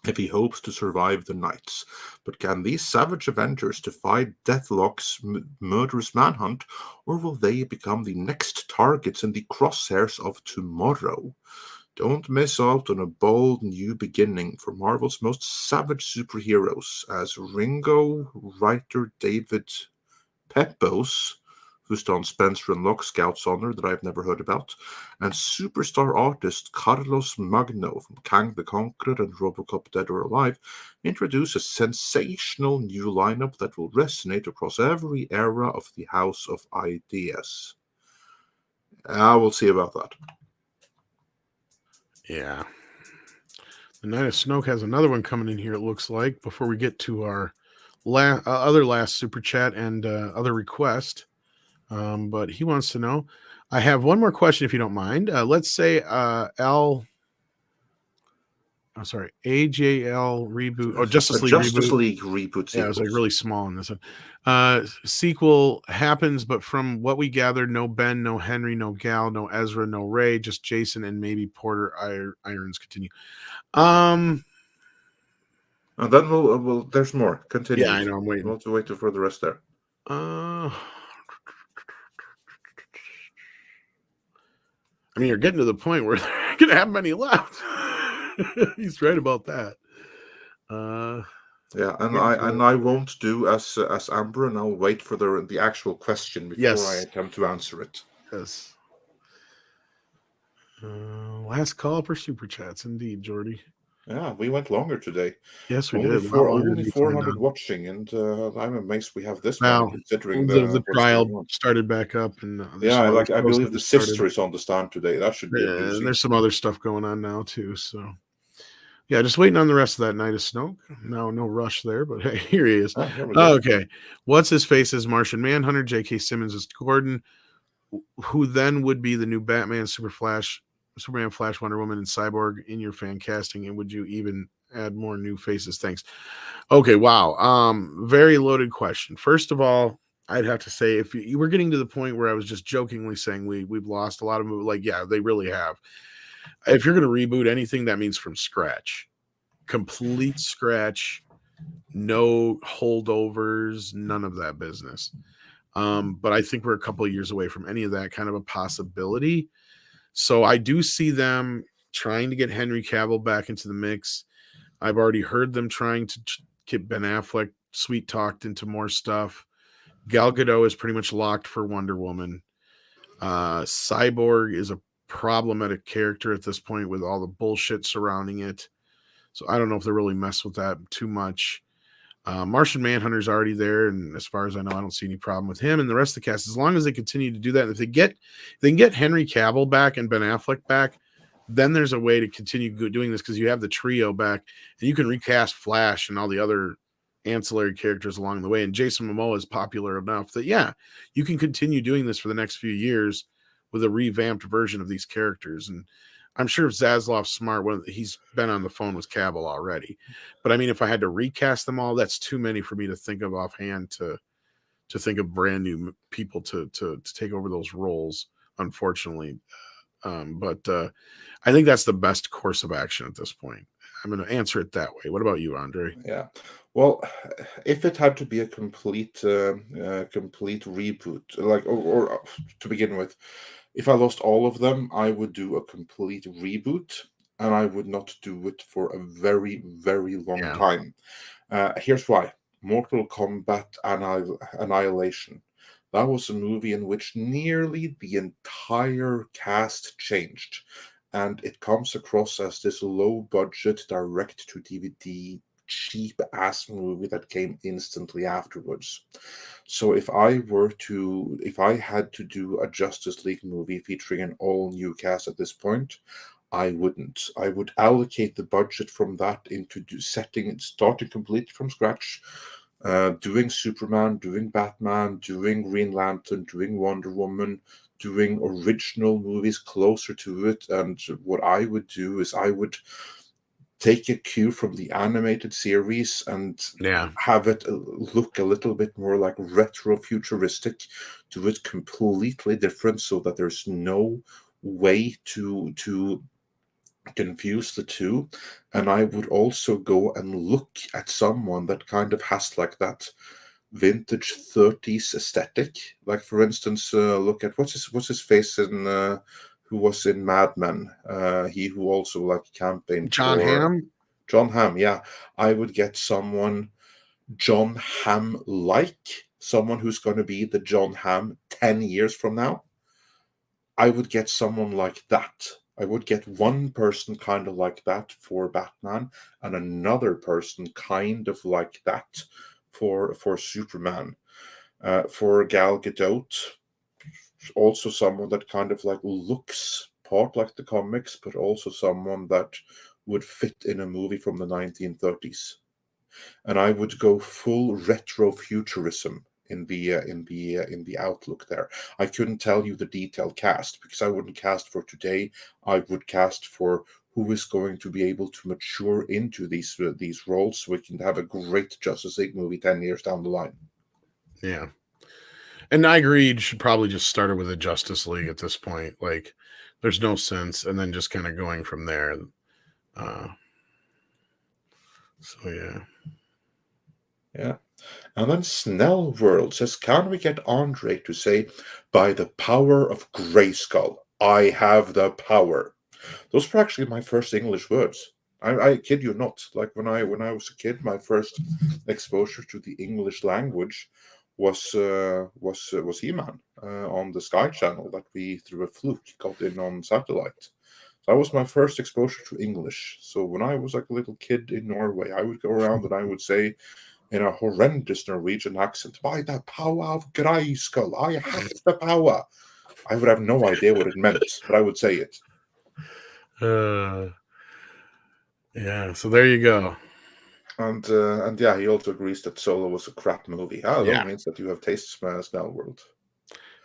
if he hopes to survive the nights. But can these savage Avengers defy Deathlock's murderous manhunt, or will they become the next targets in the crosshairs of tomorrow? Don't miss out on a bold new beginning for Marvel's most savage superheroes, as Ringo writer David Pepose, who's done Spencer and Locke Scout's Honor that I've never heard about, and superstar artist Carlos Magno from Kang the Conqueror and Robocop Dead or Alive introduce a sensational new lineup that will resonate across every era of the House of Ideas. I will see about that. Yeah. The Night of Snoke has another one coming in here, it looks like, before we get to our other last super chat and other request. But he wants to know, I have one more question if you don't mind. Let's say AJL reboot or Justice League reboot. Yeah, it was like really small in this one. Sequel happens, but from what we gathered, no Ben, no Henry, no Gal, no Ezra, no Ray, just Jason and maybe Porter Irons continue. And then we'll there's more. Continue. Yeah, I know. I'm waiting. We'll have to wait for the rest there. I mean, you're getting to the point where they're going to have many left. He's right about that. Yeah, and I won't do as Amber, and I'll wait for the actual question before I attempt to answer it. Yes. Last call for super chats, indeed, Jordy. Yeah, we went longer today. Yes, we only did. Only 400 watching, and I'm amazed we have this now, one, considering the trial started back up. And I believe the sister is on the stand today. That should be and there's some other stuff going on now, too. So, Yeah, just waiting on the rest of that Night of Snoke. No rush there, but hey, here he is. Here we go. Okay. What's his face as Martian Manhunter? J.K. Simmons as Gordon, who then would be the new Batman, Superman, Flash, Wonder Woman, and Cyborg in your fan casting? And would you even add more new faces? Thanks. Okay, wow. Very loaded question. First of all, I'd have to say, if you were getting to the point where I was just jokingly saying we've lost a lot of movies, like, yeah, they really have. If you're going to reboot anything, that means from scratch, complete scratch, no holdovers, none of that business. But I think we're a couple of years away from any of that kind of a possibility. So I do see them trying to get Henry Cavill back into the mix. I've already heard them trying to get Ben Affleck sweet talked into more stuff. Gal Gadot is pretty much locked for Wonder Woman. Cyborg is a problematic character at this point with all the bullshit surrounding it. So I don't know if they really mess with that too much. Martian Manhunter's already there, and as far as I know, I don't see any problem with him and the rest of the cast, as long as they continue to do that. And if they can get Henry Cavill back and Ben Affleck back, then there's a way to continue doing this, because you have the trio back and you can recast Flash and all the other ancillary characters along the way. And Jason Momoa is popular enough that, yeah, you can continue doing this for the next few years with a revamped version of these characters. And I'm sure if Zaslav's smart, he's been on the phone with Cavill already. But I mean, if I had to recast them all, that's too many for me to think of offhand to think of brand new people to take over those roles, unfortunately. But I think that's the best course of action at this point. I'm going to answer it that way. What about you, Andre? Yeah. Well, if it had to be a complete reboot, like, or to begin with, if I lost all of them, I would do a complete reboot, and I would not do it for a very, very long time. Here's why. Mortal Kombat Annihilation. That was a movie in which nearly the entire cast changed, and it comes across as this low-budget, direct-to-DVD, cheap-ass movie that came instantly afterwards. So if I had to do a Justice League movie featuring an all-new cast at this point, I wouldn't. I would allocate the budget from that into starting completely from scratch, doing Superman, doing Batman, doing Green Lantern, doing Wonder Woman, doing original movies closer to it. And what I would do is I would take a cue from the animated series and have it look a little bit more like retro-futuristic, do it completely different so that there's no way to confuse the two. And I would also go and look at someone that kind of has like that vintage 30s aesthetic. Like, for instance, look at what's his face in who was in Mad Men. He who also like campaigned John Hamm. John Hamm, yeah. I would get someone John Hamm-like, someone who's going to be the John Hamm 10 years from now. I would get someone like that. I would get one person kind of like that for Batman, and another person kind of like that for Superman. For Gal Gadot, also someone that kind of like looks part like the comics, but also someone that would fit in a movie from the 1930s. And I would go full retro-futurism in the outlook there. I couldn't tell you the detailed cast because I wouldn't cast for today. I would cast for who is going to be able to mature into these roles, so we can have a great Justice League movie 10 years down the line. Yeah. And I agree, you should probably just start it with a Justice League at this point. Like, there's no sense, and then just kind of going from there. So yeah. And then Snell World says, can we get Andre to say, by the power of Grayskull, I have the power? Those were actually my first English words. I kid you not. Like, when I was a kid, my first exposure to the English language was He-Man on the Sky Channel that we, through a fluke, got in on satellite. That was my first exposure to English. So when I was like a little kid in Norway, I would go around and I would say, in a horrendous Norwegian accent, by the power of Grayskull, I have the power. I would have no idea what it meant, but I would say it. Yeah, so there you go. And yeah, he also agrees that Solo was a crap movie. Ah, that means that you have tastes, man, as now world.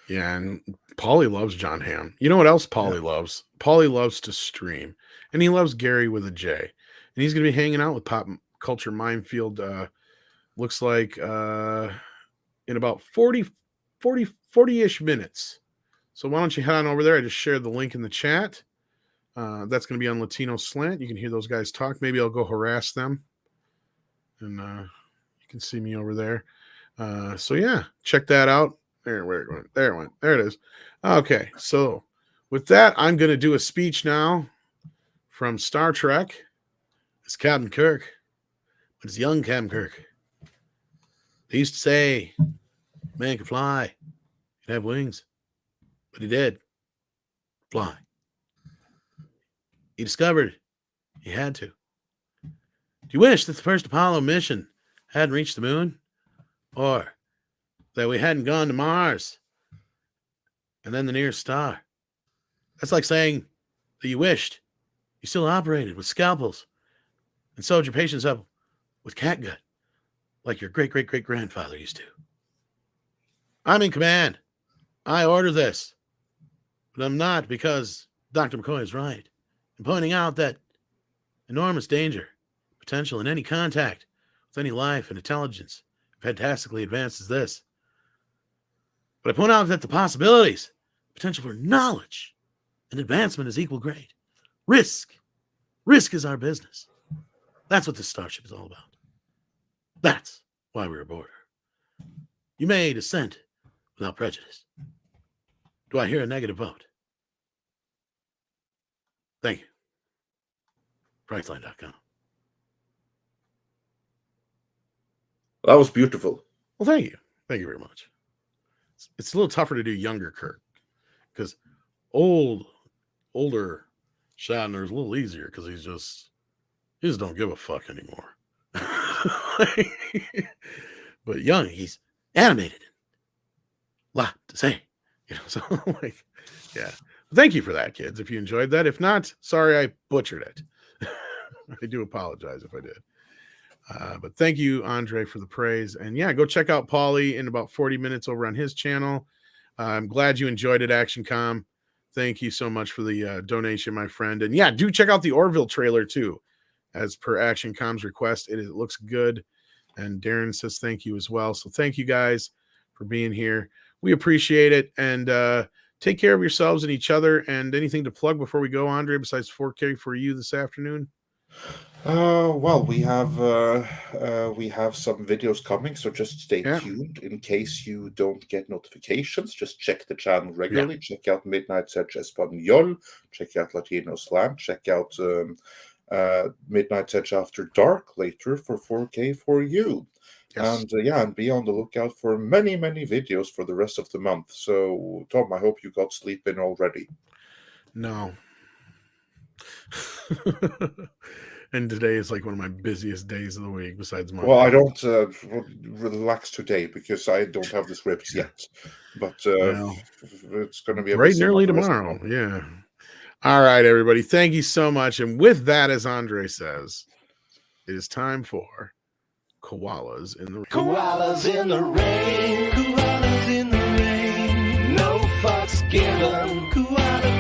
Yeah, and Paulie loves John Hamm. You know what else Paulie loves? Paulie loves to stream, and he loves Gary with a J. And he's going to be hanging out with Pop Culture Minefield, looks like in about 40-ish minutes. So why don't you head on over there? I just shared the link in the chat. That's going to be on Latino Slant. You can hear those guys talk. Maybe I'll go harass them. And you can see me over there. So yeah, check that out. There it is. Okay, so with that, I'm going to do a speech now from Star Trek. It's Captain Kirk, but it's young Captain Kirk. They used to say, man could fly, he'd have wings, but he did fly. He discovered he had to. Do you wish that the first Apollo mission hadn't reached the moon? Or that we hadn't gone to Mars and then the nearest star? That's like saying that you wished you still operated with scalpels and sewed your patients up with catgut like your great-great-great-grandfather used to. I'm in command. I order this. But I'm not, because Dr. McCoy is right in pointing out that enormous danger, potential in any contact with any life and intelligence fantastically advanced as this. But I point out that the possibilities, potential for knowledge and advancement is equal great. Risk is our business. That's what this starship is all about. That's why we're aboard her. You may dissent without prejudice. Do I hear a negative vote? Thank you. Priceline.com. That was beautiful. Well, thank you. Thank you very much. It's a little tougher to do younger Kirk, because older Shatner is a little easier because he just don't give a fuck anymore. But young, he's animated. Lot to say. So like, yeah. Thank you for that, kids, if you enjoyed that. If not, sorry I butchered it. I do apologize if I did. But thank you, Andre, for the praise. And yeah, go check out Paulie in about 40 minutes over on his channel. I'm glad you enjoyed it, ActionCom. Thank you so much for the donation, my friend. And yeah, do check out the Orville trailer too, as per ActionCom's request. It looks good. And Darren says thank you as well. So thank you guys for being here. We appreciate it. And take care of yourselves and each other. And anything to plug before we go, Andre, besides 4K for you this afternoon? Well, we have some videos coming, so just stay tuned. In case you don't get notifications, just check the channel regularly. Check out Midnight Edge Espanol, check out Latino Slam, check out Midnight Edge After Dark later for 4K for you. And and be on the lookout for many videos for the rest of the month. So Tom, I hope you got sleep in already. No. And today is like one of my busiest days of the week besides Monday. Well, I don't relax today because I don't have the scripts yet. But it's going to be bright and early tomorrow. Yeah. All right, everybody. Thank you so much. And with that, as Andre says, it is time for Koalas in the Rain. Koalas in the rain. Koalas in the rain. No fucks given. Koala